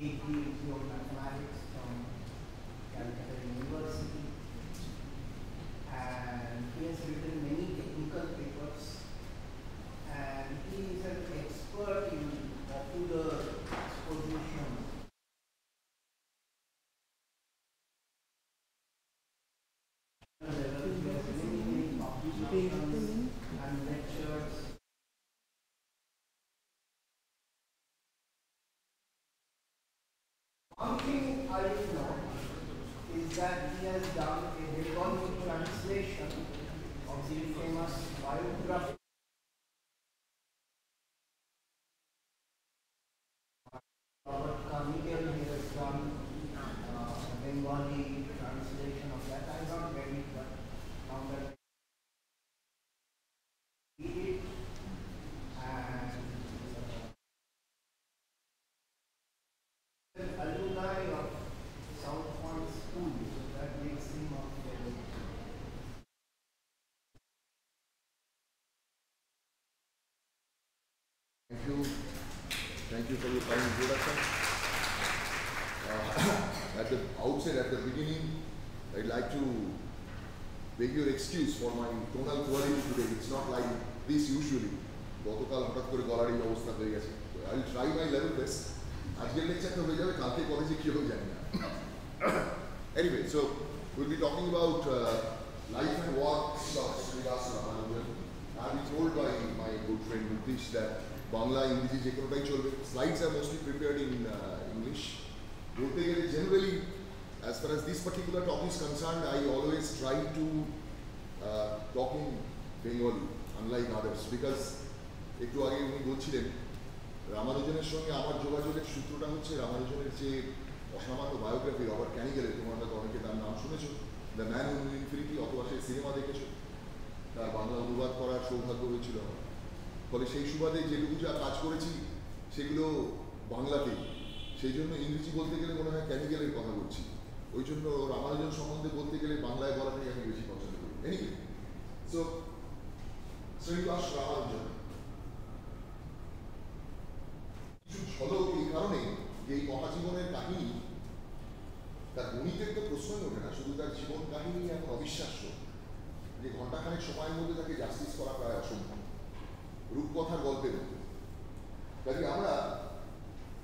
PhD of mathematics from Calcutta University, and he has written many technical papers, and he is an expert in popular exposition. There are many publications and lectures. One thing I know is that he has done a Bengali translation of the famous biography Robert Carmichael. He has done a Bengali translation of that. I not read it, but now that I read it, and alumni of South Point School, so that makes him of the Thank you. Thank you for your kind introduction. At the outset, at the beginning, I'd like to beg your excuse for my tonal quality today. It's not like this usually. গতকাল হঠাৎ করে গলার এই অবস্থা হয়ে গেছে। I will try my level best. আজকের লেকচারটা হয়ে যাবে, কালকে কলেজে কি হবে জানি না। Anyway, so we'll be talking about life and work of Srinivas Ramanujan. I've been told by my good friend Nitish that Bangla, English, যে কোনোটাই চলবে. Slides are mostly prepared in English. বলতে গেলে generally, as far as this particular topic is concerned, I always try to talk in Bengali, unlike others, because একটু আগে উনি বলছিলেন রামানুজনের সঙ্গে আমার যোগাযোগের সূত্রটা হচ্ছে রামানুজনের যে অসামান্য বায়োগ্রাফি রবার্ট ক্যানিগেলের, তোমরা হয়তো অনেকে তার নাম শুনেছো, দ্য ম্যান উইন ইনফিনিটি, অথবা সেই সিনেমা দেখেছো, তার বাংলা অনুবাদ করার সৌভাগ্য হয়েছিল আমার। ফলে সেই সুবাদে যেটুকু যা কাজ করেছি সেগুলো বাংলাতেই, সেই জন্য ইংরেজি বলতে গেলে মনে হয় ক্যানিগেলের কথা বলছি, ওই জন্য রামানুজন সম্বন্ধে বলতে গেলে বাংলায় বলাটাই আমি বেশি পছন্দ করি। এনিওয়ে, সো শ্রীনিবাস রামানুজন কিছু ঝলক এই কারণে যে এই মহাজীবনের কাহিনী, তার গণিতের তো প্রশ্নই ওঠে না, শুধু তার জীবন কাহিনী এমন অবিশ্বাস্য যে ঘণ্টাখানেক সময়ের মধ্যে তাকে জাস্টিস করা প্রায় অসম্ভব, রূপকথার গল্পের মধ্যে। কাজে আমরা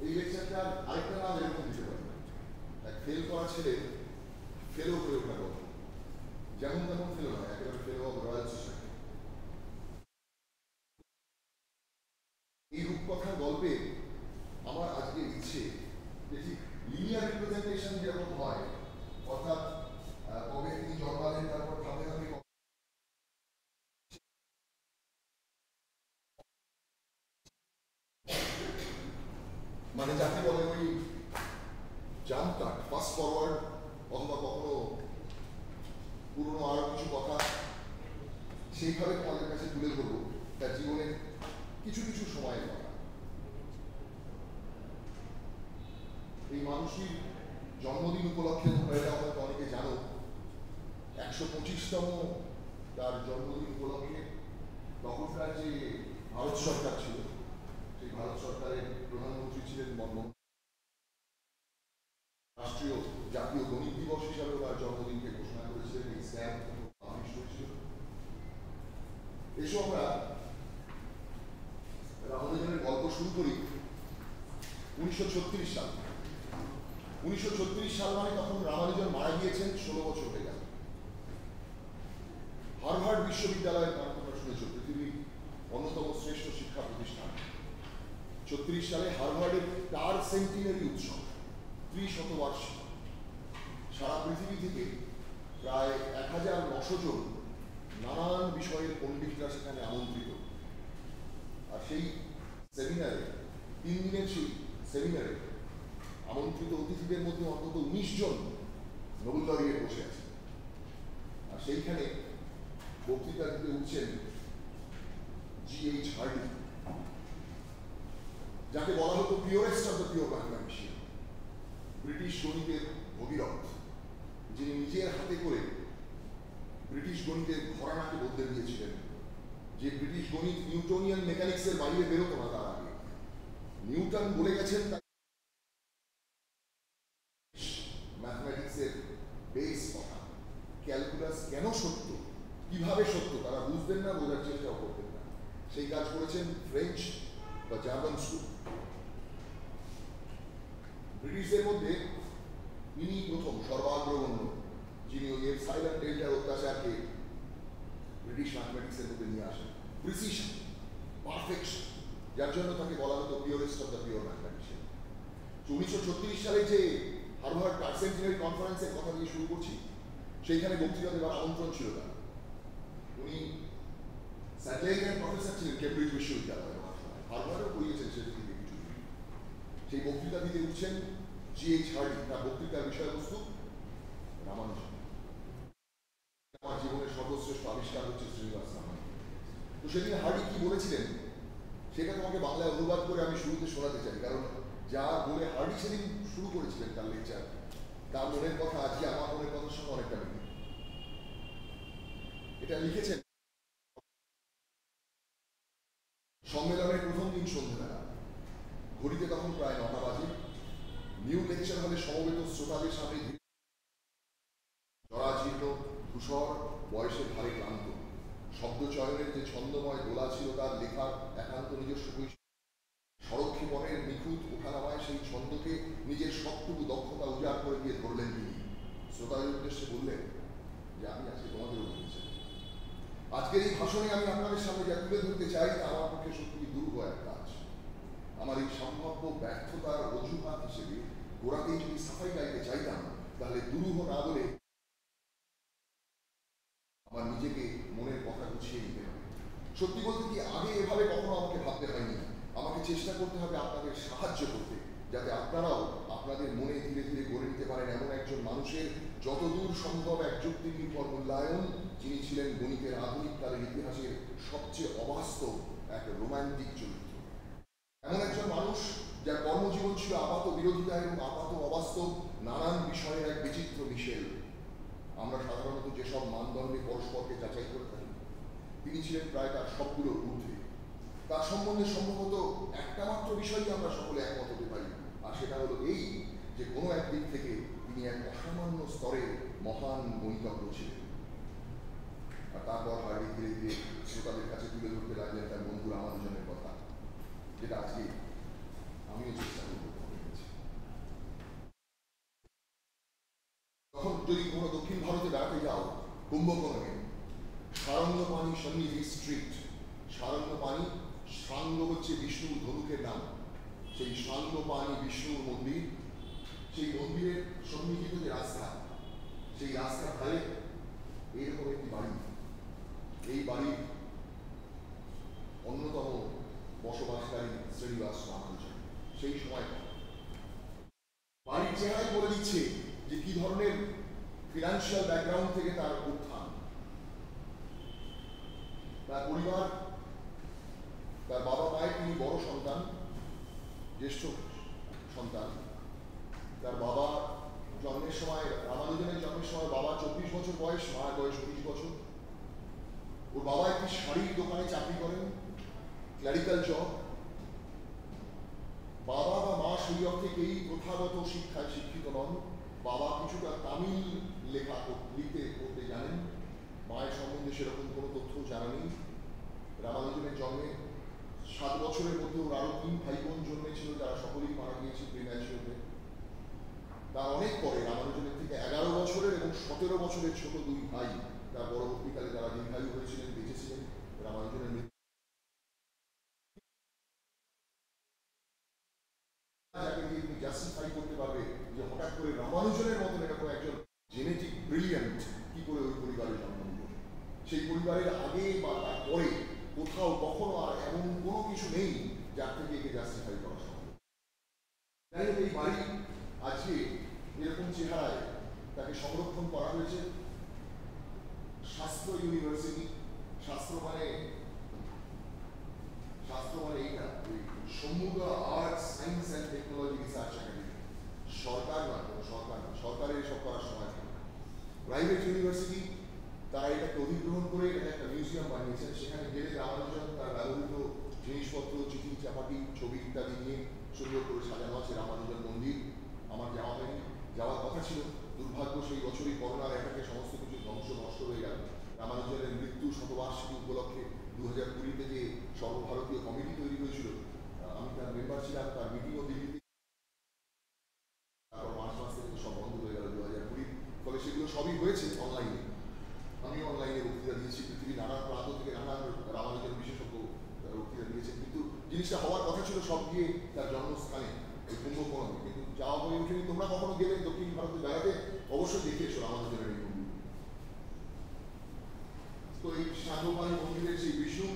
এই লেকচারটার আরেকটা নাম এরকম দিতে পারি, এক ফেল করা ছেলে ফেলও করে ওঠার গল্প, যেমন তেমন ফেল নয়, একেবারে ফেল অফ রয়্যাল সোসাইটি। এই রূপকথার গল্পে আমার আজকে ইচ্ছে যে ঠিক লিনিয়ার রিপ্রেজেন্টেশন যেরকম হয়, অর্থাৎ কবে তিনি জন্মালেন, তারপর ধাপে ধাপে মানে যাকে বলে ওই জাম্প কাট, ফাস্ট ফরওয়ার্ড, অথবা কখনো পুরনো আরো কিছু কথা সেইভাবে তোমাদের কাছে তুলে ধরবো তার জীবনের কিছু কিছু সময়ের কথা। এই মানুষটির জন্মদিন উপলক্ষে তোমরা এটা হয়তো অনেকে জানো, 125তম তার জন্মদিন উপলক্ষে তখনকার যে ভারত সরকার ছিল, সেই ভারত সরকারের প্রধানমন্ত্রী ছিলেন মনমোহন। রাষ্ট্রীয় জাতীয় গণিত দিবস হিসাবে তার জন্মদিনকে ঘোষণা করেছিলেন, এই স্ট্যাম্প পাবলিশ হয়েছিল। এসব আমরা রামানুজনের গল্প শুরু করি 1936 সাল। 1936 সাল মানে তখন রামানুজন মারা গিয়েছেন, 16 বছর হয়ে গেল। হার্ভার্ড বিশ্ববিদ্যালয়ের নাম তোমরা শুনেছ, পৃথিবীর অন্যতম শ্রেষ্ঠ শিক্ষা প্রতিষ্ঠান। 36 সালে হার্ভার্ডের টার সেন্টিনারি উৎসব, 30শতবার্ষিকী। সারা পৃথিবী থেকে প্রায় 1900 জন নানান বিষয়ের পণ্ডিতরা সেখানে আমন্ত্রিত। আর সেই সেমিনারে, 3 দিনের সেই সেমিনারে আমন্ত্রিত অতিথিদের মধ্যে অন্তত 19 জন নোবেল লরিয়েট বসে আছে। আর সেইখানে বক্তৃতা দিতে উঠছেন G.H. হার্ডি, যাকে বলা হতো purest of the pure mathematician, British গণিতের ভগীরথ, যিনি নিজের হাতে করে ব্রিটিশ গণিতের ঘরানাকে বদলে দিয়েছিলেন। যে ব্রিটিশ গণিত নিউটনিয়ান মেকানিক্সের বাইরে বেরোতো না তার আগে। নিউটন বলে গেছেন সত্য, কিভাবে সত্য তারা বুঝতেন না, বোঝার চেষ্টাও করতেন না। সেই কাজ করেছেন ফ্রেঞ্চ বা জার্মান স্কুল। ব্রিটিশদের মধ্যে ইনি প্রথম সর্বাগ্রগণ্য যিনি ওই সাইলেন্ট ডেল্টার অত্যাচারকে ব্রিটিশ ম্যাথমেটিক্সের মধ্যে নিয়ে আসেন। প্রিসিশন, পারফেকশন, যার জন্য তাকে বলা হতো purest of the pure mathematician. 1936 সালে যে হার্ভার্ড পার্সেন্টেনারি কনফারেন্সের কথা দিয়ে শুরু করছি, সেইখানে বক্তৃতা দেওয়ার আমন্ত্রণ ছিল তার। উনি স্যাটেলাইটের প্রফেসর ছিলেন কেমব্রিজ বিশ্ববিদ্যালয়ে, হার্ভার্ডও পড়িয়েছেন সে থেকে কিছু। সেই বক্তৃতা দিতে উঠছেন জি.এইচ. হার্ডি। তার বক্তৃতার বিষয়বস্তু রামানুজন। আমার জীবনের সর্বশ্রেষ্ঠ আবিষ্কার হচ্ছে শ্রীনিবাস রামানুজন। তো সেদিন হার্ডি কি বলেছিলেন সেটা তোমাকে বাংলায় অনুবাদ করে আমি শুরুতে শোনাতে চাই, কারণ যা বলে হার্ডি সেদিন শুরু করেছিলেন তার লেকচার, তার মনের কথা আজকে আমার মনের কথার সঙ্গে অনেকটা মিলে। এটা লিখেছেন সম্মেলনের প্রথম দিন সন্ধ্যাবেলা, ঘড়িতে তখন প্রায় 9টা বাজে। নিউ লেকচার হলে সমবেত শ্রোতাদের সামনে জরাজীর্ণ, ধূসর, বয়সের ভারে ক্লান্ত, শব্দ চয়নের যে ছন্দময় দোলা ছিল তার লেখার একান্ত নিজস্ব বৈশিষ্ট্য। সরক্ষেপণের নিখুঁত ওঠানামায় সেই ছন্দকে নিজের সবটুকু দক্ষতা উজাড় করে দিয়ে ধরলেন তিনি। শ্রোতাদের উদ্দেশ্যে বললেন যে আমি আজকে তোমাদেরও বলছি, আজকের এই ভাষণে আমি আপনাদের সামনে যা তুলে ধরতে চাই তা আমার পক্ষে সত্যি দুরূহ এক কাজ। আমার এই সম্ভাব্য ব্যর্থতার অজুহাত হিসেবে গোড়াতেই যদি সাফাই গাইতে চাইতাম, তাহলে দুরূহ না বলে আমার নিজেকে মনের কথা গুছিয়ে নিতে হবে। সত্যি বলতে কি, আগে এভাবে কখনো আমাকে ভাবতে হয়নি। আমাকে চেষ্টা করতে হবে আপনাদের সাহায্য করতে, যাতে আপনারাও আপনাদের মনে ধীরে ধীরে গড়ে নিতে পারেন এমন একজন মানুষের যতদূর সম্ভব এক যুক্তি নির্ভর মূল্যায়ন, যিনি ছিলেন গণিতের আধুনিক কালের ইতিহাসের সবচেয়ে অবাস্তব এক রোমান্টিক চরিত্র। এমন একজন মানুষ যার কর্মজীবন ছিল আপাত বিরোধিতা এবং আপাত অবাস্তব নানান বিষয়ের এক বিচিত্র মিশেল। আমরা সাধারণত যেসব মানদণ্ডে পরস্পরকে যাচাই করে থাকি, তিনি ছিলেন প্রায় তার সবগুলোর ঊর্ধ্বে। তার সম্বন্ধে সম্ভবত একটা মাত্র বিষয়ই আমরা সকলে একমত হতে পারি, আর সেটা হলো এই যে কোনো এক দিক থেকে তিনি এক অসামান্য স্তরের মহান গণিতজ্ঞ ছিলেন। আর তারপর হার্ডি ধীরে ধীরে শ্রোতাদের কাছে তুলে ধরতে লাগলেন তার বন্ধু রামানুজনের কথা, যেটা আজকে আমিও চেষ্টা করব। তখন যদি কোনো দক্ষিণ ভারতে বেড়াতে যাও, কুম্ভকোণে সারঙ্গপাণি সন্নিধি স্ট্রিট, সারঙ্গপাণি, সাঙ্গ হচ্ছে বিষ্ণুর ধনুকের নাম, সেই সাঙ্গপাণি বিষ্ণুর মন্দির, সেই মন্দিরের সন্নিহিত যে রাস্তা, সেই রাস্তার ধারে এরকম একটি বাড়ি। এই বাড়ির অন্যতম বসবাসকারী শ্রীনিবাস রামানুজন। সেই সময় বাড়ির চেহারাই বলে দিচ্ছে যে কি ধরনের ফিনান্সিয়াল ব্যাকগ্রাউন্ড থেকে তার উত্থান। তার পরিবার, তার বাবা মায়ের তিনি বড় সন্তান, জ্যেষ্ঠ সন্তান। তার বাবা জন্মের সময়, রামানুজনের জন্মের সময় বাবা 24 বছর বয়স, মায়ের বয়স 19 বছর। ওর বাবা একটি শাড়ির দোকানে চাকরি করেন, ক্লারিক্যাল জব। বাবা বা মা সেই অর্থে এই প্রথাগত শিক্ষায় শিক্ষিত নন। বাবা কিছুটা তামিল লেখা লিখতে পড়তে জানেন, মায়ের সম্বন্ধে সেরকম কোনো তথ্য জানা নেই। রামানুজনের জন্মে 7 বছরের মধ্যে ওর আরো 3 ভাই বোন জন্মেছিল, যারা সকলেই মারা গিয়েছে প্রিম্যাচিওরলি। তার অনেক পরে রামানুজনের থেকে 11 বছরের এবং 17 বছরের ছোট 2 ভাই, তার পরবর্তীকালে তারা দীর্ঘায়ু হয়েছিলেন, বেঁচেছিলেন। রামানুজনের যাকে দিয়ে তুমি জাস্টিফাই করতে পারবে যে হঠাৎ করে রামানুজনের মতন এরকম একজন জেনেটিক ব্রিলিয়ান্ট কি করে ওই পরিবারে জন্ম নিল। সেই পরিবারের আগে বা তার পরে কোথাও কখনো আর এমন কোনো কিছু নেই যার থেকে একে জাস্টিফাই করা সম্ভব। যাই হোক, এই বাড়ি আজকে এরকম চেহারায় তাকে সংরক্ষণ করা হয়েছে। শাস্ত্র ইউনিভার্সিটি, শাস্ত্র মানে এইটা সমুদ্র arts, science and technology research academy. সরকার নয়, সরকারের এসব করার সময় নেই। প্রাইভেট ইউনিভার্সিটি, তারা এটাকে অধিগ্রহণ করে এটা একটা মিউজিয়াম বানিয়েছেন। সেখানে গেলে রামানুজন তার ব্যবহৃত জিনিসপত্র, চিঠি চাপাটি, ছবি ইত্যাদি নিয়ে সুন্দর করে সাজানো আছে রামানুজন মন্দির। আমার যাওয়া হয়নি, যাওয়ার কথা ছিল। দুর্ভাগ্য, সেই বছরই করোনার অ্যাটাকে সমস্ত কিছু ধ্বংস নষ্ট হয়ে গেল। 2020-তে যে সর্বভারতীয় কমিটি তৈরি হয়েছিল, আমি তার মেম্বার ছিলাম, তার মিটিংও দিল্লিতে, তারপর মার্চ থেকে তো সব বন্ধ হয়ে গেল 2020। ফলে সেগুলো সবই হয়েছে অনলাইনে। আমি অনলাইনে বক্তৃতা দিয়েছি, পৃথিবীর নানান প্রান্ত থেকে নানান রামানুজন বিশেষজ্ঞ বক্তৃতা দিয়েছেন, কিন্তু জিনিসটা হওয়ার কথা ছিল সব গিয়ে তার জন্মস্থানে ওই কুম্ভকোণমে, কিন্তু যাওয়া হয়ে ওঠেনি। তোমরা কখনো গেলে দক্ষিণ ভারতে বেড়াতে অবশ্যই দেখিয়েছো রামানুজনের এই মন্দির। তো এই সাধুপাল মন্দিরের সেই বিষ্ণু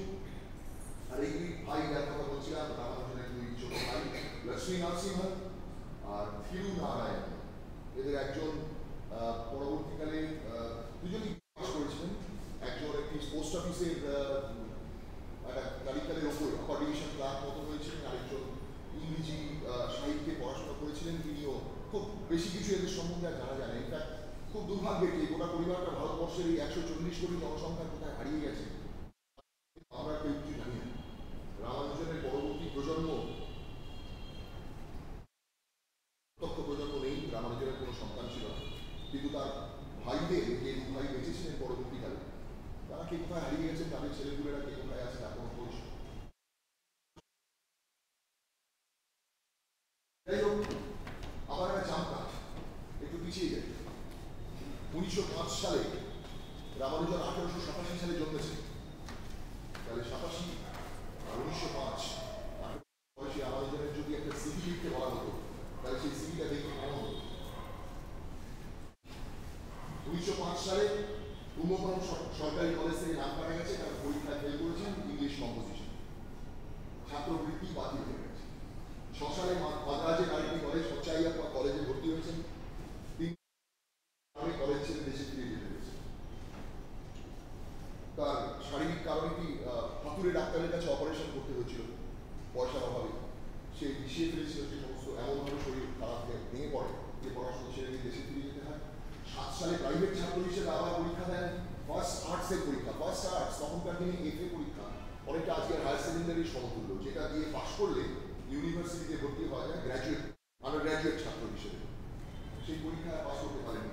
আর এই দুই ভাই যার কথা বলছিলাম, রামানুজনের দুই ছোট ভাই লক্ষ্মী নরসিংহ আর থিরু নারায়ণ, এদের একজন পরবর্তীকালে দুজনই পাস করেছিলেন। একজন একটি পোস্ট অফিসের একটা তালিকালের ওপরে আপার ডিভিশন ক্লার্ক মতো হয়েছিলেন, আরেকজন ইংরেজি সাহিত্যে পড়াশোনা করেছিলেন, তিনিও খুব বেশি কিছু এদের সম্বন্ধে আর জানা যায় না। ইনফ্যাক্ট খুব দুর্ভাগ্যের যে গোটা পরিবারটা ভারতবর্ষের এই 140 কোটি জনসংখ্যার কোথায় হারিয়ে গেছে আমরা কেউ কিছু জানি না। রামানুজনের পরবর্তী প্রজন্ম, প্রত্যক্ষ প্রজন্ম নেই, রামানুজনের কোনো সন্তান ছিল না, কিন্তু তার ভাইদের যে দু ভাই বেঁচেছিলেন পরবর্তীকালে, তারা কে কোথায় হারিয়ে গেছেন, তাদের ছেলেপুলেরা কে কোথায় আছে তার কোনো খোঁজ। যাই হোক, আবার একটা জানতাম একটু পিছিয়ে যায়। 1905 সালে রামানুজন 1887 সালে জন্মেছে, তাহলে 87 আর 1905 বয়সে রামানুজনের যদি একটা সিভি লিখতে বলা হতো, তাহলে সেই সিভিটা দেখতে কেমন হতো। 1905 সালে কুম্ভকোণম সরকারি কলেজ থেকে নাম কাটা গেছে, তারা পরীক্ষায় ফেল করেছেন ইংলিশ কম্পোজিশন, ছাত্রবৃত্তি বাতিল হয়ে গেছে। 6 সালে মাদ্রাজের আরেকটি কলেজ হচ্চাইয়াপ্পা কলেজে ভর্তি হয়েছেন, কলেজ ছেড়ে দেশে ফিরে যেতে হয়েছে। তার শারীরিক কারণে কি হাতুড়ে ডাক্তারের কাছে অপারেশন করতে হয়েছিল পয়সার অভাবে, সে মিশিয়ে ফেলেছিল সে সমস্ত, এমনভাবে শরীর খারাপ ভেঙে পড়ে যে পড়াশোনা ছেড়ে দিয়ে দেশে ফিরে যেতে হয়। 7 সালে প্রাইভেট ছাত্র হিসেবে আবার পরীক্ষা দেন, ফার্স্ট আর্টসের পরীক্ষা, ফার্স্ট আর্টস তখনকার দিনে এফএ পরীক্ষা, অনেকটা আজকের হায়ার সেকেন্ডারির সমতুল্য, যেটা দিয়ে পাশ করলে ইউনিভার্সিটিতে ভর্তি হওয়া যায় গ্র্যাজুয়েট, আন্ডার গ্র্যাজুয়েট ছাত্র হিসেবে। সেই পরীক্ষায় পাশ করতে পারেনি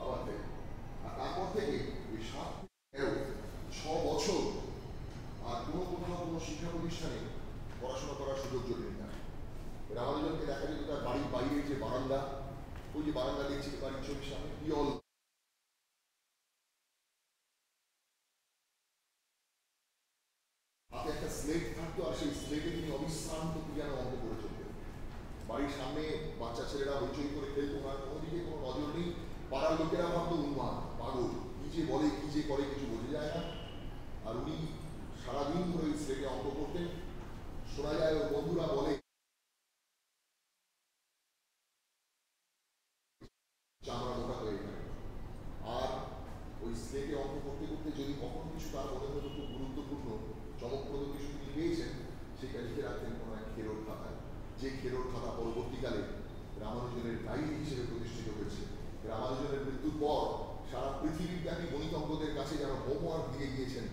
আবার ফেল। আর তারপর থেকে ওই 6 বছর আর কোনো শিক্ষা প্রতিষ্ঠানে পড়াশোনা করার সুযোগ জোটেনি না। রামানুজনকে দেখা যেত তার বাড়ির বাইরে যে বারান্দা, ওই যে বারান্দা দেখছি বাড়ির ছবির সামনে, পিয়ল হাতে একটা স্লেট থাকতো, আর সেই স্লেটে তিনি অবিশ্রান্ত পিয়ানো অঙ্ক করে চলতেন। বাড়ির সামনে বাচ্চা ছেলেরা হইচই করে খেলতো, ওনার কোনোদিকে কোনো নজর নেই। পাড়ার লোকেরা ভাবতো উন্মাদ, পাগল, কি যে বলে কি যে করে কিছু বোঝা যায় না। আর উনি সারাদিন ধরে ওই স্লেটে অঙ্ক করতেন। শোনা যায় ওর বন্ধুরা বলে চামড়া মোটা হয়ে গেল। আর ওই স্লেটে অঙ্ক করতে করতে যদি কখনো কিছু তার মনে হতো খুব গুরুত্বপূর্ণ চমকপ্রদ কিছু তিনি পেয়েছেন, সেটা লিখে রাখতেন কোনো এক খেরোর খাতায়, যে খেরোর খাতা পরবর্তীকালে রামানুজনের ডায়েরি হিসেবে প্রতিষ্ঠিত হয়েছে। রামানুজনের মৃত্যুর পর সারা পৃথিবীব্যাপী গণিতজ্ঞদের কাছে যেন হোমওয়ার্ক দিয়ে গিয়েছেন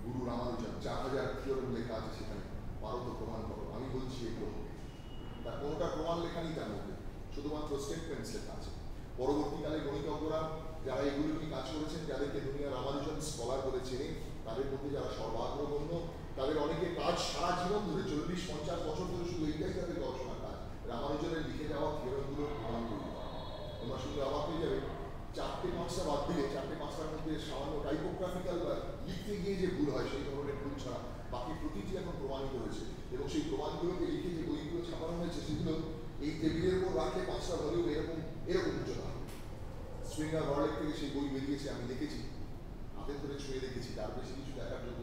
গুরু রামানুজন। 4000 থিওরেম লেখা আছে সেখানে, পারত প্রমাণ করো। আমি বলছি এগুলো তার কোনোটা প্রমাণ লেখা নেই তার মধ্যে, শুধুমাত্র স্টেটমেন্টস লেখা আছে। পরবর্তীকালে গণিতজ্ঞরা যারা এগুলো নিয়ে কাজ করেছেন, যাদেরকে দুনিয়া রামানুজন স্কলার বলে চেনে, তাদের মধ্যে যারা সর্বাগ্রগণ্য, তাদের অনেকে কাজ সারা জীবন ধরে 40-50 বছর ধরে শুধু এইটাই তাদের গবেষণার কাজ, রামানুজনের লিখে যাওয়া থিওরেমগুলোর প্রমাণ তৈরি করা। তোমরা শুধু অবাক হয়ে যাবে, 4-5টা বাদ দিলে 4-5টার মধ্যে সামান্য টাইপোগ্রাফিক্যাল লিখতে গিয়ে যে ভুল হয়, সেই ধরনের ভুল ছাড়া বাকি প্রতিটি এখন প্রমাণিত হয়েছে। এবং সেই প্রমাণগুলোকে লিখে যে বইগুলো ছাপানো হয়েছে, সেগুলো এই টেবিলের উপর রাখলে 5টা ধরেও এরকম উচ্চতা। স্প্রিঙ্গার ওয়ার্ল্ড থেকে সেই বই বেরিয়েছে, আমি দেখেছি, হাতে ধরে ছুঁয়ে দেখেছি, তার বেশি কিছু দেখার জন্য।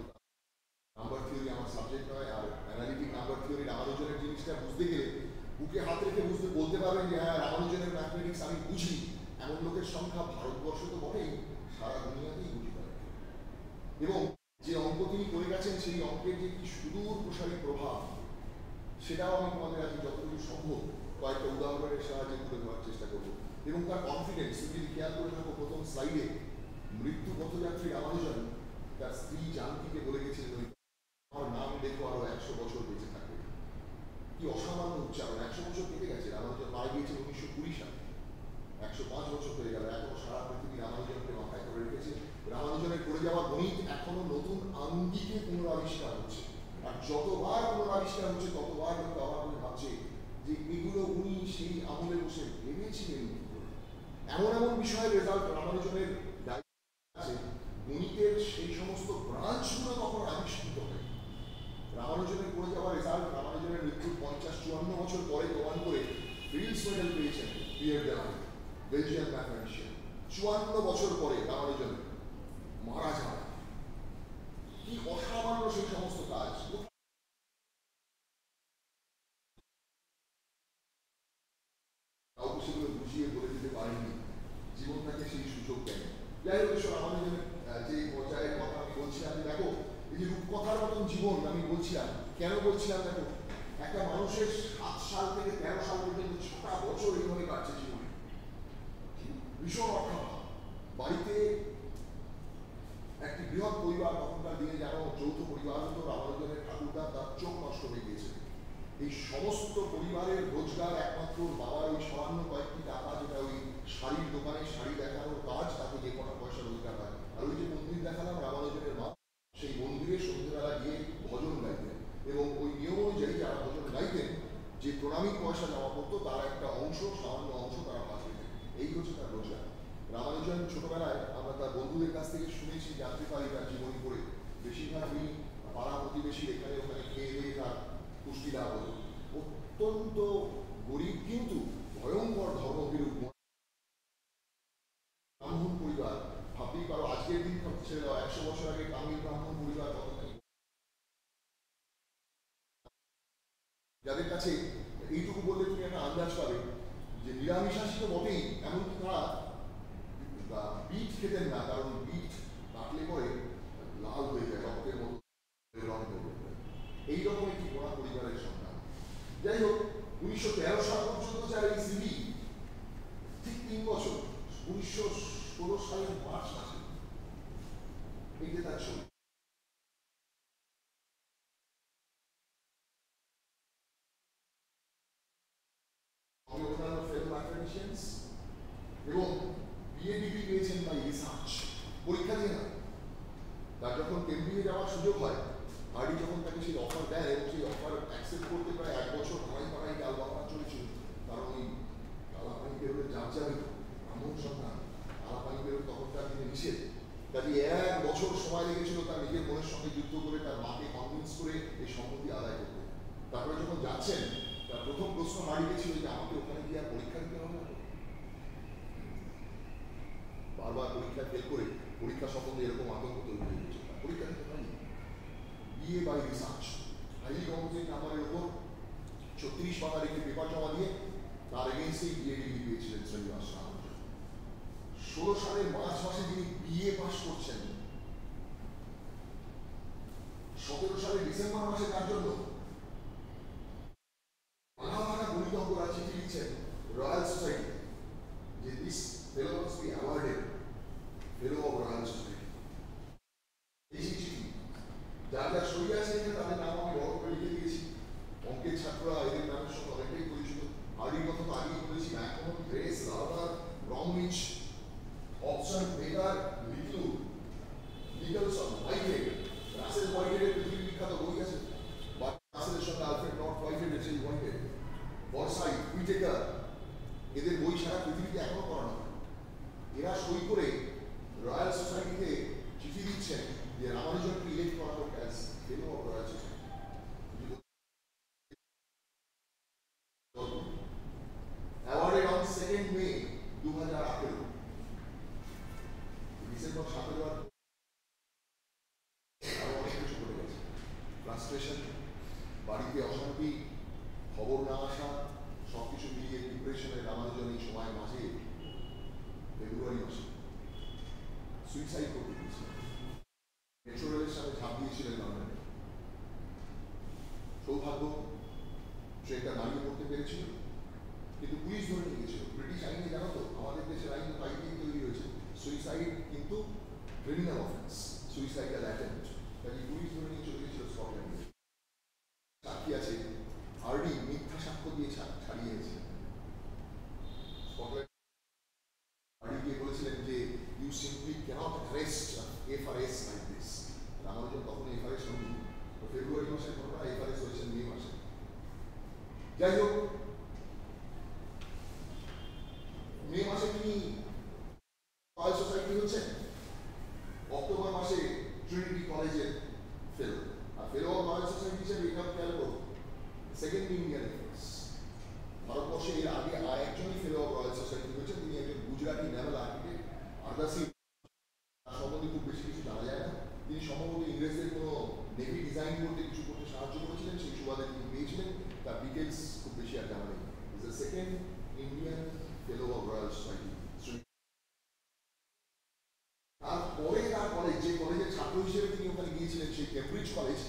নাম্বার থিওরি আমার সাবজেক্ট নয়, আর অ্যানালিটিক নাম্বার থিওরি রামানুজনের জিনিসটা বুঝতে গেলে বুকে হাত রেখে বলতে পারবেন যে হ্যাঁ রামানুজনের ম্যাথমেটিক্স আমি বুঝি, এমন লোকের সংখ্যা ভারতবর্ষে তো বটেই, সারা দুনিয়াতেই বুঝি পারে। এবং যে অঙ্ক তিনি করে গেছেন, সেই অঙ্কের যে কি সুদূর প্রসারী প্রভাব, সেটাও আমি তোমাদের আজকে যতটুকু সম্ভব কয়েকটা উদাহরণের সাহায্যে তুলে ধরার চেষ্টা করবো। এবং তার কনফিডেন্স যদি খেয়াল করে থাকো, প্রথম স্লাইডে মৃত্যু পথযাত্রী রামানুজন তার স্ত্রী জানকীকে বলে গেছিলেন, আমার নাম দেখো আরো 100 বছর বেঁচে থাকবে। কি অসামান্য উচ্চারণ! 100 বছর কেটে গেছে, রামানুজন মারা গিয়েছে 1920 সালে, 105 বছর হয়ে গেল, এখনো সারা পৃথিবী রামানুজনকে মাথায় করে রেখেছে। রামানুজনের করে যাওয়া গণিত এখনো নতুন আঙ্গিকে পুনরাবিষ্কার হচ্ছে, আর যতবার পুনরাবিষ্কার হচ্ছে ততবার লোক আবার করে ভাবছে যে এগুলো উনি সেই আমলে বসে ভেবেছিলেন কি করে। এমন এমন বিষয়ের রেজাল্ট রামানুজনের আছে, গণিতের সেই সমস্ত ব্রাঞ্চগুলো তখন আবিষ্কৃত হয়। রামানুজনের করে যাওয়া রেজাল্ট রামানুজনের মৃত্যুর 50-54 বছর পরে প্রমাণ করে ফিল্ডস মেডেল পেয়েছেন পিয়ের দেলান, বেলজিয়ান ম্যাথমেটিশিয়ান। 54 বছর পরে রামানুজন মারা যান। কি অসামান্য সেই সমস্ত কাজ। কাউকে সেগুলো বুঝিয়ে বলে দিতে পারেননি, জীবনটাকে সেই সুযোগ দেন। যাই হোক, রামানুজনের যে পর্যায়ের কথা আমি বলছিলাম, দেখো এই যে রূপকথার মতন জীবন আমি বলছিলাম, কেন বলছিলাম দেখো, একটা মানুষের 7 সাল থেকে 13 সাল পর্যন্ত 6টা বছর এইভাবে কাটছে জীবনে, ভীষণ অর্থাৎ বাড়িতে একটি বৃহৎ পরিবার। তখনকার দিনে যেন যৌথ পরিবার হতো, রামানুজনের ঠাকুরদা তার চোখ নষ্ট হয়ে গিয়েছে। এই সমস্ত পরিবারের রোজগার একমাত্র বাবার ওই সামান্য কয়েকটি টাকা, যেটা ওই শাড়ির দোকানে শাড়ি দেখানোর কাজ, তাতে যে কটা পয়সা রোজগার হয়। আর ওই যে মন্দির দেখালাম রামানুজনের মা, সেই মন্দিরে সন্ধ্যেবেলা গিয়ে ভজন গাইতেন, এবং ওই নিয়ম অনুযায়ী যারা ভজন গাইতেন যে প্রণামীর পয়সা জমা করতো তার একটা অংশ, সামান্য অংশ তারা ভাগ পেতেন। এই হচ্ছে তার রোজগার। রামানুজন ছোটবেলায় আমরা তার বন্ধুদের কাছ থেকে শুনেছি, জানতে পারি তার জীবনী পড়ে, বেশিরভাগই পাড়া প্রতিবেশী এখানে ওখানে খেয়ে দিয়ে তার পুষ্টি লাভ হতো। অত্যন্ত গরিব কিন্তু ভয়ঙ্কর ধর্মবিরূপ ব্রাহ্মণ পরিবার। ভাবতেই পারো আজকের দিন ছেড়ে দেওয়া, 100 বছর আগে তামিল ব্রাহ্মণ পরিবার কতখানি, যাদের কাছে এইটুকু বললে তুমি একটা আন্দাজ পাবে যে নিরামিষাশী তো বটেই, এমনকি তারা বিট খেতেন না, কারণ বিট কাটলে পরে লাল হয়ে যায়, রক্তের মতো রং হয়ে যায়। এইরকম একটি গোড়া পরিবারের সন্তান। যাই হোক, 1913 সাল পর্যন্ত যারা এই সিবি, ঠিক 3 বছর, 1916 সালের মার্চ মাসে এই যে তার ছবি, অন্যান্য ফেলো ম্যাথমেটিশিয়ানস, এবং বিএ ডিগ্রি পেয়েছেন বাই রিসার্চ, পরীক্ষা দিয়ে না। তার যখন কেমব্রিজে যাওয়ার সুযোগ হয়, হার্ডি যখন তাকে সেই অফার দেয়, এবং সেই অফার অ্যাকসেপ্ট করতে প্রায় 1 বছর হারাই পাড়াই গাল বাঁধানো চলেছিল, কারণ ওই কালাপানি বেরোলে যার যাবে ব্রাহ্মণ সন্তান, কালাপানি বেরোলে তখনকার দিনে নিষেধ। কাজে 1 বছর সময় লেগেছিল তার নিজের মনের সঙ্গে যুদ্ধ করে তার মাকে কনভিন্স করে এই সম্পত্তি আদায় করতে। তারপরে যখন যাচ্ছেন, তার প্রথম প্রশ্ন হার্ডিকে ছিল যে আমাকে ওখানে গিয়ে আর পরীক্ষা দিতে হবে না। বারবার পরীক্ষা ফেল করে পরীক্ষা সম্বন্ধে এরকম আতঙ্ক তৈরি হয়ে গেছে, পরীক্ষা দিতে পারি। BA by research, highly composite নাম্বারের উপর 36 পাতার একটি পেপার জমা দিয়ে তার এগেন্সটেই বিএ ডিগ্রি পেয়েছিলেন শ্রীনিবাস রামানুজন। 16 সালের মার্চ মাসে তিনি বিএ পাস করছেন। 17 সালের ডিসেম্বর মাসে তার জন্য গণিতজ্ঞরা চিঠি লিখছেন রয়্যাল সোসাইটি, যে this fellow must be awarded fellow of royal society. এই চিঠি যার যার সই আছে তাদের নাম আমি বড় করে লিখে দিয়েছি। অঙ্কের ছাত্ররা এদের নামের সঙ্গে অনেকটাই পরিচিত। হার্ডির কথা তো আগেই বলেছি, ম্যাকমোহন, গ্রেস, লাভার, ব্রমউইচ, হবসন, বেকার, লিটল, নিকলসন, হোয়াইটহেড, রাসেল হোয়াইটহেডের পৃথিবীর বিখ্যাত বই আছে, রাসেলের সঙ্গে আলফ্রেড নর্থ হোয়াইটহেডের সেই হোয়াইটহেড, ফরসাইথ, হুইটেকার, এদের বই সারা পৃথিবীতে এখনো পড়ানো হয়। এরা সই করে রয়্যাল সোসাইটিতে চিঠি দিচ্ছেন যে রামানুজনকে ইলেক্ট করা হোক as fellow of royal society. Awarded on 2 May 2018। December 17 আরো অনেক কিছু ঘটে গেছে। ফ্রাস্ট্রেশন, বাড়িতে অশান্তি, খবর না আসা, সবকিছু মিলিয়ে ডিপ্রেশনে রামানুজন এই সময়ের মাঝে ফেব্রুয়ারি মাসে সুইসাইড করতে দিয়েছিলেন। মেট্রো রেলের সাথে ঝাঁপ দিয়েছিলেন লন্ডনে। সৌভাগ্য ট্রেনটা দাঁড়িয়ে পড়তে পেরেছিল, কিন্তু পুলিশ ধরে নিয়ে গেছিল। ব্রিটিশ আইনে জানো তো, আমাদের দেশের আইন তো আইনেই তৈরি হয়েছে, সুইসাইড কিন্তু ক্রিমিনাল অফেন্স, সুইসাইডাল অ্যাটেম্প্ট। কাজে পুলিশ ধরে নিয়ে চলে গেছিল স্কটল্যান্ডে। সাক্ষী আছে, হার্ডি মিথ্যা সাক্ষ্য দিয়ে ছাড়িয়েছে। স্কটল্যান্ড হার্ডি গিয়ে বলেছিলেন যে ইউ সিম্পলি ক্যানট অ্যারেস্ট যাই হোক, মে মাসে তিনি রয়্যাল সোসাইটি হচ্ছেন, অক্টোবর মাসে ট্রিনিটি কলেজের ফেলো, আর ফেলো অফ রয়্যাল সোসাইটি হিসেবে এটা খেয়াল করুন সেকেন্ড ইন্ডিয়ান এফেয়ার্স। ভারতবর্ষে এর আগে আর একজনই ফেলো অফ রয়্যাল সোসাইটি হয়েছেন, তিনি একজন গুজরাটি নেভাল আর্কিটেক্ট আরদাসি, তার সম্বন্ধে খুব বেশি কিছু জানা যায় না। তিনি সম্ভবত ইংরেজদের কোনো নেভি ডিজাইন করতে কিছু করতে সাহায্য করেছিলেন, সেই সুবাদে তিনি পেয়েছিলেন, তার ডিটেলস খুব বেশি আর জানা নেই। Is the second Indian fellow of royal society. তারপরে তার কলেজ, যে কলেজের ছাত্র হিসেবে তিনি ওখানে গিয়েছিলেন, সেই কেমব্রিজ কলেজ,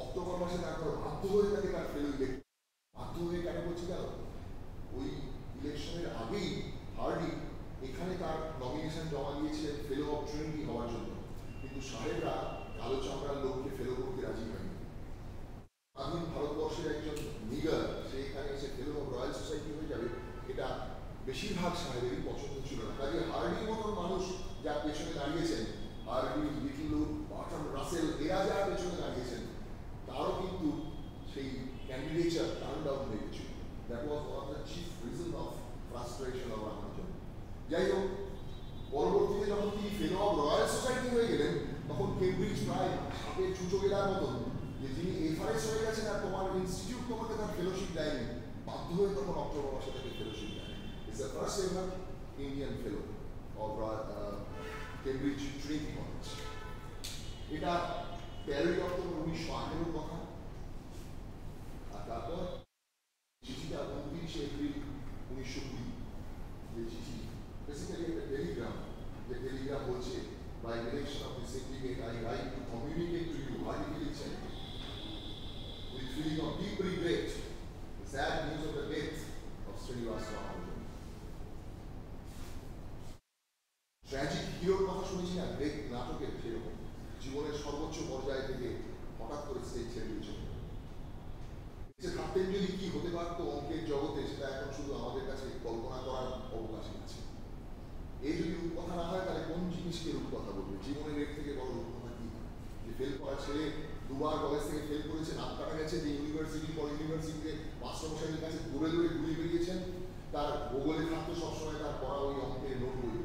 অক্টোবর মাসে তারপর বাধ্য হয়ে তাকে তার ফেলো ইলেক্ট, বাধ্য হয়ে কেন বলছি কেন, ওই ইলেকশনের আগেই হার্ডি এখানে তার নমিনেশন জমা দিয়েছিলেন ফেলো অফ ট্রিনিটি হওয়ার জন্য, কিন্তু সাহেবরা কালো চামড়ার লোককে ফেলো করতে রাজি হয়নি। স্বাধীন ভারতবর্ষের একজন নিগার সে এখানে এসে ফেলো অফ রয়্যাল সোসাইটি হয়ে যাবে, এটা বেশিরভাগ সাহেবেরই পছন্দ ছিল না। কাজে হার্ডির মতন মানুষ যার পেছনে দাঁড়িয়েছেন, হার্ডি, লিটল, বার্টন রাসেল, এরা যার পেছনে দাঁড়িয়েছেন, তারও কিন্তু সেই ক্যান্ডিডেচার টার্ন ডাউন হয়ে গেছিল। That was one of the chief reason of frustration of Ramanujan. যাই হোক, পরবর্তীতে যখন তিনি ফেলো অফ রয়্যাল সোসাইটি হয়ে গেলেন, তখন কেমব্রিজ প্রায় সাপের চুচো গেলার মতন, যে যিনি এফআরএস হয়ে গেছেন আর তোমার ইনস্টিটিউট তোমাকে তার ফেলোশিপ দেয়নি, বাধ্য হয়ে তখন অক্টোবর মাসে তাকে ফেলোশিপ দেয়। It's the first ever Indian fellow of Cambridge Trinity college. এটা 13ই অক্টোবর 1918 কথা। আর তারপর চিঠিটা 29 এপ্রিল 1920, যে চিঠি বেসিক্যালি একটা টেলিগ্রাম, যে টেলিগ্রাম বলছে, by direction of the syndicate I write to communicate to you, article লিখছেন, with feeling of deep regret the sad news of the death of Srinivas Ramanujan. Tragic হিরোর কথা শুনেছি না, গ্রেট নাটকের, সেরকম জীবনের সর্বোচ্চ পর্যায় থেকে হঠাৎ করে স্টেজ ছেড়ে দিয়েছে। থাকতেন যদি কি হতে পারত অঙ্কের জগতে, সেটা এখন শুধু আমাদের কাছে কল্পনা করার অবকাশ আছে। এই যদি রূপকথা না হয়, তাহলে কোন জিনিসকে রূপকথা বলবে? জীবনের এর থেকে বড় রূপকথা কি? যে ফেল করা ছেলে দুবার কলেজ থেকে ফেল করেছে, নাম কাটা গেছে, যে ইউনিভার্সিটির পর ইউনিভার্সিটিতে মাস্টারমশাইয়ের কাছে দৌড়ে দৌড়ে ঘুরে বেরিয়েছেন, তার ভূগোলে থাকতো সবসময় তার পড়া ওই অঙ্কের নোট বই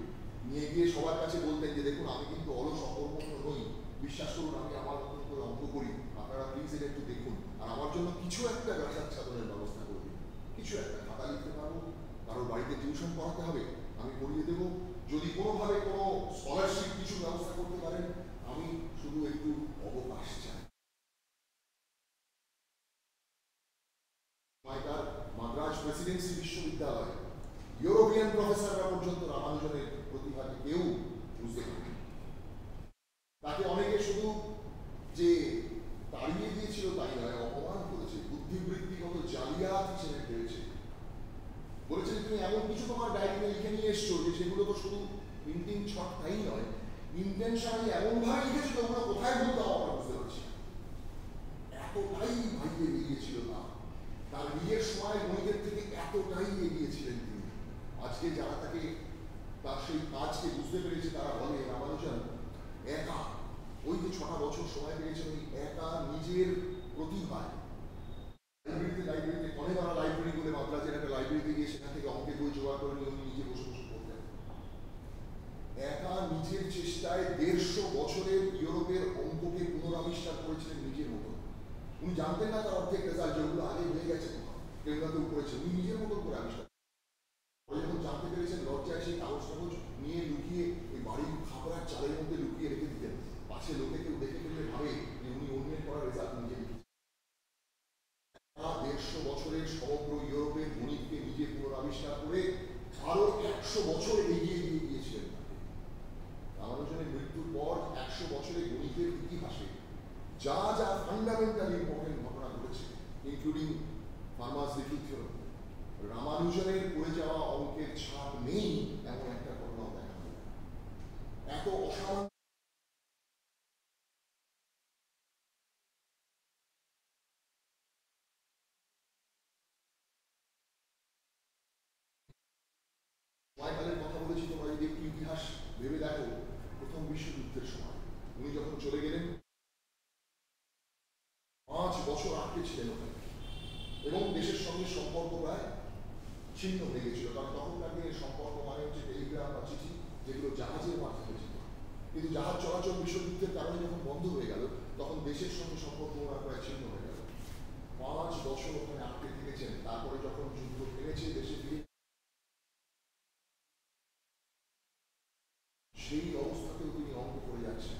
নিয়ে গিয়ে সবার কাছে বলতেন যে দেখুন আমি কিন্তু অলস অকর্মণ্য নই, বিশ্বাস করুন আমি আমার মতন করে অঙ্ক করি, আপনারা প্লিজ এটা একটু দেখুন, আর আমার জন্য কিছু একটা গ্রাসাচ্ছাদনের ব্যবস্থা করবেন, কিছু একটা খাতা লিখতে পারবো, কারোর বাড়িতে টিউশন পড়াতে হবে, আমি পড়িয়ে দেবো, যদি কোনোভাবে কোনো স্কলারশিপ কিছু ব্যবস্থা করতে পারেন, আমি শুধু একটু অবকাশ চাই। তার মাদ্রাজ প্রেসিডেন্সি বিশ্ববিদ্যালয় ইউরোপিয়ান প্রফেসররা পর্যন্ত রামানুজনের প্রতিভাকে কেউ বুঝতে পারেনি। তাকে অনেকে শুধু যে তাড়িয়ে দিয়েছিল তাই নয়, অপমান করেছে, বুদ্ধিবৃত্তিগত জালিয়াত হিসেবে ভেবেছে। বলেছে তুমি এমন কিছু তোমার ডায়েরিতে লিখে নিয়ে এসছো যে সেগুলো তো শুধু প্রিন্টিং ছট তাই নয়, ইন্টেনশনালি এমনভাবে লিখেছো যে ওগুলো কোথায় বলতে আমরা বুঝতে পারছি না। এতটাই ভাইয়ে বেরিয়েছিল তার নিজের সময় গণিতের থেকে এতটাই এগিয়েছিলেন তিনি। আজকে যারা তাকে তার সেই কাজকে বুঝতে পেরেছে তারা বলে রামানুজন একা ওই যে 6টা বছর সময় পেয়েছেন, ওই একা নিজের প্রতিভায় লাইব্রেরিতে কনেমারা লাইব্রেরি বলে মাদ্রাজের একটা লাইব্রেরিতে গিয়ে সেখান থেকে অঙ্কের বই জোগাড় করে নিয়ে উনি নিজে বসে বসে পড়তেন। একা নিজের চেষ্টায় 150 বছরের ইউরোপের অঙ্ককে পুনরাবিষ্কার করেছিলেন নিজের মতো। উনি জানতেন না তার অর্ধেক রেজাল্ট যেগুলো আগে হয়ে গেছে কেউ না কেউ করেছে, উনি নিজের মতো করে আবিষ্কার। পরে যখন জানতে পেরেছেন, লজ্জায় সেই কাগজ টাগজ নিয়ে লুকিয়ে ওই বাড়ির খাবারের চালের মধ্যে লুকিয়ে রেখে দিতেন, পাশে লোকে কেউ দেখে ফেললে ভাবে যে উনি অন্যের করা রেজাল্ট নিজে লিখেছেন। 150 বছরের সমগ্র ইউরোপের গণিতকে নিজে পুনরাবিষ্কার করে আরো 100 বছর এগিয়ে দিয়ে গিয়েছিলেন। রামানুজনের মৃত্যুর পর 100 বছরের গণিতের ইতিহাসে যা যা ফান্ডামেন্টাল ইম্পর্টেন্ট ঘটনা ঘটেছে, ইনক্লুডিং ফার্মাস লিটল থিওরেম, রামানুজনের পড়ে যাওয়া অঙ্কের ছাপ নেই এমন একটা ঘটনাও দেখা যায়। এত অসামান্য সময়কালের কথা বলেছি, তোমরা যদি একটু ইতিহাস ভেবে দেখো, প্রথম বিশ্বযুদ্ধের সময় উনি যখন চলে গেলেন 5 বছর আটকে ছিলেন ওখানে, এবং দেশের সঙ্গে সম্পর্ক ছিন্ন হয়ে গেছিল, কারণ তখনকার দিনের সম্পর্ক মানে হচ্ছে টেলিগ্রাম বা চিঠি, যেগুলো জাহাজের মাধ্যমে ছিল। কিন্তু জাহাজ চলাচল বিশ্বযুদ্ধের কারণে যখন বন্ধ হয়ে গেল, তখন দেশের সঙ্গে সম্পর্ক ওনার প্রায় ছিন্ন হয়ে গেল। 5 বছর ওখানে আটকে থেকেছেন, তারপরে যখন যুদ্ধ থেমেছে দেশে ফিরে, সেই অবস্থাতেও তিনি অঙ্ক করে যাচ্ছেন।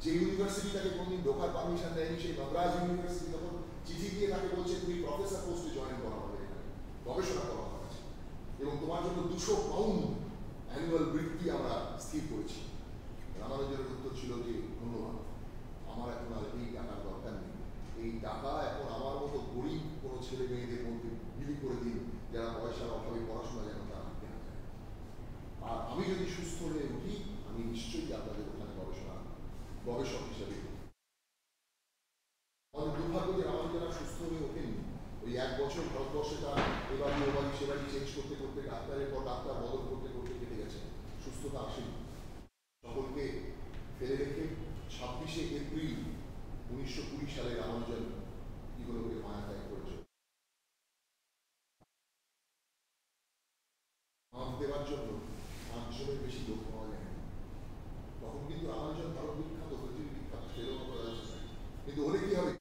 যে ইউনিভার্সিটি তাকে কোনদিন ঢোকার পারমিশন দেয়নি, সেই মাদ্রাজ ইউনিভার্সিটি তখন চিঠি দিয়ে তাকে বলছে তুমি প্রফেসর পোস্টে জয়েন করা হবে, এখানে গবেষণা করা হবে এবং তোমার জন্য 200 পাউন্ড অ্যানুয়াল বৃত্তি আমরা স্থির করেছি। রামানুজনের উত্তর ছিল যে ধন্যবাদ, আমার এখন আর এই টাকার দরকার নেই, এই টাকা এখন আমার মতো গরিব কোনো ছেলে মেয়েদের মধ্যে বিলি করে দিন, যারা পয়সার অভাবে পড়াশোনা যেন তারা হাতে না যায়। আর আমি যদি সুস্থ হয়ে উঠি, আমি নিশ্চয়ই আপনাদের ওখানে গবেষক হিসেবে। আমাদের দুর্ভাগ্য যে রামানুজরা সুস্থ হয়ে ওঠেনি। ওই 1 বছর ভারতবর্ষে তার এবারই ওবারই সেবারই চেঞ্জ করতে করতে, ডাক্তারের পর ডাক্তার বদল করতে করতে কেটে গেছে, সুস্থতা আসেনি। সকলকে ফেলে রেখে 26শে এপ্রিল 1920 সালে রামানুজন ইহলোকে মায়া ত্যাগ করেছে। নাম দেওয়ার জন্য 5 জনের বেশি লোক পাওয়া যায়। তখন কিন্তু রামানুজন ভারত বিখ্যাত, পৃথিবী বিখ্যাত, কিন্তু হলে কি হবে?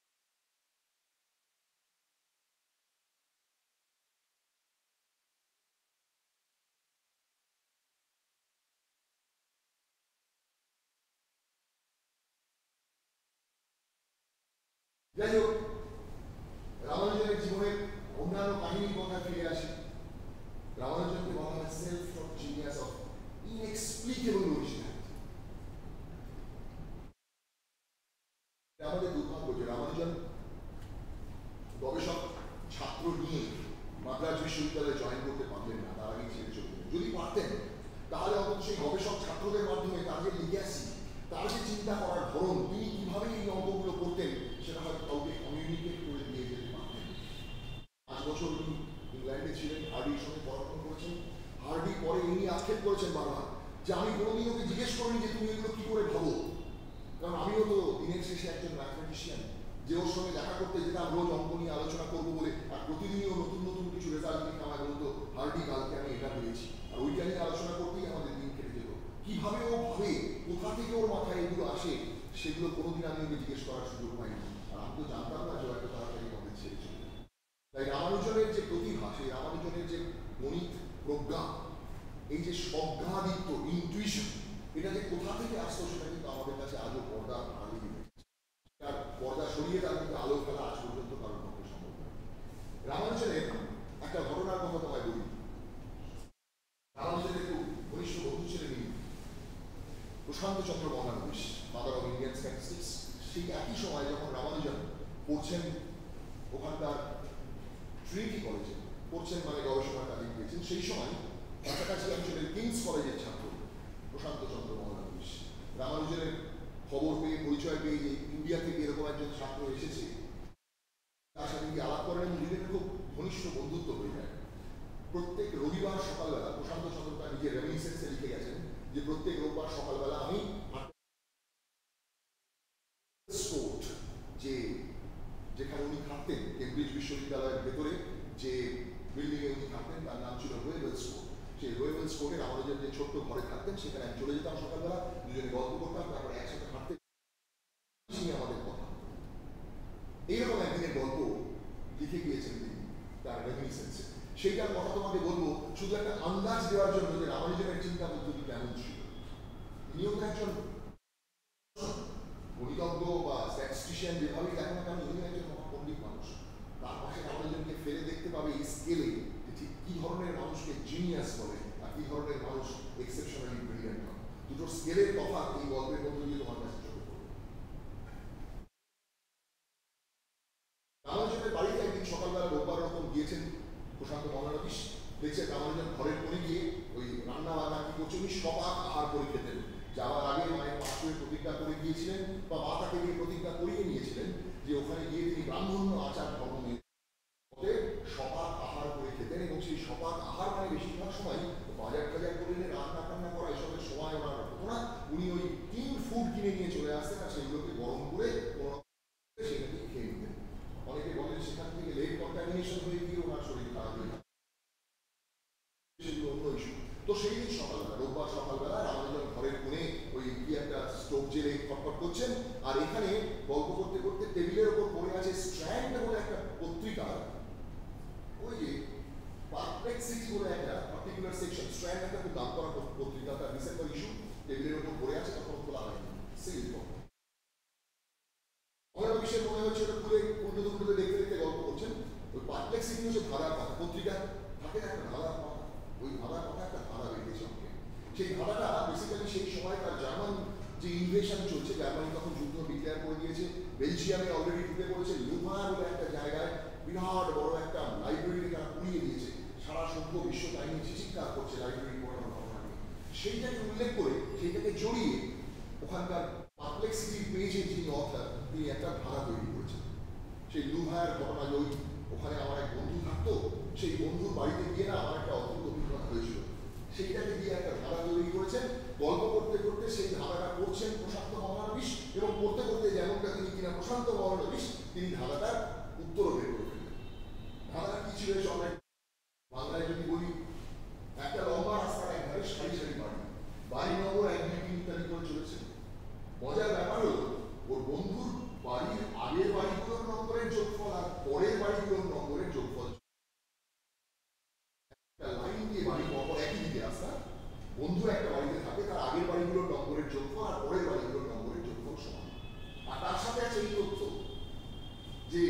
যাই হোক, রামানুজনের জীবনের অন্যান্য কাহিনীর কথা ফিরে আসে। রামানুজনকে বলা হয় self taught genius of inexplicable originality. আমাদের দুর্ভাগ্য যে রামানুজন গবেষক ছাত্র নিয়ে মাদ্রাজ বিশ্ববিদ্যালয়ে জয়েন করতে পারলেন না, তার আগেই ছেড়ে চলে গেলেন। যদি পারতেন তাহলে অন্তত সেই গবেষক ছাত্রদের মাধ্যমে তার যে লিগ্যাসি, তার যে চিন্তা করার ধরন, তিনি কিভাবে এই অঙ্কগুলো করতেন, সেটা হয়তো কাউকে কমিউনিকেট করে দিয়ে যেতে পারতেন। 5 বছর উনি ইংল্যান্ডে ছিলেন, হার্ডির সঙ্গে পড়াশোনা করেছেন। হার্ডি পরে ইনি আক্ষেপ করেছেন বারবার যে আমি কোনোদিন ওকে জিজ্ঞেস করিনি যে তুমি এগুলো কি করে ভাবো, কারণ আমিও তো দিনের শেষে একজন ম্যাথমেটিশিয়ান, যে ওর সঙ্গে দেখা করতে যেতাম রোজ অঙ্ক নিয়ে আলোচনা করবো বলে, আর প্রতিদিনই ও নতুন নতুন কিছু রেজাল্ট নিয়ে আমায় বলতো হার্ডি কালকে আমি এটা পেয়েছি, আর ওইটা নিয়ে আলোচনা করতেই আমাদের দিন কেটে যেত। কিভাবে ও ভাবে, কোথা থেকে ওর মাথায় এগুলো আসে, সেগুলো কোনোদিন আমি ওকে জিজ্ঞেস করার সুযোগ পাইনি। আর আমি তো জানতাম না যে এত তাড়াতাড়ি আমাদের ছেড়ে চলে। তাই রামানুজনের যে প্রতিভা, সেই রামানুজনের যে গণিত প্রজ্ঞা, এই যে স্বজ্ঞাদিত্য ইনটুইশন, এটা যে কোথা থেকে আসতো সেটা কিন্তু আমাদের কাছে আজও পর্দা আড়ালে দিতে, তার পর্দা সরিয়ে তার কিন্তু আলো ফেলা আজ পর্যন্ত কারোর পক্ষে সম্ভব নয়। রামানুজনের একটা ঘটনার কথা তোমায় বলি। রামানুজনের একটু ঘনিষ্ঠ বন্ধু ছিলেন প্রশান্ত চন্দ্র মহানবিশ, ফাদার অফ ইন্ডিয়ান স্ট্যাটিস্টিক্স। সেই একই সময় যখন রামানুজন পড়ছেন ওখানকার ট্রিনিটি কলেজে পড়ছেন, মানে গবেষণার কাজে গিয়েছেন, সেই সময় কাছাকাছি অঞ্চলের কিংস কলেজের ছাত্র প্রশান্ত চন্দ্র মহানবিশ রামানুজনের খবর পেয়ে, পরিচয় পেয়ে যে ইন্ডিয়া থেকে এরকম একজন ছাত্র এসেছে, তার সাথে গিয়ে আলাপ করেন এবং নিজেদের খুব ঘনিষ্ঠ বন্ধুত্ব হয়ে যায়। প্রত্যেক রবিবার সকালবেলা প্রশান্ত চন্দ্র তার নিজের রেমিনিসেন্সে লিখে গেছেন যে প্রত্যেক রোববার সকালবেলা আমি যেখানে উনি থাকতেন কেমব্রিজ বিশ্ববিদ্যালয়ের ভেতরে যে বিল্ডিং এ উনি থাকতেন, তার নাম ছিল রোয়েভেলস কোর্ট। সেই রোয়েভেলস কোর্টের আমাদের যে ছোট্ট ঘরে থাকতেন, সেখানে আমি চলে যেতাম সকালবেলা, দুজনে গল্প করতাম, তারপরে একসাথে হাঁটতে আমাদের কথা। এইরকম একদিনের গল্প লিখে গিয়েছেন তিনি তার রেমিনিসেন্সে। সেইটার কথা তোমাকে বলবো শুধু একটা আন্দাজ দেওয়ার জন্য যে রামানুজনের চিন্তা পদ্ধতি কেমন ছিল। তিনিও তো একজন গণিতজ্ঞ বা স্ট্যাটিস্টিশিয়ান যেভাবেই দেখো না কেন, উনি একজন মহাপণ্ডিত মানুষ। তার পাশে রামানুজনকে ফেলে দেখতে পাবে এই স্কেলে যে ঠিক কি ধরনের মানুষকে জিনিয়াস বলে আর কি ধরনের মানুষ এক্সেপশনালি ব্রিলিয়ান্ট হয়। দুটো স্কেলের তফাৎ এই গল্পের মধ্যে দিয়ে তোমার কাছে চোখে পড়বে। রামানুজনের বাড়িতে একদিন সকালবেলা রোববার রকম গিয়েছেন প্রশান্ত মহানবিশ, দেখছেন রামানুজন ঘরের কোণে গিয়ে ওই রান্না বান্না কি করছে, উনি সবাক আহার করে খেতেন। যাওয়ার আগে মায়ের পাশে প্রতিজ্ঞা করে গিয়েছিলেন বা মা তাকে গিয়ে প্রতিজ্ঞা করিয়ে নিয়েছিলেন যে ওখানে গিয়ে তিনি ব্রাহ্মণ্য আচার ধর্ম মেনে সপাক আহার করে খেতেন। এবং সেই সপাক আহার মানে বেশিরভাগ সময় বাজার টাজার করে এনে রান্না টান্না করা এসবের সময় ওনার হতো না। উনি ওই টিন ফুড কিনে নিয়ে চলে আসতেন আর সেগুলোকে গরম করে সেটাকে খেয়ে নিতেন। অনেকে বলেন সেখান থেকে লেট কন্টামিনেশন হয়ে গিয়ে ওনার শরীর খারাপ হয়ে আর এখানে গল্প করতে করতে টেবিলের ওপর পড়ে আছে স্ট্র্যান্ড বলে একটা পত্রিকা, ওই যে পারপ্লেক্সিটি বলে একটা পার্টিকুলার সেকশন, স্ট্র্যান্ড একটা খুব দাম করা পত্রিকা, তার ডিসেম্বর ইস্যু টেবিলের ওপর পড়ে আছে, তখন খোলা হয়নি, সিল আমার বিষয়ে মনে হচ্ছে ওটা খুলে উল্টো দেখতে দেখতে গল্প করছেন। ওই পারপ্লেক্সিটি হচ্ছে ধারার কথা, পত্রিকা থাকে একটা ধারার কথা, ওই ধারার কথা একটা ধারা বেরিয়েছে আমাকে। সেই ধারাটা বেসিক্যালি সেই সময়কার জার্মান যে ইনভেশন চলছে, জার্মানি তখন যুদ্ধ ডিক্লেয়ার করে দিয়েছে, বেলজিয়ামে অলরেডি ঢুকে পড়েছে, লুভা বলে একটা জায়গায় বিরাট বড় একটা লাইব্রেরি তারা পুড়িয়ে দিয়েছে, সারা সভ্য বিশ্ব তাই নিয়ে চিৎকার করছে লাইব্রেরি পড়ানোর ঘটনা নিয়ে। সেইটাকে উল্লেখ করে সেইটাকে জড়িয়ে ওখানকার পারপ্লেক্সিটির পেজে যিনি অথার তিনি একটা ধারা তৈরি করেছেন। সেই লুভার ঘটনা ওই ওখানে আমার এক বন্ধু থাকতো, সেই বন্ধুর বাড়িতে গিয়ে না আমার একটা অদ্ভুত অভিজ্ঞতা হয়েছিল, সেইটাকে দিয়ে একটা ধারা তৈরি করেছেন। গল্প করতে করতে সেই ধারাটা পড়ছেন প্রশান্ত মহানবিশ, এবং পড়তে করতে যেমনটা তিনি কিনা প্রশান্ত মহানবিশ, তিনি ধারাটার উত্তরও বের করে ফেললেন। ধারাটা কি ছিল সবাই বাংলায় যদি বলি, একটা লম্বা রাস্তার একবারে সারি সারি বাড়ি, বাড়ি নম্বর 1, 2, 3 ইত্যাদি করে চলেছে। মজার ব্যাপার হলো ওর বন্ধুর বাড়ির আগের বাড়িগুলোর নম্বরের যোগফল আর পরের বাড়িগুলোর নম্বরের যোগফল, লাইন দিয়ে বাড়ি পরপর একই দিকে রাস্তা, বন্ধু একটা বাড়িতে থাকে, তার আগের বাড়িগুলোর নম্বরের যোগফল আর পরের বাড়িগুলোর নম্বরের যোগফল সমান। আর তার সাথে আছে এই তথ্য যে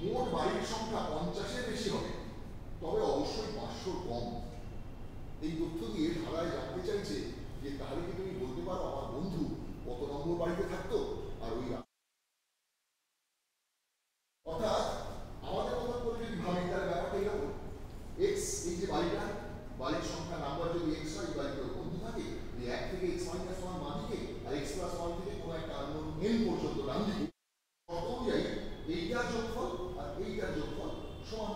মোট বাড়ির সংখ্যা 50-এর বেশি হবে, তবে অবশ্যই 500 কম। এই তথ্য দিয়ে ধারায় জানতে চাইছে যে তাহলে কি তুমি বলতে পারো আমার বন্ধু কত নম্বর বাড়িতে থাকতো আর ওই, অর্থাৎ আমাদের কথা করে যদি ভাবি তাহলে ব্যাপারটা এরকম, এক্স এই যে বাড়িটা, বাড়ির সংখ্যা নাম্বার যদি এক্স হয়, বাড়িতে বন্ধু থাকে, এই 1 থেকে x - 1 বাঁদিকে আর x + 1 থেকে কোনো একটা আননোন n পর্যন্ত ডান দিকে, কত অনুযায়ী এইটার যোগফল আর এইটার যোগফল সমান।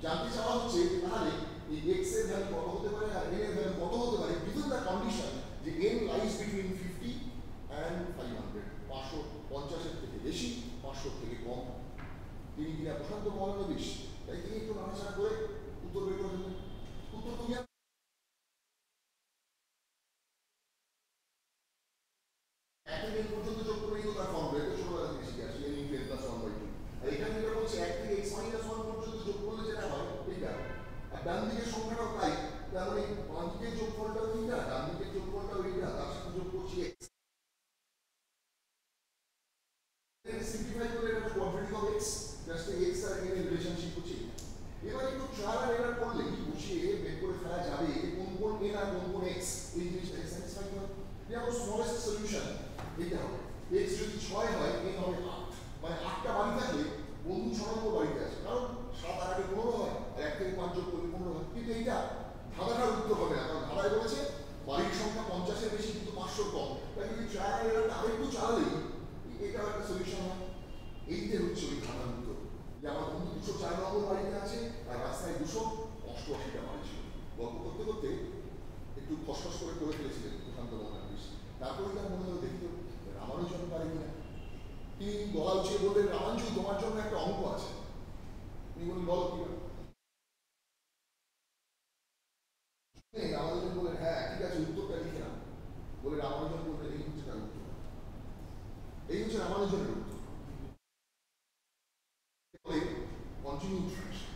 জানতে চাওয়া হচ্ছে তাহলে এই x এর ভ্যালু কত হতে পারে আর n এর ভ্যালু কত হতে পারে, given the condition যে n lies between 50 and 500, 550 এর থেকে বেশি, 500 থেকে কম। তিনি কিনা প্রশান্ত মহানবিশ, তাই তিনি একটু নাড়াচাড়া করে উত্তর বের করে ফেললেন। উত্তর তুমি n পর্যন্ত যোগ করে তো তার ফর্ম বের করে ছোটবেলা থেকে শিখে আসি, n + 1/2। আর এখানে যেটা বলছে 1 থেকে x - 1 পর্যন্ত যোগ করলে যেটা হয় এইটা, আর ডান দিকের সংখ্যাটাও তাই, তার মানে বাম দিকের যোগফলটাও এইটা, ডান দিকের যোগফলটাও এইটা, তার সাথে যোগ করছি x। সিম্পলিফাই করলে এটা quadratic of x, just x আর n এর রিলেশনশিপ হচ্ছে। এবার একটু ট্রায়াল আর এরর করলেই বসিয়ে বের করে ফেলা যাবে কোন কোন n আর কোন কোন x, এই জিনিসটা স্যাটিসফাই করে। যেমন স্মলেস্ট সলিউশন এটা হবে, x যদি 6 হয় n হবে 8, মানে 8টা বাড়ি থাকলে বন্ধু 6 নম্বর বাড়িতে আছে, কারণ 7 আর 8 15 হয়, আর 1 থেকে 5 যোগ করলে 15 হয়। কিন্তু এইটা ধাঁধাটার উত্তর হবে না, কারণ ধাঁধায় বলেছে বাড়ির সংখ্যা 50-এর বেশি কিন্তু 500 কম, তাই যদি ট্রায়াল আর এররটা আরেকটু চালালেই এটাও একটা সলিউশন হয়। এইটা হচ্ছে ওই ধাঁধার উত্তর, যে আমার বন্ধু 204 নম্বর বাড়িতে আছে আর রাস্তায় 288টা বাড়ি ছিল। গল্প করতে করতে একটু ফসফস করে ফেলেছিলেন প্রশান্ত মহানবিশ। তারপরে তার মনে হলো দেখি তো রামানুজন পারে কিনা। তিনি গলা উঠিয়ে বললেন, রামানুজন তোমার জন্য একটা অঙ্ক আছে। তিনি বললেন বলো কি? রামানুজন বললেন হ্যাঁ ঠিক আছে, উত্তরটা লিখে নাও। বলে রামানুজন বললেন এই হচ্ছে তার উত্তর, এই হচ্ছে রামানুজনের উত্তর। Continued fraction.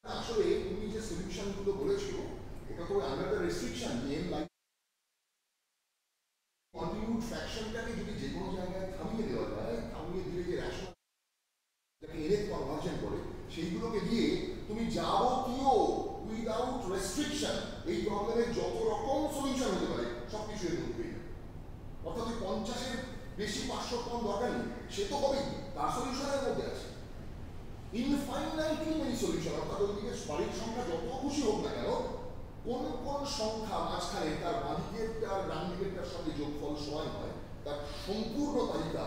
আসলে তুমি যে সলিউশন গুলো বলেছো এটা তো আন্ডার দ্য রেস্ট্রিকশন যে n লাইক কন্টিনিউড ফ্র্যাকশনটাকে যদি যে কোনো জায়গায় থামিয়ে দেওয়া যায়, থামিয়ে দিলে যে রেশনাল যাকে nth কনভার্জন বলে, সেইগুলোকে দিয়ে তুমি যাবতীয় উইদাউট রেস্ট্রিকশন এই প্রবলেমের যত রকম সলিউশন হতে পারে সবকিছু এর মধ্যে পেয়ে যাবে। অর্থাৎ ওই 50-এর বেশি 500 কম দরকার নেই, সে তো হবেই, তার সলিউশনের মধ্যে আছে ইনফাইনাইটলি মেনি সলিউশন। অর্থাৎ ওইদিকে বাড়ির সংখ্যা যত খুশি হোক না কেন, কোন কোন সংখ্যা মাঝখানে তার বাঁদিকেরটার ডান দিকেরটার সঙ্গে যোগফল সমান হয়, তার সম্পূর্ণ তালিকা।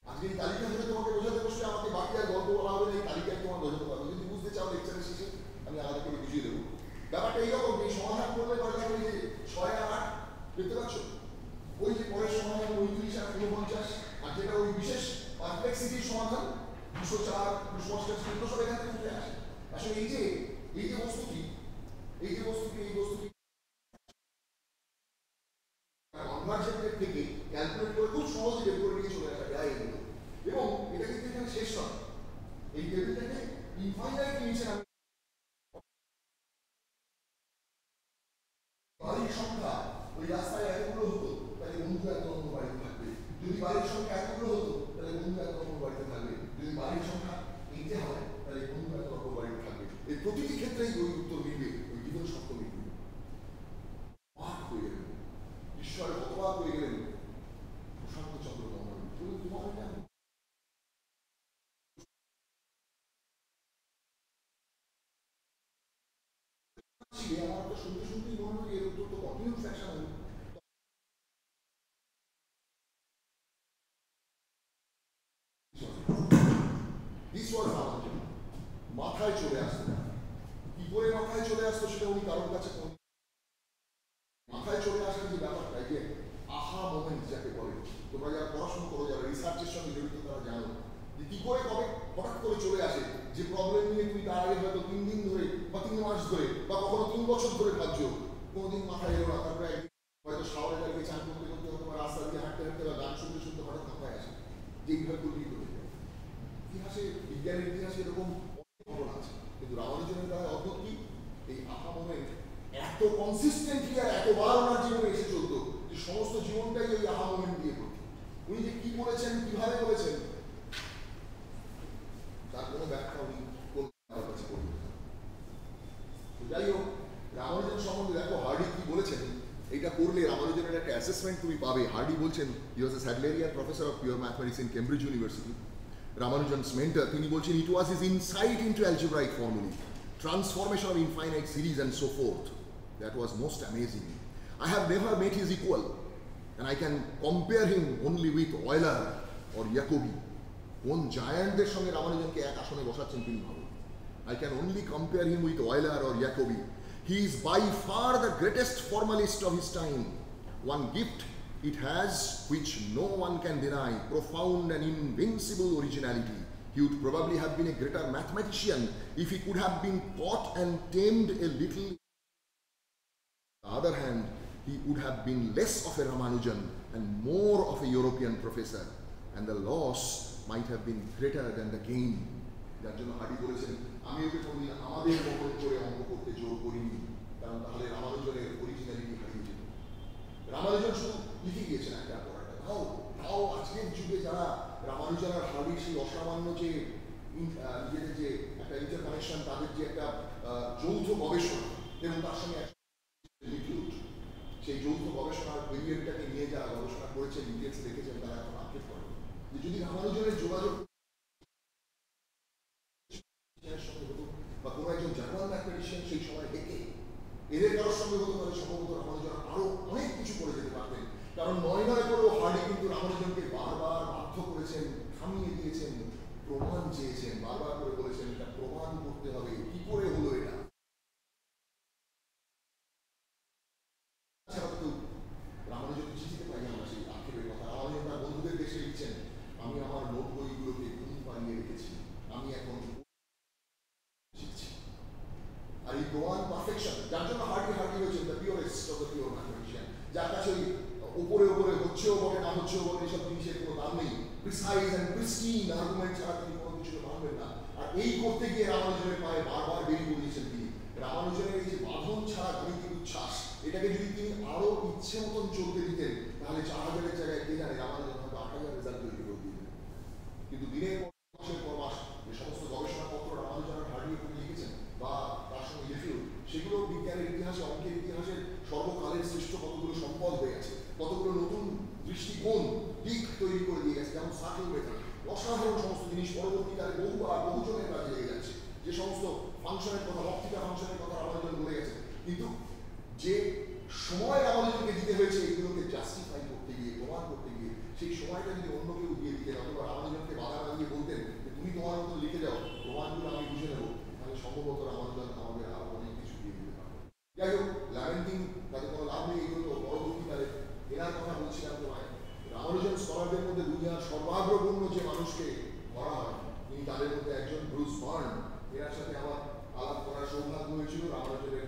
আজকে এই তালিকা ধরে তোমাকে বোঝাতে বসলে আমাকে বাকি আর গল্প বলা হবে না, এই তালিকায় তোমার বোঝাতে পারবে। যদি বুঝতে চাও লেকচারের শেষে আমি আলাদা করে বুঝিয়ে দেবো। ব্যাপারটা এইরকম, এই সমাধান করলে কয়টা ওই যে 6 আর 8 দেখতে পাচ্ছ, ওই যে পরের সমাধান 29 আর 49, আর যেটা ওই বিশেষ পারপ্লেক্সিটির সমাধান 204, 288 সব এখান থেকে উঠে আসে। আর প্রতিটি ক্ষেত্রেই ওই উত্তর মিলবে, ওই জীবন সত্য মিলবে। অবাক হয়ে গেলেন, ঈশ্বরের অবাক হয়ে গেলেন প্রশান্ত চন্দ্র বর্মন। তোমার এটা আমার তো শুনতে শুনতেই মনে হয় এর উত্তর তো কন্টিনিউ ফ্যাশন হবে। This was Ramanujan. মাথায় চলে আসতো না, কি করে মাথায় চলে আসতো সেটা উনি কারোর কাছে মাথায় চলে আসার যে ব্যাপারটা, যে আহা মোমেন্ট যাকে বলে, তোমরা যারা পড়াশোনা করো, যারা রিসার্চের সঙ্গে জড়িত, তারা জানো যে কি করে কবে হঠাৎ করে চলে আসে যে প্রবলেম নিয়ে তুমি তার আগে হয়তো 3 দিন ধরে বা 3 মাস ধরে বা কখনো 3 বছর ধরে ভাবছো, কোনোদিন মাথায় এলো না, তারপরে একদিন হয়তো শাওয়ারে দাঁড়িয়ে চান করতে করতে হয়তো বা রাস্তা দিয়ে হাঁটতে হাঁটতে বা গান শুনতে শুনতে হঠাৎ মাথায় আসে যে এইভাবে তৈরি করে যায়। ইতিহাসে, বিজ্ঞানের ইতিহাসে এরকম অনেক ঘটনা আছে, কিন্তু রামানুজনের দ্বারা অদ্ভুত কি এই আহা মোমেন্ট এত কনসিস্টেন্টলি আর এতবার ওনার জীবনে এসে চলতো যে সমস্ত জীবনটাই ওই আহা মোমেন্ট দিয়ে পড়তো। উনি যে কি বলেছেন, কিভাবে বলেছেন, তার কোনো ব্যাখ্যা উনি কোন কাছে করবেন না। তো যাই হোক, রামানুজন সম্বন্ধে দেখো হার্ডি কি বলেছেন, এটা পড়লে রামানুজনের একটা অ্যাসেসমেন্ট তুমি পাবে। হার্ডি বলছেন, he was a Sadleirian professor of pure mathematics in Cambridge University, Ramanujan's mentor. তিনি বলছেন, it was his insight into algebraic formulae, transformation of infinite series and so forth, that was most amazing. I have never met his equal, and I can compare him only with Euler or Jacobi. কোন জায়ান্টদের সঙ্গে রামানুজনকে এক আসনে বসাচ্ছেন তিনি ভাবুন। I can only compare him with Euler or Jacobi. He is by far the greatest formalist of his time. One gift it has which no one can deny, profound and invincible originality. He would probably have been a greater mathematician if he could have been taught and tamed a little. On the other hand, he would have been less of a Ramanujan and more of a European professor, and the loss might have been greater than the gain. যার জন্য hardy বলেছেন, আমি ওকে কোনদিন আমাদের মতো করে অঙ্ক করতে জোর করিনি, কারণ তাহলে রামানুজনের অরিজিনালিটি হারিয়ে যেত। রামানুজন শুধু লিখে গিয়েছেন একটা পর একটা। তাও আজকের যুগে যারা রামানুজন আর হার্ডির সেই অসামান্য যে নিজেদের যে একটা ইন্টারকানেকশন, তাদের যে একটা যৌথ গবেষণা এবং তার সঙ্গে সেই যৌথ গবেষণার পিরিয়ডটাকে নিয়ে যারা গবেষণা করেছেন, ডিটেলস দেখেছেন, তারা এখন আক্ষেপ করেন যে যদি রামানুজনের যোগাযোগ সঙ্গে হতো বা কোনো একজন জার্মান ম্যাথমেটিশিয়ান সেই সময় দেখে এদের কারোর সঙ্গে হতো, তাহলে সম্ভবত রামানুজন আরো অনেক কিছু করে যেতে পারতেন। কারণ নয় করেও হার্ডি কিন্তু রামানুজনকে বারবার বাধ্য করেছেন, থামিয়ে দিয়েছেন, প্রমাণ চেয়েছেন, বারবার করে বলেছেন এটা প্রমাণ করতে হবে, কি করে হলো এটা। রামানুজনকে চিঠিতে পাই আমরা সেই আক্ষেপের কথা। রামানুজন তার বন্ধুদের দেশে লিখছেন, আমি আমার নোট বইগুলোকে ঘুম পাড়িয়ে রেখেছি, আমি এখন শিখছি। আর এই প্রমাণ পারফেকশন, যার জন্য হার্ডি হয়েছেন the purest of the pure mathematician, যার কাছে ওই উপরে হচ্ছেও বটে না হচ্ছেও বটে এসব জিনিসের কোনো দাম নেই। প্রিসাইজ অ্যান্ড প্রিস্টিন আর্গুমেন্ট ছাড়া তিনি কোনো কিছুকে মানবেন না। আর এই করতে গিয়ে রামানুজনের পায়ে বারবার বেরিয়ে পড়িয়েছেন তিনি। রামানুজনের এই যে বাঁধন ছাড়া গাণিতিক উচ্ছ্বাস, এটাকে যদি তিনি আরো ইচ্ছে মতন চলতে দিতেন, তাহলে 4000-এর জায়গায় কে জানে রামানুজন হয়তো 8000 রেজাল্ট তৈরি করে দিতেন। কিন্তু দিনের পর মাসের পর মাস যে সমস্ত গবেষণাপত্র রামানুজন আর হার্ডি করে লিখেছেন বা তার সঙ্গে লিখেও, সেগুলো বিজ্ঞানের ইতিহাসে, অঙ্কের ইতিহাসের সর্বকালের শ্রেষ্ঠ কতগুলো সম্পদ হয়ে গেছে, কতগুলো নতুন দৃষ্টিকোণ দিক তৈরি করে দিয়ে গেছে। যেমন সার্কেল মেথড, অসাধারণ সমস্ত জিনিস পরবর্তীকালে বহুজনের কাজে লেগে যাচ্ছে। যে সমস্ত ফাংশনের কথা, অপটিক্যাল ফাংশনের কথা রামানুজন বলে গেছে, কিন্তু যে সময় রামানুজনকে দিতে হয়েছে এগুলোকে জাস্টিফাই করতে গিয়ে, প্রমাণ করতে গিয়ে, সেই সময়টা যদি অন্য কেউ দিয়ে দিতেন অথবা রামানুজনকে বাধা না দিয়ে বলতেন যে তুমি তোমার মতো লিখে যাও, প্রমাণগুলো আমি বুঝে নেবো, তাহলে সম্ভবত রামানুজন আমাদের আরো অনেক কিছু দিয়ে দিতে পারবে। যাই হোক, ল্যামেন্টিং তাদের কোনো লাভ নেই, এগুলো তো পরবর্তীকালে এনার কথা বলছিলাম তোমায়। রামানুজন স্কলারদের মধ্যে দুনিয়ার সর্বাগ্রগণ্য যে মানুষকে ধরা হয়, তিনি তাদের মধ্যে একজন, ব্রুস বার্ন। এনার সাথে আমার আলাপ করার সৌভাগ্য হয়েছিল রামানুজনের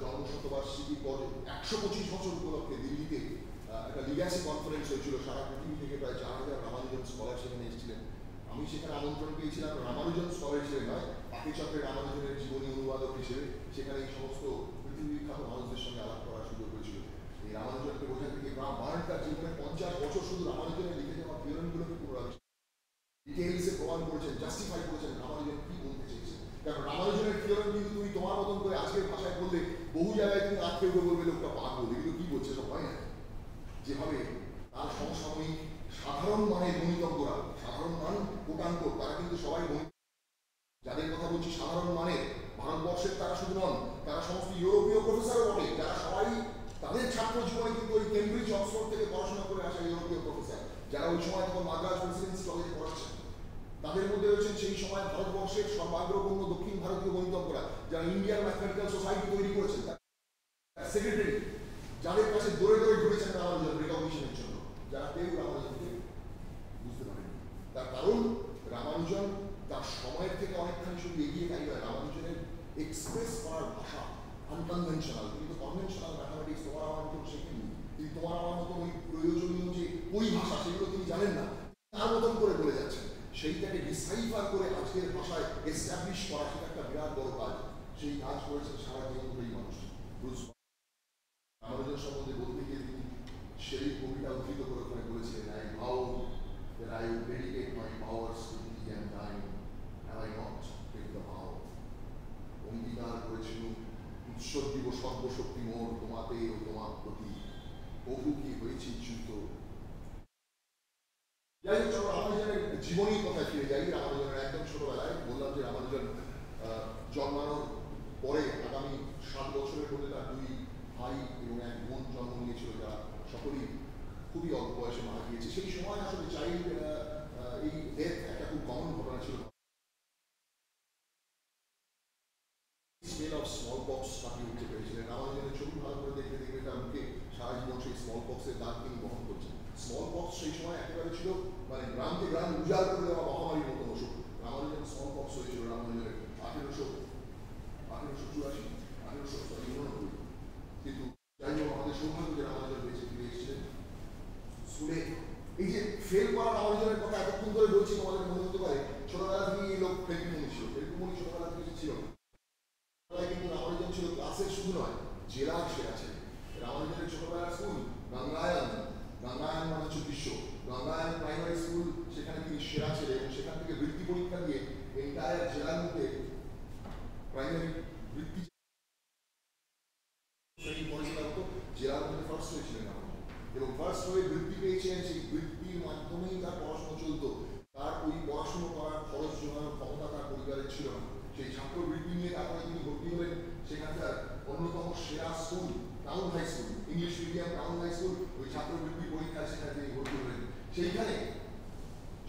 জন্মশতবার্ষিকীর পর 125 বছর উপলক্ষে দিল্লিতে একটা লিগ্যাসি কনফারেন্স হয়েছিল। সারা পৃথিবী থেকে প্রায় 4000 রামানুজন স্কলার সেখানে এসেছিলেন। আমি সেখানে আমন্ত্রণ পেয়েছিলাম রামানুজন স্কলার হিসেবে নয়, পাকিচক্রের রামানুজনের জীবনী অনুবাদক হিসেবে। সেখানে এই সমস্ত পৃথিবী বিখ্যাত মানুষদের সঙ্গে আলাপ করার সুযোগ হয়েছিল। এই রামানুজনকে বোঝাতে গিয়ে বার্ন তার জীবনে 50 বছর শুধু রামানুজনের লিখে যাওয়া থিওরিগুলোকে পুনরাবিষ্কার ডিটেইলসে প্রমাণ করেছেন, জাস্টিফাই করেছেন রামানুজন কি বলতে চেয়েছেন। কারণ রামানুজন রামানুজনের থিওরেম কিন্তু তুমি তোমার মতন করে আজকের ভাষায় বললে বহু জায়গায় তুমি আটকে উঠে বলবে লোকটা পাগল, এগুলো কি বলছে, সব হয় না। যেভাবে তার সমসাময়িক সাধারণ মানের গণিতজ্ঞরা, সাধারণ মান কোটানকোট, তারা কিন্তু সবাই গণিত, যাদের কথা বলছি সাধারণ মানের, ভারতবর্ষের তারা শুধু নন, তারা সমস্ত ইউরোপীয় প্রফেসরও বটে, যারা সবাই তাদের ছাত্র জীবনে কিন্তু ওই কেমব্রিজ অক্সফোর্ড থেকে পড়াশোনা করে আসা ইউরোপীয় প্রফেসর, যারা ওই সময় তখন মাদ্রাজ প্রেসিডেন্সি কলেজে পড়াচ্ছেন। তাদের মধ্যে রয়েছেন সেই সময় ভারতবর্ষের সর্বাগ্রগণ্য দক্ষিণ ভারতীয় গণিতজ্ঞরা, যারা ইন্ডিয়ান ম্যাথমেটিক্যাল সোসাইটি তৈরি করেছেন, সেক্রেটারি, যাদের কাছে দৌড়ে দৌড়ে ঘুরেছেন রামানুজন রেকগনিশনের জন্য, যারা কেউ রামানুজনকে বুঝতে পারেন। তার কারণ রামানুজন তার সময়ের থেকে অনেকখানি শুধু এগিয়ে তাই নয়, রামানুজনের এক্সপ্রেস করার ভাষা আনকনভেনশনাল। কিন্তু কনভেনশনাল ম্যাথামেটিক্স তোমার আমার মতন শেখেননি, তিনি তোমার আমার মতন ওই প্রয়োজনীয় যে পরিভাষা সেগুলো তিনি জানেন না, তার মতন করে বলে যাচ্ছেন। সেইটাকে ডিসাইফার করে আজকের ভাষায় এস্টাবলিশ করা, সেটা একটা বিরাট বড় কাজ। সেই কাজ করেছেন সারা জীবন ধরেই মানুষ। রামানুজন সম্বন্ধে বলতে গিয়ে তিনি সেই কবিতা উদ্ধৃত করে ওখানে বলেছিলেন, I vow that I will dedicate my powers to thee and thine, have I not take the vow? অঙ্গীকার করেছিল উৎসর্গিব সর্বশক্তি মোর তোমাতে ও তোমার প্রতি, বহু কি হয়েছি চ্যুত। যাই হোক, চলো রামানুজনের জীবনী কথায় ফিরে যাই। রামানুজনের একদম ছোটবেলায় বললাম যে রামানুজন জন্মানোর পরে আগামী 7 বছরের মধ্যে তার 2 ভাই এবং 1 বোন জন্ম নিয়েছিল, যারা সকলেই খুবই অল্প বয়সে মারা গিয়েছে। সেই সময় আসলে চাইল্ড এই ডেথ একটা খুব কমন ঘটনা ছিল। স্মেল অফ স্মল পক্স কাটিয়ে উঠতে পেরেছিলেন। রামানুজনের ছবি ভালো করে দেখতে দেখবে তার মুখে সারা জীবন সেই স্মল পক্সের দাগ তিনি বহন করছেন। স্মল পক্স সেই সময় একেবারে ছিল মানে গ্রামকে গ্রাম উজাড় করে দেওয়া মহামারীর মতো অসুখ। রামানুজনের স্মল পক্স হয়েছিল রামানুজনের 1889। কিন্তু যাই হোক, আমাদের সৌভাগ্য যে রামানুজন বেঁচে ফিরে এসেছিলেন। স্কুলে এই যে ফেল করা রামানুজনের কথা এতক্ষণ ধরে বলছি, তোমাদের মনে হতে পারে ছোটবেলা থেকে এই লোক ফেলকুমনি ছিল। ফেলকুমনি ছোটবেলা থেকে ছিল না, কিন্তু রামানুজন ছিল ক্লাসের শুধু নয়, জেলার সেরা ছেলে। রামানুজনের ছোটবেলার স্কুল গঙ্গায়ন, গঙ্গায়ন মানে হচ্ছে বিশ্ব, গঙ্গায়ন প্রাইমারি স্কুল, সেখানে তিনি সেরা ছেলে এবং সেখান থেকে বৃত্তি পরীক্ষা দিয়ে এন্টায়ার জেলার মধ্যে প্রাইমারি বৃত্তি পরিচালনা হতো, জেলার মধ্যে ফার্স্ট হয়েছিলেন রামানুজন এবং ফার্স্ট হয়ে বৃত্তি পেয়েছিলেন। সেই বৃত্তির মাধ্যমেই তার পড়াশোনা চলতো। তার ওই পড়াশোনা করার খরচ জোগানোর ক্ষমতা তার পরিবারের ছিল না। সেই ছাত্রবৃত্তি নিয়ে তারপরে তিনি ভর্তি হলেন সেখানকার অন্যতম সেরা school Town High School, English medium Town High School. ওই ছাত্রবৃত্তি পরীক্ষায় সেখানে তিনি ভর্তি হলেন।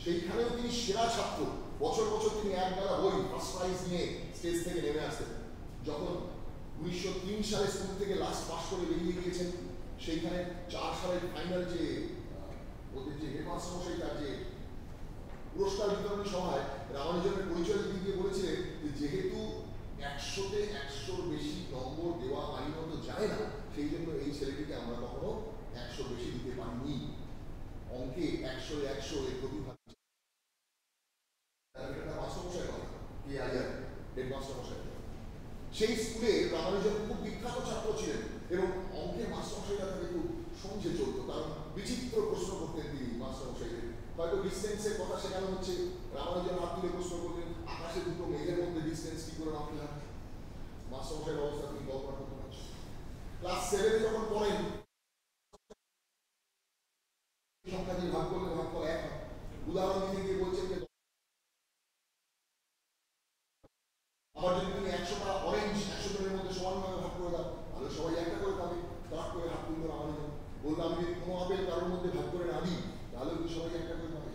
সেইখানেও তিনি সেরা ছাত্র। বছর বছর তিনি 1 বেলা বই ফার্স্ট প্রাইজ নিয়ে স্টেজ থেকে নেমে আসতেন। যখন 1903 সালে স্কুল থেকে লাস্ট পাস করে বেরিয়ে গিয়েছেন, সেইখানে 4 সালের ফাইনাল যে ওদের যে হেডমাস্টার মশাই তার যে পুরস্কার বিতরণী সভায় রামানুজনের পরিচয় দিতে গিয়ে বলেছিলেন যে যেহেতু 100-তে 100-র বেশি নম্বর দেওয়া আইনত যায় না, সেই জন্য এই ছেলেটিকে আমরা কখনো 100 বেশি দিতে পারিনি। অঙ্কে 100-এ 100 এর প্রতিভা। মাস্টারমশাই কথা কি আজাদ হেডমাস্টারমশাই। সেই স্কুলে রামানুজন খুব বিখ্যাত ছাত্র ছিলেন এবং অঙ্কের মাস্টারমশাইরা তাকে খুব সমঝে চলতো, কারণ বিচিত্র প্রশ্ন করতেন তিনি মাস্টারমশাইদের। হয়তো ডিস্টেন্সের কথা শেখানো হচ্ছে, রামানুজন হাত তুলে প্রশ্ন করলেন, আকাশে 2টো মেঘের মধ্যে ডিস্টেন্স কি করে মাপতে হয়। মাস্টারমশাইয়ের অবস্থা তুমি কল্পনা করতে পারছো। ক্লাস 7-এ যখন পড়েন, সংখ্যা দিয়ে ভাগ করলে ভাগফল 1 হয়। উদাহরণ দিতে গিয়ে বলছেন যে আবার যদি তুমি 100টা অরেঞ্জ 100 জনের মধ্যে সমানভাবে ভাগ করে দাও, তাহলে সবাই একটা করে পাবে। তার করে হাত তুললো রামানুজন, বললো আমি যদি কোনো আপেল কারোর মধ্যে ভাগ করে না দিই, তাহলে কি সবাই একটা করে পাবে।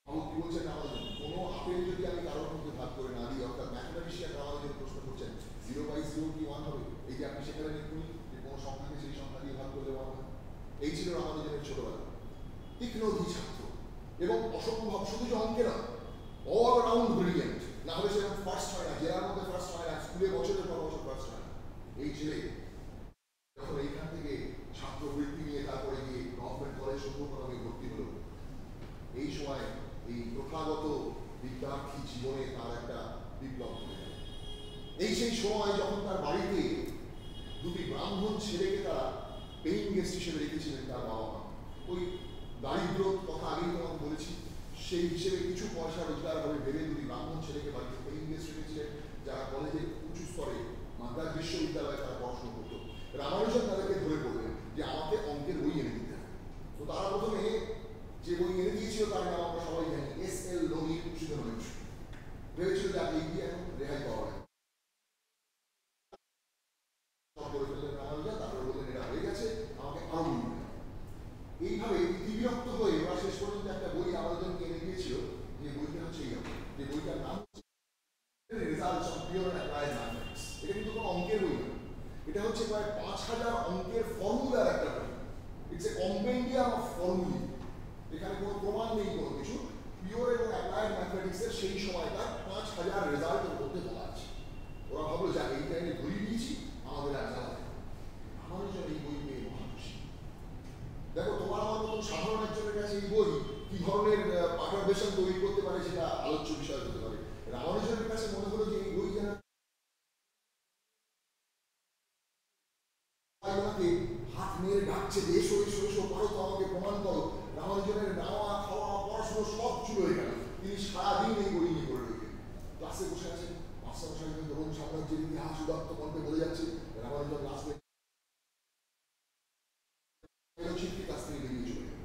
আমার কি বলছেন রামানুজন, কোনো আপেল যদি আমি কারোর মধ্যে ভাগ করে না দিই, অর্থাৎ ম্যাথমেটিশিয়ান রামানুজন প্রশ্ন করছেন 0/0 কি 1 হবে। এই যে আপনি সেখানে লিখুন যে কোনো সংখ্যাকে সেই সংখ্যা দিয়ে ভাগ করলে 1 হবে। এই ছিল রামানুজনের ছোটবেলা। তীক্ষ্ণধী ছাত্র এবং অসম্ভব, শুধু যে অঙ্কে না, অল রাউন্ড ব্রিলিয়েন্ট। না হলে সেরকম ফার্স্ট হয় না, জেলার মধ্যে ফার্স্ট হয় না, স্কুলে বছরের পর বছর ফার্স্ট হয় না। এই ছেলে যখন এইখান থেকে ছাত্রবৃত্তি নিয়ে তারপরে গিয়ে গভর্নমেন্ট কলেজ সুন্দরবনে ভর্তি হলো, এই সময় এই প্রথাগত বিদ্যার্থী জীবনে তার একটা বিপ্লব ঘটে গেল। এই সেই সময় যখন তার বাড়িতে 2টি ব্রাহ্মণ ছেলেকে তারা পেইং গেস্ট হিসেবে রেখেছিলেন তার বাবা মা। ওই দারিদ্র কথা আগেই তোমাকে বলেছি, সেই হিসেবে কিছু পয়সা রোজগার হবে ভেবে 2টি ব্রাহ্মণ ছেলেকে বাড়িতে পেইং গেস্ট রেখেছিলেন, যারা কলেজ বিশ্ববিদ্যালয়ে তারা পড়াশোনা করতো। রামানুজন তাদেরকে ধরে বললেন যে আমাকে অঙ্কের বই এনে দিতে হবে। তো তারা প্রথমে যে বই এনে দিয়েছিল তার নাম আমরা সবাই জানি, S.L. নবীর সুধীর। ভেবেছিল যে আপনি গিয়ে এখন রেহাই পাওয়া যায় করে ফেললেন রামানুজন, তারপরে বললেন এটা হয়ে গেছে, আমাকে আরো বই দিতে। এইভাবে বিরক্ত হয়ে ওরা শেষ পর্যন্ত একটা বই রামানুজনকে এনে দিয়েছিল, যে বইটা হচ্ছে এই, যে বইটার নাম results of pure and applied mathematics. এটা কিন্তু কোনো অঙ্কের বই না, এটা হচ্ছে প্রায় 5000 অঙ্কের ফর্মুলার একটা বই। It's a compendium of formulae. এখানে কোনো প্রমাণ নেই কোনো কিছু, পিওর এবং অ্যাপ্লাইড ম্যাথমেটিক্সের সেই সময়কার 5000 রেজাল্টের মধ্যে বলা আছে। ওরা ভাবলো যে এই টাইমে ধরিয়ে দিয়েছি, আমাদের আর জানা নেই। আমার জন্য এই বই পেয়ে মহা খুশি। দেখো, তোমার আমার মতন সাধারণ একজনের কাছে এই বই কি ধরনের পারভার্বেশন তৈরি করতে পারে সেটা আলোচ্য বিষয় হতে পারে। রামানুজনের কাছে মনে হলো যে এই বই যেন হাত মেরে ডাকছে যে এসো এসো এসো, পারো তো আমাকে প্রমাণ করো। রামানুজনের নাওয়া খাওয়া পড়াশোনা সব চুলো হয়ে গেল, তিনি সারাদিন এই বই নিয়ে পড়ে রইলেন। ক্লাসে বসে আছেন, মাস্টারমশাই রোম সাম্রাজ্যের ইতিহাস উদাত্ত কণ্ঠে বলে যাচ্ছে, রামানুজন লাস্টে ছিটকে কাছ থেকে বেরিয়ে চলে গেলেন।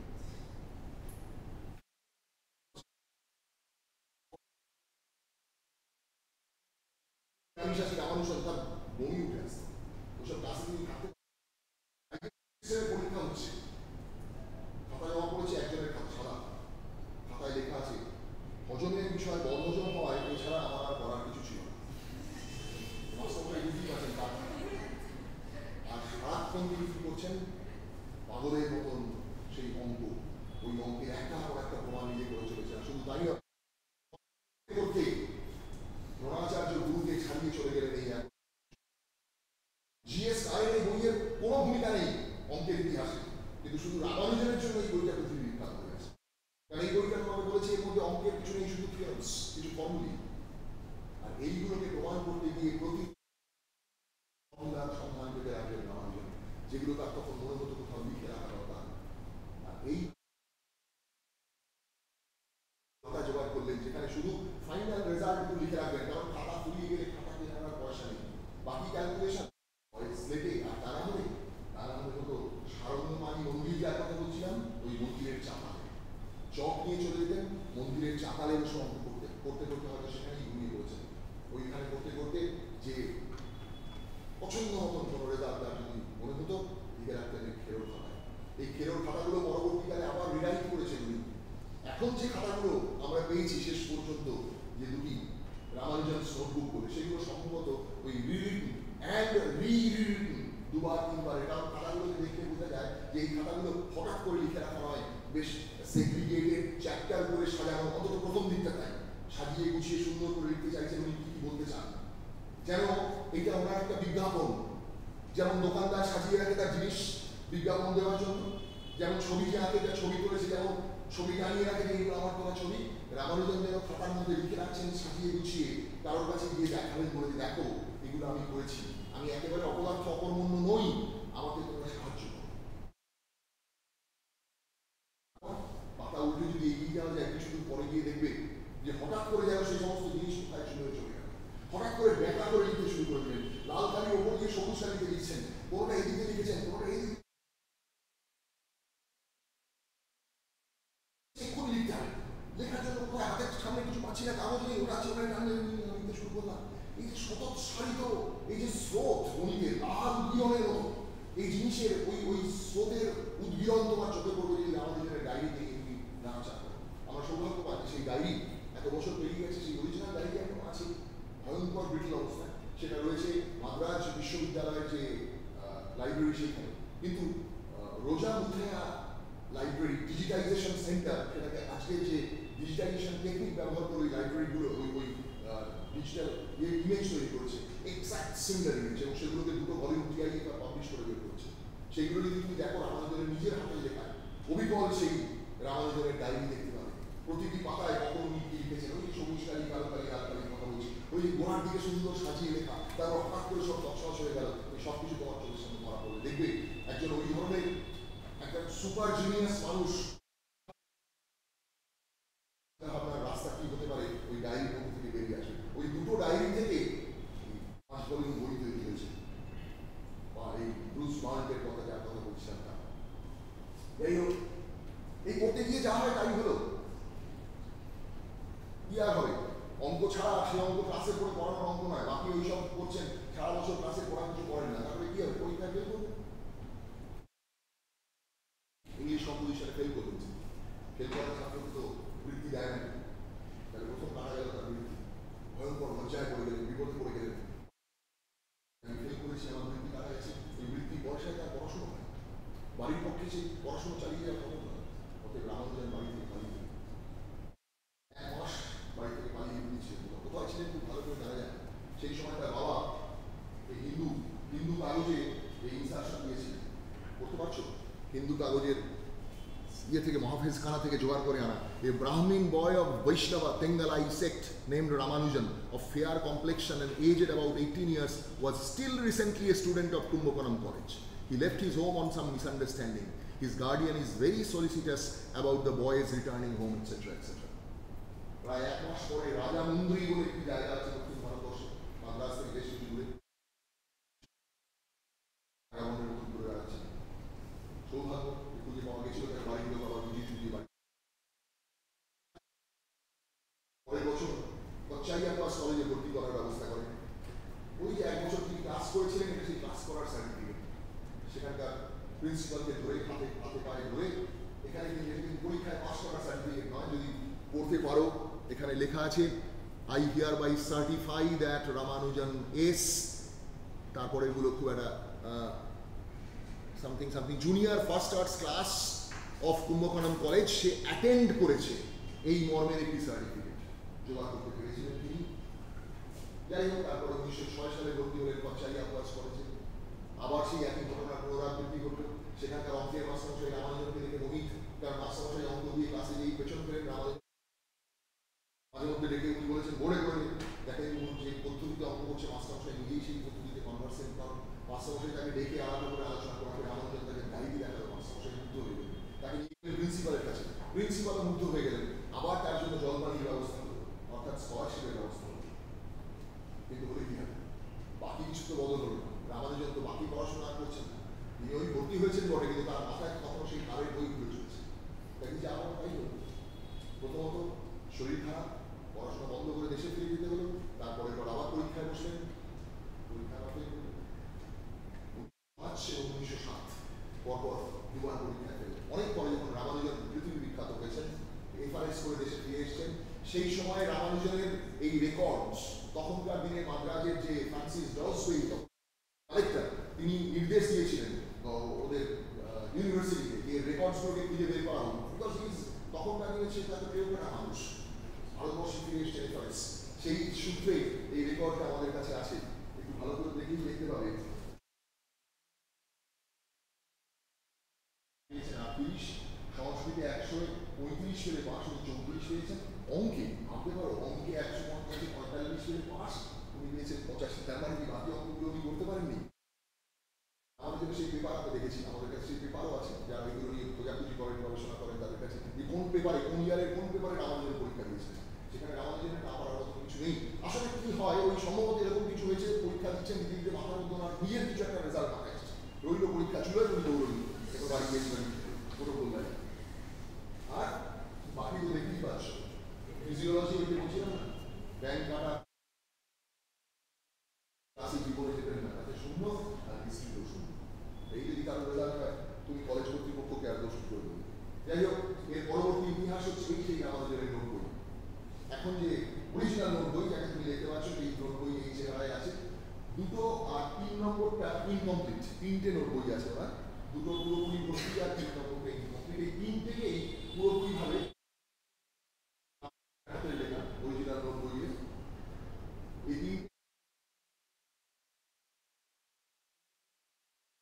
রামানুজন তার বমি উঠে আসছে, ওইসব ক্লাসে তিনি থাকতে পরীক্ষা হচ্ছে, খাতা জমা পড়েছে, একজনের খাতা সাদা, খাতায় লেখা আছে হজমের বিষয় বদহজম হওয়ায় এছাড়া আমার আর করার কিছু ছিল না। মাস্টারমশাই বুঝতেই পারছেন তার, আর সারাক্ষণ তিনি কি করছেন, পাগলের মতন সেই অঙ্ক, ওই অঙ্কের একটা পর একটা প্রমাণ নিজে করে চলেছেন। শুধু তাই নয়, করতে দ্রোণাচার্য গুরুকে ছাড়িয়ে চলে গেলেন। এই জিএস রায়ের এই বইয়ের কোনো ভূমিকা নেই অঙ্কের ইতিহাসে, কিন্তু শুধু রামানুজনের জন্য এই বইটা পৃথিবী বিখ্যাত হয়ে গেছে। কারণ এই বইটা তোমাকে বলেছে এর মধ্যে অঙ্কের কিছু নেই, শুধু থিওরেমস, কিছু ফর্মুলি। আর এইগুলোকে প্রমাণ করতে গিয়ে প্রতি সন্ধান পেতে রাখলেন রামানুজন, যেগুলো তার তখন মনে হতো কোথাও লিখে রাখা দরকার। আর এই খাতা জোগাড় করলেন যেখানে শুধু ফাইনাল রেজাল্ট গুলো লিখে রাখবেন, কারণ খাতা ফুরিয়ে গেলে খাতা কেনার পয়সা নেই। বাকি ক্যালকুলেশন স্লেটে, আর তারা হতো সারঙ্গমানি মন্দির, যার কথা বলছিলাম, ওই মন্দিরের চাতালে চক নিয়ে চলে যেতেন, মন্দিরের চাতালে বসে অঙ্ক করতে করতে করতে হয়তো সেখানেই ঘুমিয়ে পড়েছেন। ওইখানে করতে করতে যে পছন্দ মতন কোনো রেজাল্ট তার যদি মনে হতো, লিখে রাখতেন এই খেরোর খাতায়। এই খেরোর খাতাগুলো পরবর্তীকালে আবার রিরাইট করেছেন উনি। এখন যে খাতাগুলো আমরা পেয়েছি শেষ পর্যন্ত, যে দুটি রামানুজন নোটবুক বলে, সেগুলো সম্ভবত ওই রিরিটেন অ্যান্ড রিরিটেন দুবার তিনবার। এটা খাতাগুলোকে দেখতে বোঝা যায় যে এই খাতাগুলো হঠাৎ করে লিখে রাখা নয়, বেশ সেগ্রিগেটেড চ্যাপ্টার করে সাজানো, অন্তত প্রথম দিকটা তাই সাজিয়ে গুছিয়ে সুন্দর করে লিখতে চাইছেন উনি কি বলতে চান। যেন এটা ওনার একটা বিজ্ঞাপন, যেমন দোকানদার সাজিয়ে রাখে তার জিনিস বিজ্ঞাপন দেওয়ার জন্য, যেমন ছবি যে আঁকে তার ছবি তুলেছে, যেমন ছবি টানিয়ে রাখে যে এগুলো আমার তোলা ছবি, রামানুজন যেন খাতার মধ্যে লিখে রাখছেন সাজিয়ে গুছিয়ে, কারোর কাছে গিয়ে দেখাবেন বলে, দেখো এগুলো আমি করেছি, আমি একেবারে অপদার্থ অকর্মণ্য নই, আমাকে তোমরা সাহায্য করো। পাতা উল্টে যদি এগিয়ে যাওয়া যায়, কিছুদিন পরে গিয়ে দেখবে যে হঠাৎ করে যেন সেই সমস্ত জিনিস কোথায় চলে চলে গেল। হঠাৎ করে ব্যাখ্যা করে লিখতে শুরু করে দিলেন, লাল কালি ওপর দিয়ে সবুজ কালিতে লিখছেন, কোনোটা এদিকে লিখেছেন, কোনোটা এদিকে লিখতে হবে। লেখার জন্য কোথায় হাতের সামনে কিছু পাচ্ছি না, কাগজ নেই, ওটা আছে, ওটা টানলে লিখতে শুরু করলাম। এই যে স্বতঃসারিত এই যে স্রোত গণিতের লাল উদ্গীরণের মতো, এই জিনিসের ওই স্রোতের উদ্গীরণ তোমার চোখে পড়বে যদি রামানুজনের ডায়েরিতে তুমি নাচা করো। আমরা সৌভাগ্য পাচ্ছি সেই ডায়েরি এত বছর পেরিয়ে গেছে, সেই অরিজিনাল ডায়েরি এখন আছে ভয়ঙ্কর ব্রিটিল অবস্থায়, সেটা রয়েছে মাদ্রাজ বিশ্ববিদ্যালয়ের যে লাইব্রেরি সেখানে। কিন্তু রোজা মুথিয়া লাইব্রেরি ডিজিটাইজেশন সেন্টার, সেটাকে আজকে যে ডিজিটাইজেশন টেকনিক ব্যবহার করে ওই লাইব্রেরিগুলো ওই ডিজিটাল ইমেজ তৈরি করেছে, এক্সাক্ট সিমিলার ইমেজ, এবং সেগুলোকে দুটো ভলিউম টিআইএ পাবলিশ করে বের করেছে। সেইগুলো যদি তুমি দেখো, রামানুজনের নিজের হাতে লেখা অবিকল সেই রামানুজনের ডায়েরি দেখতে পাবে। প্রতিটি পাতায় কখন উনি কি লিখেছেন, ওই সবুজ কালি, কালো কালি, লাল কালির কথা বলছি, ওই গোড়ার দিকে সুন্দর সাজিয়ে লেখা, তারপর হঠাৎ করে সব তৎসস হয়ে গেল, এই সব কিছু তোমার চোখের সামনে ধরা পড়বে। দেখবে একজন ওই ধরনের একটা সুপার জিনিয়াস মানুষ আপনার রাস্তা কি হতে পারে ওই ডায়েরির মধ্যে থেকে বেরিয়ে আসে। ওই দুটো ডায়েরি থেকে 5 ভলিউম বই তৈরি হয়েছে। করছেন, সারা বছর ক্লাসে পড়া কিছু করেন না, তারপরে কি হবে? পরীক্ষায় ফেল করবেন। ইংলিশ কম্পোজিশনে ফেল করবেন, ফেল করার ছাত্রকে তো বৃত্তি দেয় না, তাহলে প্রথম কাটা গেল তার বৃত্তি, ভয়ঙ্কর লজ্জায় পড়ে গেলেন, বিপদে পড়ে গেলেন। আমি ফেল করেছি, আমার বৃত্তি কাটা গেছে, এই বৃত্তি পয়সায় তার পড়াশোনা হয়, বাড়ির পক্ষে সেই পড়াশোনা চালিয়ে যাওয়ার ক্ষমতা হয়। অতএব রামানুজের বাড়ি থেকে পালিয়ে গেলেন, 1 মাস বাড়ি থেকে পালিয়ে গিয়েছিলেন। কোথায় ছিলেন খুব ভালো করে জানা যায়। সেই সময় তার বাবা এই হিন্দু কাগজে এই ইনসার্শন দিয়েছিলেন, করতে পারছো? হিন্দু কাগজের ইয়ে থেকে, মহাফেজখানা থেকে জোগাড় করে আনা। A Brahmin boy of Vaishnava Tengalai sect named Ramanujan, of fair complexion and aged about 18 years, was still recently a student of Kumbakonam College. He left his home on some misunderstanding. His guardian is very solicitous about the boy's returning home, etc. etc. প্রায় 1 মাস পরে রাজামুন্দ্রি বলে একটি জায়গা আছে দক্ষিণ ভারতবর্ষে, মাদ্রাজ থেকে বেশ কিছু দূরে, রাজামুন্দ্রির মতন ঘুরে বেড়াচ্ছে। সৌভাগ্য খুঁজে পাওয়া গেছিল, তার বাড়ির লোক আবার বুঝিয়ে বাড়ি। পরের বছর কচ্চাইয়া ক্লাস কলেজে ভর্তি করার ব্যবস্থা করে। ওই যে 1 বছর তিনি ক্লাস করেছিলেন, এটা সেই ক্লাস করার সার্টিফিকেট। সেখানকার প্রিন্সিপালকে ধরে হাতে পায়ে ধরে, এখানে কিন্তু পরীক্ষায় পাস করার সার্টিফিকেট নয়, যদি পড়তে পারো এখানে লেখা আছে I hereby certify that Ramanujan S, তারপরে এগুলো খুব একটা something junior first arts class of Kumbakonam college সে অ্যাটেন্ড করেছে, এই মর্মের একটি সার্টিফিকেট জোগাড় করতে পেরেছিলেন তিনি। যাই হোক, তারপরে 1906 সালে ভর্তি হলেন কচ্চাইয়া ক্লাস কলেজে। আবার সেই একই ঘটনার পুনরাবৃত্তি ঘটল। সেখানকার অঙ্কের মাস্টারমশাই রামানুজনকে দেখে মোহিত, কারণ মাস্টারমশাই অঙ্ক দিয়ে ক্লাসে যেই পেছন ফেলেন, রামানুজন মাঝে মধ্যে ডেকে উনি বলেছেন বোর্ডে করে দেখেন যে পদ্ধতিতে অঙ্ক করছে, মাস্টারমশাই নিজেই সেই পদ্ধতিতে কনভার্সেন্ট, কারণ মাস্টারমশাই তাকে ডেকে আলাদা করে আলোচনা করাকে রামানুজন তাকে গাড়ি দিয়ে দেখালো, মাস্টারমশাই মুগ্ধ হয়ে গেলেন, তাকে নিয়ে প্রিন্সিপালের কাছে, প্রিন্সিপালও মুগ্ধ হয়ে গেলেন। আবার তার জন্য জলপানির ব্যবস্থা হলো, অর্থাৎ স্কলারশিপের ব্যবস্থা হলো। কিন্তু বলে কি হবে, বাকি কিছু তো বদল হলো। রামানুজন তো বাকি পড়াশোনা আর করছেন না, তিনি ওই ভর্তি হয়েছেন বটে, কিন্তু তার মাথায় কখনো সেই কারের বই ঘুরে চলছে। তাই যে আমার তাই হলো, প্রথমত শরীর খারাপ, পড়াশোনা বন্ধ করে দেশে ফিরে যেতে হলো। তারপরে আবার পরীক্ষায় বসলেন, পরীক্ষা মার্চ এবং 1907 পরপর দুবার পরীক্ষা ফেলেন। অনেক পরে যখন রামানুজন পৃথিবী বিখ্যাত হয়েছেন, FRS করে দেশে ফিরে এসছেন, সেই সময় রামানুজনের এই রেকর্ডস, তখনকার দিনে মাদ্রাজের যে ফ্রান্সিস ডসবেরি কালেক্টর, তিনি নির্দেশ দিয়েছিলেন ওদের ইউনিভার্সিটিতে যে রেকর্ডসগুলোকে খুঁজে বের করা হোক, বিকজ তখনকার দিনে সে তাদের প্রিয় করা মানুষ, ভারতবর্ষে ফিরে এসছেন FRS, সেই সূত্রে এই রেকর্ডটা আমাদের কাছে আছে। একটু ভালো করে দেখেই দেখতে পাবে। 30, সংস্কৃতে 135 পেলে পাস, 34 পেয়েছেন। অঙ্কে ভাবতে পারো, অঙ্কে 145 পেলে পাস, উনি পেয়েছেন 85। তার মানে কি বাকি অঙ্কগুলো উনি করতে পারেননি? আমাদের জন্য সেই পেপার আমরা দেখেছি, আমাদের কাছে সেই পেপারও আছে, যারা এগুলো নিয়ে খোঁজাখুঁজি করেন, গবেষণা করেন, তাদের কাছে কোন পেপারে, কোন ইয়ারের কোন পেপারে রামানুজনের পরীক্ষা দিয়েছে, সেখানে রামানুজনের না পারার মতো কিছু নেই। আসলে কি হয়, ওই সম্ভবত এরকম কিছু হয়েছে, পরীক্ষা দিচ্ছেন, দিতে দিতে মাথার মধ্যে ওনার নিজের কিছু একটা রেজাল্ট মাথায় আসছে, রইল পরীক্ষা চুলে উনি দৌড়নি, এবার বাড়ি গিয়েছিলেন পুরো বললেন। আর বাকি তো দেখতেই পাচ্ছ, ফিজিওলজি ওইটা বলছিলাম না, ব্যাংক কাটা, ক্লাসে জীবনে যেতেন না, তাতে শূন্য, আর হিস্ট্রিতেও শূন্য। এই যদি কারো রেজাল্ট হয়, তুমি কলেজ কর্তৃপক্ষকে আর দোষ করে দেবে। যাই হোক, এর পরবর্তী ইতিহাস হচ্ছে এই সেই আমাদের নোট বই। এখন যে অরিজিনাল নোট বই, যাকে তুমি দেখতে পাচ্ছ, এই নোট বই এই চেহারায় আছে, 2 আর 3 নম্বরটা ইনকমপ্লিট, 3টে নোট বই আছে ওরা, 2 পুরোপুরি ভর্তি আর 3 নম্বরটা ইনকমপ্লিট। এই 3 থেকেই পুরোপুরি ভাবে লেখা অরিজিনাল নোট বইয়ে। এই 3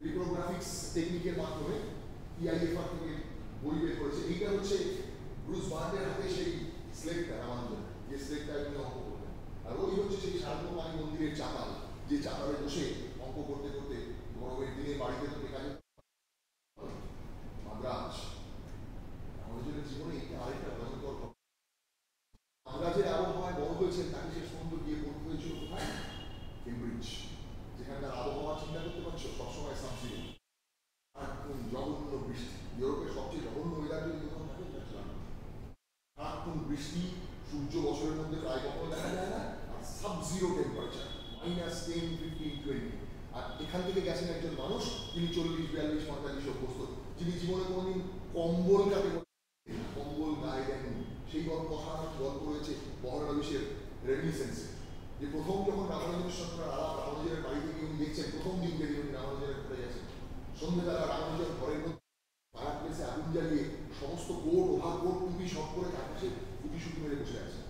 রিপ্রোগ্রাফিক্স টেকনিকের মাধ্যমে EIFR থেকে বই বের করেছে। এইটা হচ্ছে ব্রুস বার্নের হাতে সেই স্লেটটা, রামানুজন যে স্লেটটা উনি অঙ্ক করতেন, আর ওই হচ্ছে সেই সার্বভৌমানী মন্দিরের চাতাল, যে চাতালে বসে অঙ্ক করতে করতে গরমের দিনে বাড়িতে তো দেখা যেত মাদ্রাজ। রামানুজনের জীবনে এটা আরেকটা ভয়ঙ্কর ঘটনা। মাদ্রাজের আবহাওয়ায় বড় হয়েছেন, তাকে শেষ পর্যন্ত গিয়ে পড়তে হয়েছিল কোথায়? কেমব্রিজ, যেখানকার আবহাওয়া চিন্তা করতে পারছো, সবসময় সাবসিডি, আর জঘন্য বৃষ্টি, ইউরোপের সবচেয়ে জঘন্য ওয়েদার যদি কোথাও থাকে, সারাক্ষণ বৃষ্টি, সূর্য বছরের মধ্যে প্রায় কখনো দেখা যায় না, আর সাব-জিরো টেম্পারেচার, -10, 15, 20। আর এখান থেকে গেছেন একজন মানুষ যিনি 40, 42, 45 অভ্যস্ত, যিনি জীবনে কোনোদিন কম্বল কাটে কম্বল গায়ে দেননি। সেই কথা গল্প রয়েছে মহানবীশের রেমিনিসেন্সে, যে প্রথম যখন রামানুজের সঙ্গে আলাপ, রামানুজের বাড়িতে গিয়ে উনি দেখছেন প্রথম দিন থেকে উনি রামানুজের ঘরে গেছেন, সন্ধ্যেবেলা রামানুজের ঘরের মধ্যে পাড়া প্লেসে আগুন জ্বালিয়ে সমস্ত কোট, ওভারকোট, টুপি সব করে চারপাশে টুপি শুটি মেরে বসে আছে।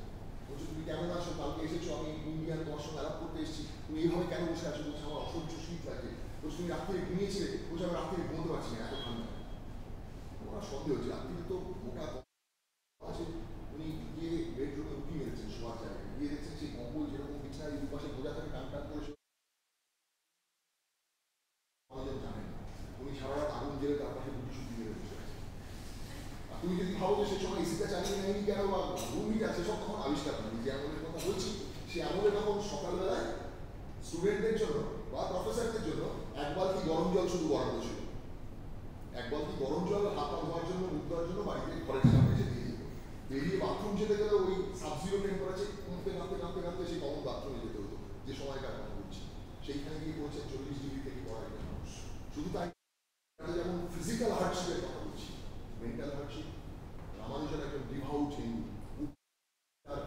বলছো তুমি কেমন আছো, কালকে এসেছো, আমি ইন্ডিয়ান তোমার সঙ্গে আলাপ করতে এসেছি, তুমি এইভাবে কেন বসে আছো? বলছে আমার অসহ্য শীত লাগে। বলছো তুমি রাত্রে ঘুমিয়েছিলে? বলছে আমি রাত্রে ঘুমোতে পারছি না, এত ঠান্ডা। ওরা সন্দেহ হচ্ছে রাত্রিতে তো মোটা আছে। উনি গিয়ে বেডরুমে উঠি মেরেছেন শোয়ার জায়গায়, গিয়ে দেখছেন সেই কম্বল যেরকম বিছানায় দুপাশে বোঝা থাকে টান টান করে জানেন না। উনি সারা রাত আগুন জেলে তার পাশে দুটি শুটি মেরে বসে আছে। আর তুমি যদি ভাবো যে সে সময় এসিটা চালিয়ে নেয়নি কেন বা রুমই আছে, সব তখন আবিষ্কার হয়নি। যে আমলের কথা বলছি সে আমলে তখন সকালবেলায় স্টুডেন্টদের জন্য বা প্রফেসরদের জন্য এক বালতি গরম জল শুধু বরাদ্দ ছিল। এক বালতি গরম জল হাত পা ধোয়ার জন্য, মুখ ধোয়ার জন্য বাড়িতে ঘরের সামনে এসে দিয়ে যেত। বেরিয়ে বাথরুম যেতে গেলে ওই সাব-জিরো টেম্পারেচার কাঁপতে কাঁপতে কাঁপতে কাঁপতে সেই কমন বাথরুমে যেতে হতো, যে সময়কার কথা বলছি। সেইখানে গিয়ে পৌঁছে 40 ডিগ্রি থেকে পড়া একটা মানুষ। শুধু তাই যেমন ফিজিক্যাল হার্ডশিপের কথা বলছি, মেন্টাল হার্ডশিপ। রামানুজন একজন ডিভাউট হিন্দু, তার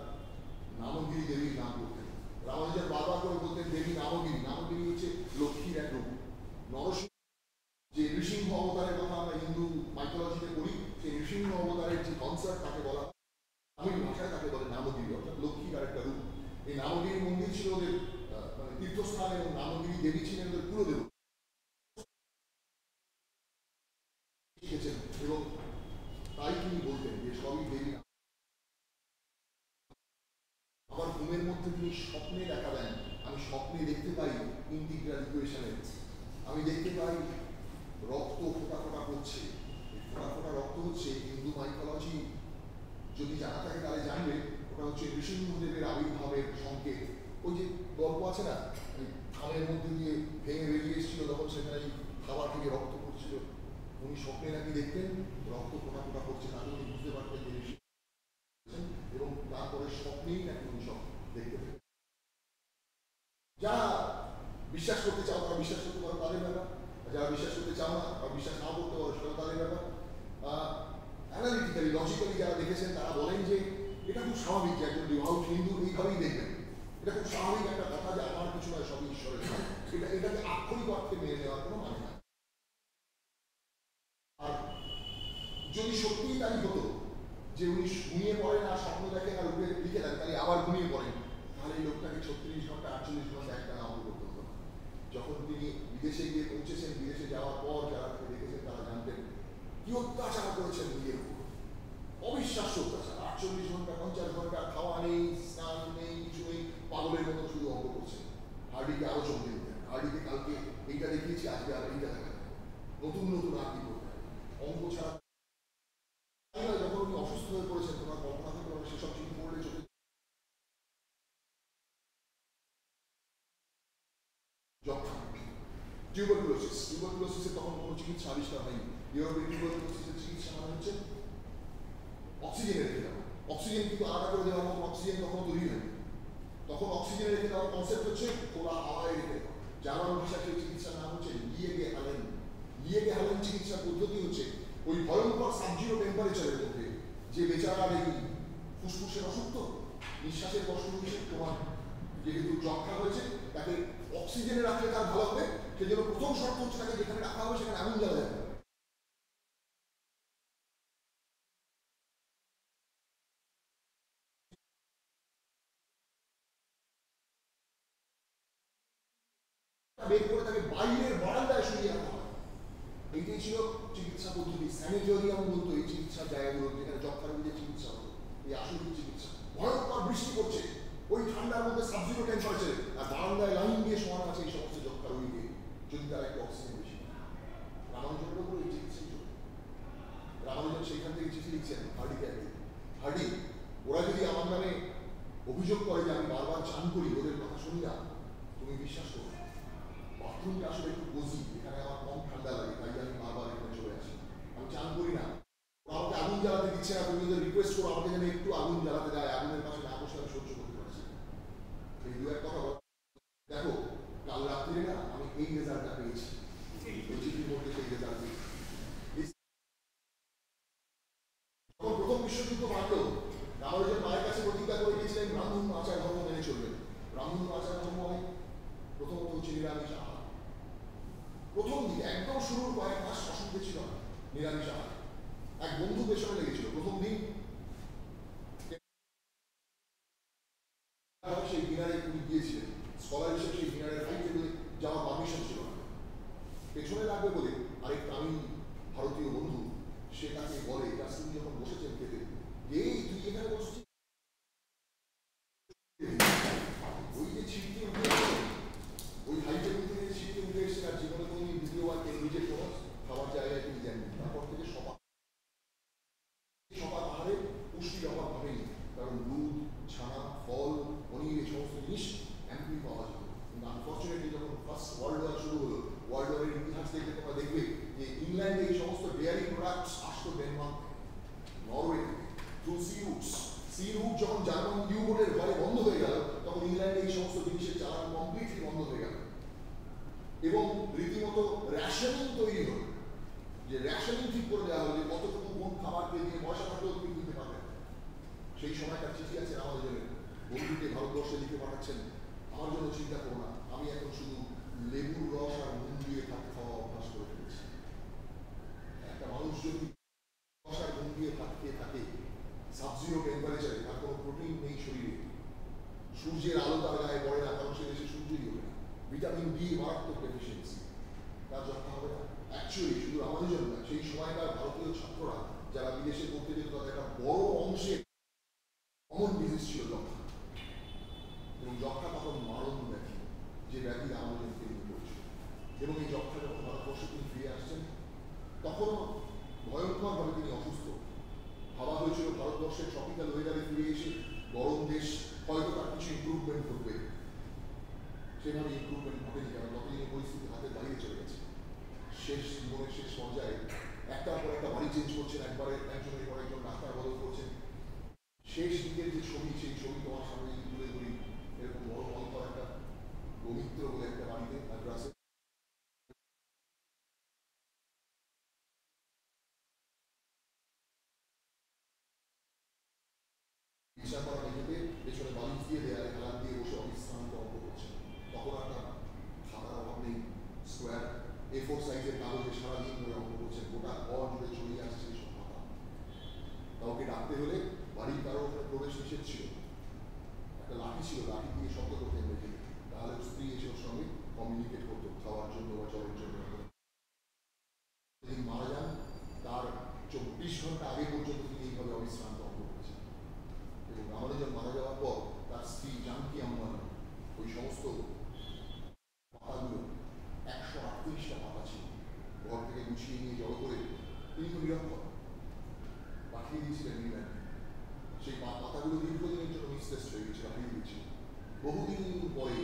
নামগিরি দেবীর নাম করতেন। রামানুজন বারবার করে বলতেন দেবী নামগিরি। নামগিরি হচ্ছে লক্ষ্মীর এক রূপ। নরসিংহ, যে নৃসিংহ অবতারের কথা আমরা হিন্দু মাইথোলজিতে পড়ি, সেই নৃসিংহ অবতারের যে কনসার্ট তাকে বলা, তামিল ভাষায় তাকে বলে নামগিরি, অর্থাৎ লক্ষ্মীর আরেকটা রূপ। এই নামগিরি মন্দির ছিল ওদের মানে তীর্থস্থান, এবং নামগিরি দেবী ছিলেন ওদের কুলদেবী। এবং তাই তিনি বলতেন যে সবই দেবী। আমার ঘুমের মধ্যে তিনি স্বপ্নে দেখা দেন, আমি স্বপ্নে দেখতে পাই ইন্টিগ্রাল ইকুয়েশনের, আমি দেখতে পাই রক্ত ফোটা ফোটা করছে। ফোটা ফোটা রক্ত হচ্ছে হিন্দু মাইথোলজি যদি জানা থাকে তাহলে জানবে ওটা হচ্ছে নৃসিংহদেবের আবির্ভাবের সংকেত। ওই যে গল্প আছে না, খামের মধ্যে দিয়ে ভেঙে বেরিয়ে এসেছিল, তখন সেখানে খাবার থেকে রক্ত পড়ছিল। উনি স্বপ্নে নাকি দেখতেন রক্ত ফোটা ফোটা করছে, তাহলে উনি বুঝতে পারতেন যে ঋষি, এবং তারপরে স্বপ্নেই নাকি উনি সব দেখতে পেতেন। যারা বিশ্বাস করতে চাও তারা বিশ্বাস করতে পারো, তাদের ব্যাপার। যারা বিশ্বাস করতে চাও না বা বিশ্বাস না করতে পারো সেটা তাদের ব্যাপার। অ্যানালিটিক্যালি, লজিক্যালি যারা দেখেছেন তারা বলেন যে এটা খুব স্বাভাবিক যে একজন ডিভাউট হিন্দু এইভাবেই দেখবেন। এটা খুব স্বাভাবিক একটা কথা যে আমার কিছু নয়, সবই ঈশ্বরের। এটাকে আক্ষরিক অর্থে মেনে নেওয়ার কোনো মানে না। আর যদি সত্যিই তাই হতো যে উনি ঘুমিয়ে পড়েন আর স্বপ্ন দেখেন আর উঠে লিখে দেন, তাহলে আবার ঘুমিয়ে পড়েন, তাহলে এই লোকটাকে 36 ঘন্টা 48 ঘন্টা একটানা অঙ্ক করতে হতো না। যখন তিনি বিদেশে গিয়ে পৌঁছেছেন, বিদেশে যাওয়ার পর যারা তাকে দেখেছেন তারা জানতেন কি অত্যাচার করেছেন নিজের উপর, অবিশ্বাস্য অত্যাচার। 48 ঘন্টা 50 ঘন্টা খাওয়া নেই, স্নান নেই, কিছু নেই, পাগলের মতো শুধু অঙ্ক করছেন। হার্ডিকে আরো চমকে দিতেন, হার্ডিকে কালকে এইটা দেখিয়েছি, আজকে আর এইটা দেখা যায়, নতুন নতুন আর কি করতে হবে, অঙ্ক ছাড়া। যখন উনি অসুস্থ হয়ে পড়েছেন, তোমার কল্পনা করতে পারবে সেসব চিঠি পড়লে চোখে যক্ষা, টিউবারকুলোসিসের তখন কোনো চিকিৎসা আবিষ্কার হয়নি। ইউরোপের টিউবারকুলোসিসের চিকিৎসা মানে হচ্ছে অক্সিজেনে রেখে দেওয়া। অক্সিজেন কিন্তু আলাদা করে দেওয়ার মতো অক্সিজেন তখন তৈরি হয়নি। তখন অক্সিজেনে রেখে দেওয়ার কনসেপ্ট হচ্ছে খোলা হাওয়ায় রেখে দেওয়া। জার্মান ভাষায় সেই চিকিৎসার নাম হচ্ছে লিয়েগে হালেন। লিয়েগে হালেন চিকিৎসার পদ্ধতি হচ্ছে ওই ভয়ঙ্কর সাব-জিরো টেম্পারেচারের মধ্যে যে বেচারা দেখি ফুসফুসের অসুখ, তো নিঃশ্বাসের কষ্ট হচ্ছে, তোমার যেহেতু যক্ষা হয়েছে তাকে অক্সিজেনে রাখলে তার ভালো হবে। সেই জন্য প্রথম শর্ত হচ্ছে তাকে যেখানে রাখা হবে সেখানে আগুন জ্বালা যাবে। বের করে তাকে বাইরের বারান্দায় সরিয়ে রাখা হয়। এইটাই ছিল চিকিৎসা পদ্ধতি। স্যানিটোরিয়াম বলতো এই চিকিৎসার জায়গাগুলো, যেখানে যক্ষা রোগীদের চিকিৎসা হতো, এই আসল চিকিৎসা। ভয়ঙ্কর বৃষ্টি পড়ছে ওই ঠান্ডার মধ্যে, সাব-জিরো টেম্পারেচারে, আর বারান্দায় লাইন দিয়ে সমান আছে এই সমস্ত যক্ষা রোগীকে, যদি তারা একটু অক্সিজেন বেশি। রামানুজনের উপর এই চিকিৎসা চলবে। রামানুজন সেইখান থেকে চিঠি লিখছেন হার্ডিকে। হার্ডি, ওরা যদি আমার নামে অভিযোগ করে যে আমি বারবার চান করি, ওদের কথা শুনি না, তুমি বিশ্বাস করো বাথরুমটা আসলে একটু কোজি, এখানে আমার কম ঠান্ডা লাগে, তাই আমি বারবার এখানে চলে আসি। আমি চান করি না, ওরা আমাকে আগুন জ্বালাতে দিচ্ছে না, তুমি ওদের রিকোয়েস্ট করো আমাকে যেন একটু আগুন জ্বালাতে দেয়, আগুনের পাশে না বসে আমি সহ্য করতে পারছি। এই দু এক কথা দেখো কাল রাত্রে না আমি এই রেজাল্টটা পেয়েছি, ওই চিঠির মধ্যে সেই রেজাল্ট পেয়েছি। যখন প্রথম বিশ্বযুদ্ধ বাঁধল, রামানুজের মায়ের কাছে প্রতিজ্ঞা করে গিয়েছিলেন ব্রাহ্মণ আচার ধর্ম মেনে চলবেন। ব্রাহ্মণ আচার ধর্ম হয় প্রথমত হচ্ছে নিরামিষ আহার। প্রথম দিকে একদম শুরুর কয়েক মাস অসুবিধে ছিল না নিরামিষ আহার। এক বন্ধু পেছনে লেগেছিল প্রথম দিন, সেই ডিনারে তিনি গিয়েছিলেন, স্কলার হিসেবে সেই ডিনারের হাই টেবিলে যাওয়ার পারমিশন ছিল না। পেছনে লাগবে বলে আরেক তামিল ভারতীয় বন্ধু সে তাকে বলে, তিনি যখন বসেছেন খেতে, এই তুই এখানে বসছিস, ওই যে ছিটকে উঠে এসছে, ওই হাই টেবিল থেকে ছিটকে উঠে এসছে, আর জীবনে তুমি দ্বিতীয়বার কেন্দ্রিজের কোনো খাবার জায়গায় তিনি যাননি। তারপর থেকে সবার আহারে পুষ্টির অভাব ভাবেনি, কারণ দুধ, ছানা, ফল, পনির এই সমস্ত জিনিস অ্যাম্পলি পাওয়া যেত। কিন্তু আনফর্চুনেটলি যখন ফার্স্ট ওয়ার্ল্ড ওয়ার শুরু হলো, ওয়ার্ল্ড ওয়ারের ইতিহাস দেখলে তোমরা দেখবে যে ইংল্যান্ডে এই সমস্ত ডেয়ারি প্রোডাক্টস আসতো ডেনমার্ক, নরওয়ে থেকে, through sea routes. Sea route যখন জার্মান ইউবোটের ভয়ে বন্ধ হয়ে গেল, তখন ইংল্যান্ডে এই সমস্ত জিনিসের চালান কমপ্লিটলি বন্ধ হয়ে গেল এবং রীতিমতো রেশনিং তৈরি হল। যে রেশনিং ঠিক করে দেওয়া হলো যে কতটুকু কোন খাবারকে দিয়ে পয়সা থাকলেও তুমি দিতে পারবে। সেই সময়কার চিঠি আছে আমাদের বন্ধুকে ভারতবর্ষে লিখে পাঠাচ্ছেন, আমার জন্য চিন্তা করো না, আমি এখন শুধু লেবুর রস আর নুন দিয়ে ভাত খাওয়া অভ্যাস করে ফেলেছি। একটা মানুষ যদি রস আর নুন দিয়ে ভাত খেয়ে থাকে সাবজিরো টেম্পারেচারে, তার কোনো প্রোটিন নেই শরীরে, সূর্যের আলো তার গায়ে পড়ে না, কারণ সে দেশে সূর্যই ওঠে না, ভিটামিন ডি মারাত্মক ডেফিসিয়েন্সি, তার যত্ন হবে না। অ্যাকচুয়ালি শুধু আমাদের জন্য না, সেই সময়কার ভারতীয় ছাত্ররা যারা বিদেশে পড়তে যেত তাদের একটা বড় অংশে কমন ডিজিজ ছিল যক্ষা, এবং যক্ষা তখন মারণ ব্যাধি, যে ব্যাধি আমাদের তৈরি করেছিল। এবং এই যক্ষা যখন ভারতবর্ষে তিনি ফিরে আসছেন, তখনও ভয়ঙ্করভাবে তিনি অসুস্থ। ভাবা হয়েছিল ভারতবর্ষের ট্রপিক্যাল ওয়েদারে ফিরে এসে গরম দেশ, হয়তো তার কিছু ইম্প্রুভমেন্ট ঘটবে। সেভাবে ইম্প্রুভমেন্ট ঘটেনি, কারণ ততদিনে পরিস্থিতি হাতের বাইরে চলে গেছে। শেষ জীবনের শেষ পর্যায়ে একটার পর একটা বাড়ি চেঞ্জ করছেন, একবারে একজনের পর একজন ডাক্তার বদল করছেন। শেষ দিকের যে ছবি, সেই ছবি তোমার সামনে তুলে ধরি, এরকম বড় অন্তর একটা পবিত্র বলে একটা বাড়িতে মাদ্রাসে ইচ্ছা করা মেঝেতে পেছনে বালিশ দিয়ে দেয়ালে হেলান দিয়ে বসে অবিশ্রান্ত অঙ্ক করছেন। তখন আপনার খাতার অভাব নেই, স্কোয়ার A4 সাইজের কাগজে সারাদিন ধরে অঙ্ক করছেন, গোটা ঘর জুড়ে ছড়িয়ে আসছে এইসব খাতা। কাউকে ডাকতে হলে বাড়ির কারো প্রবেশ নিষেধ ছিল, একটা লাঠি ছিল, লাঠি দিয়ে শব্দ করতেন মেঝে, তাহলে স্ত্রী এসে ওর সঙ্গে কমিউনিকেট করতো খাওয়ার জন্য বা জলের জন্য। তিনি মারা যান, তার 24 ঘন্টা আগে পর্যন্ত তিনি এইভাবে অবিশ্রান্ত অঙ্ক করেছেন। এবং আমাদের যখন মারা যাওয়ার পর তার স্ত্রী জানকী আম্বানি ওই সমস্ত পাতাগুলো, 138টা পাতা ছিল, ঘর থেকে গুছিয়ে নিয়ে জড়ো করে তিনি তো নিরক্ষর পাঠিয়ে দিয়েছিলেন ইংল্যান্ডে। সেই পাতাগুলো দীর্ঘদিনের জন্য মিসপ্লেসড হয়ে গেছিল, হারিয়ে গেছিল। বহুদিন পরে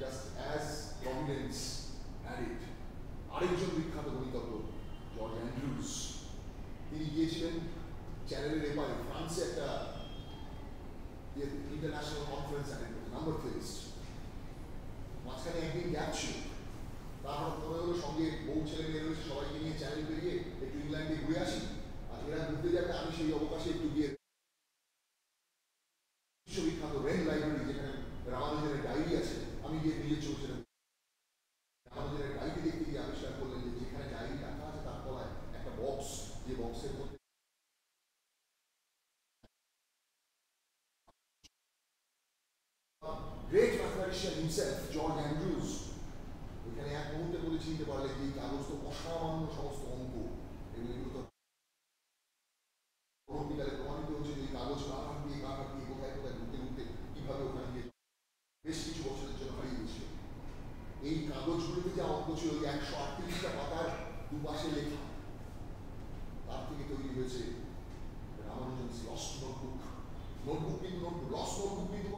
জাস্ট অ্যাজ প্রভিডেন্স হ্যাড আরেকজন বিখ্যাত গণিতজ্ঞ জর্জ অ্যান্ড্রুজ, তিনি গিয়েছিলেন চ্যানেলের এপারে ফ্রান্সে একটা ইন্টারন্যাশনাল কনফারেন্স অ্যাটেন্ড করতে, নাম্বার থিওরিস্ট। মাঝখানে একদিন গ্যাপ ছিল, তারপর মনে হলো সঙ্গে বউ ছেলে মেয়ে রয়েছে, সবাইকে নিয়ে চ্যানেল পেরিয়ে একটু ইংল্যান্ডে ঘুরে আসি, আর এরা ঘুরতে যাবে, আমি সেই অবকাশে একটু গিয়ে বিশ্ববিখ্যাত রেন লাইব্রেরি, যেখানে রামানুজনের ডায়েরি আছে, আমি গিয়ে নিজের চোখে রামানুজনের ডায়েরি দেখতে গিয়ে আবিষ্কার করলেন যে যেখানে ডায়েরি রাখা আছে তার তলায় একটা বক্স, যে বক্সের মধ্যে great mathematician himself George Andrews, ওইখানে এক মুহূর্তে বলে চিনতে পারলে যে এই কাগজ তো অসামান্য সমস্ত অঙ্ক, এবং এগুলো তো পরবর্তীকালে প্রমাণিত হচ্ছে যে এই কাগজ কাঁঠান দিয়ে কোথায় কোথায় ঘুরতে ঘুরতে কিভাবে ওখানে গিয়ে বেশ কিছু বছরের জন্য হারিয়ে গেছিল। এই কাগজগুলোতে যা অঙ্ক ছিল, 138টা পাতার দুপাশে লেখা, তার থেকে তৈরি হয়েছে রামানুজনস লস্ট নোটবুক। নোটবুক কিন্তু নোটবুক, লস্ট নোটবুক কিন্তু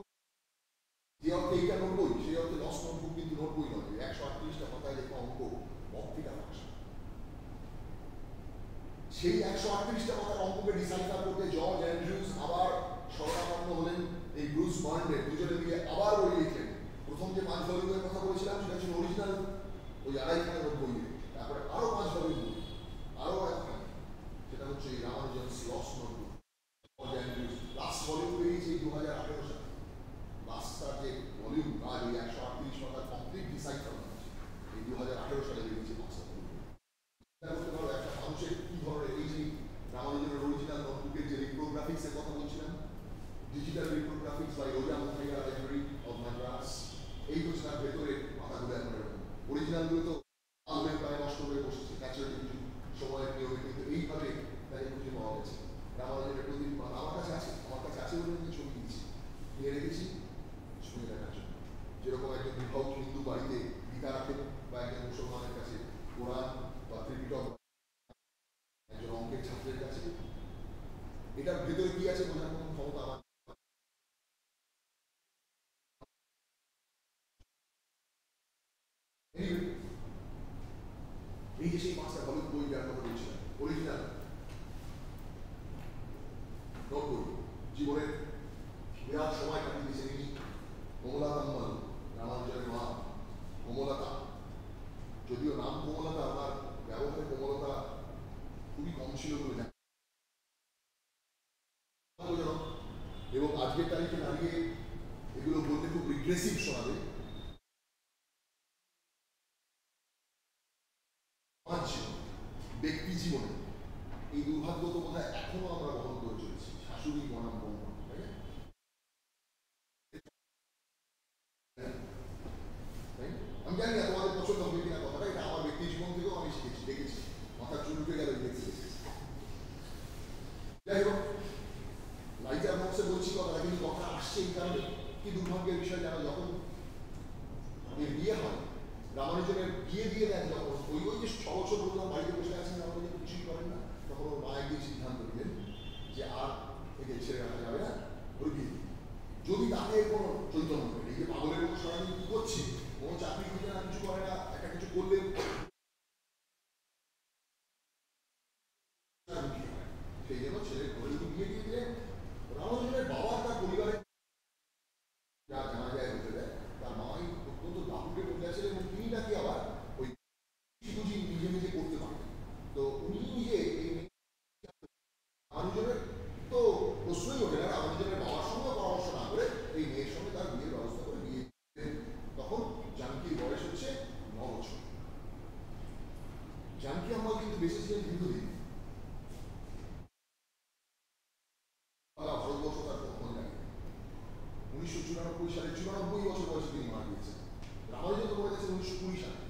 যে অর্থে এইটা নোট বই, সেই অর্থে লস্ট নোটবুক কিন্তু নোট বই নয়। 138টা পাতায় লেখা অঙ্ক অপ্টিকা ভাষা। সেই 138টা পাতার অঙ্ককে ডিসাইফার করতে জর্জ অ্যান্ড্রুজ আবার শরণাপন্ন হলেন এই ব্রুস বার্নডের, দুজনে মিলে আবার বই লিখলেন। প্রথম যে 5 ভলিউমের কথা বলেছিলাম সেটা ছিল অরিজিনাল ওই 250 বইয়ে, তারপরে আরো 5 ভলিউম বই, আরো একটা সেটা হচ্ছে রামানুজনস লস্ট নোটবুক। লাস্ট ভলিউম বেরিয়েছে 2018 সালে। লাস্টটা যে ভলিউম আর ওই 138 পাতার কমপ্লিট ডিসাইফার আছে এই 2018 সালে বেরিয়েছে 5টা ভলিউম। এটা বলতে পারো একটা মানুষের কি ধরনের এই যে রামানুজনের অরিজিনাল নোটবুকের যে রিপ্রোগ্রাফিক্স এর কথা বলছিলাম, ডিজিটাল রিপ্রোগ্রাফিক্স বাই ওজাম মুথাইয়া লাইব্রেরি অফ মাদ্রাস, এই হচ্ছে তার ভেতরে পাতাগুলো এখন এরকম। অরিজিনালগুলো তো আলমের প্রায় নষ্ট হয়ে বসেছে ন্যাচারালি কিছু সময়ের নিয়মে, কিন্তু এইভাবে তাই খুঁজে পাওয়া গেছে। রামানুজনের প্রতিদিন আমার কাছে আছে বলে আমি ছবি দিয়েছি, নিয়ে রেখেছি ছবি দেখার জন্য। যেরকম একজন বিবাহ হিন্দু বাড়িতে গীতা রাখেন বা একজন মুসলমানের কাছে কোরআন বা ত্রিপিটক, একজন অঙ্কের ছাত্রের কাছে, এটার ভেতরে কি আছে বোঝার কোনো ক্ষমতা আমার। এই যে সেই 5টা ভলিউম বই যার কথা বলছিলাম, অরিজিনাল নোট বই, জীবনের বিরাট সময় কাটিয়ে দিয়েছেন ইনি। কমলাতা আম্মাল, রামানুজনের মা কমলতা, যদিও নাম কমলতা, আমার ব্যবহারে কমলতা খুবই কম ছিল বলে জানি। এবং আজকের তারিখে দাঁড়িয়ে এগুলো বলতে খুব রিগ্রেসিভ শোনাবে। ব্যক্তি জীবনে এই দুর্ভাগ্য তো বোধ হয় এখনো আমরা বহন করে চলেছি, শাশুড়ি বনাম বন্ধ, তাই না? আমি জানি না তোমাদের পছন্দ হবে কিনা কথাটা, এটা আমার ব্যক্তি জীবন থেকেও আমি শিখেছি, দেখেছি, মাথার চুল উঠে গেল দেখছি। যাই হোক, লাইটার বক্সে বলছি কথাটা, কিন্তু কথা আসছে এই কারণে কি দুর্ভাগ্যের বিষয় জানো, যখন এর বিয়ে হয়, রামানুজনের বিয়ে দিয়ে দেন যখন, ওই যে 6 বছর বললাম বাড়িতে বসে আছেন, রামানুজন কিছুই করেন না, তখন ওর মা একদিন সিদ্ধান্ত নিলেন যে আর একে ছেড়ে রাখা যাবে না, ওর বিয়ে যদি তাকে কোনো চৈতন্য করে, এই যে পাগলের মতো সারাদিন কি করছে, কোনো চাকরি খুঁজে না, কিছু করে না, একটা কিছু করলে সেই জন্য ছেলের ঘরে বিয়ে দিয়ে দিলেন। রামানুজনের বাবা তার পরিবারে যা জানা যায় বলতে দেয়, তার মামাই অত্যন্ত দাপুটে মহিলা ছিলেন এবং তিনি নাকি আবার ওই বুঝি নিজে নিজে করতে পারেন। তো উনি নিজে এই রামানুজনের তো প্রশ্নই ওঠে না, রামানুজনের বাবার সঙ্গে পরামর্শ না করে এই মেয়ের সঙ্গে তার বিয়ের ব্যবস্থা করে বিয়ে দিলেন। তখন জানকীর বয়স হচ্ছে 9 বছর। জানকী আম্মা কিন্তু বেঁচে ছিলেন দীর্ঘদিন, ভারতবর্ষ তার কখনো লাগে 1994 সালে 94 বছর বয়সে তিনি মারা গিয়েছেন। রামানুজন তো মরে গেছেন 1920 সালে।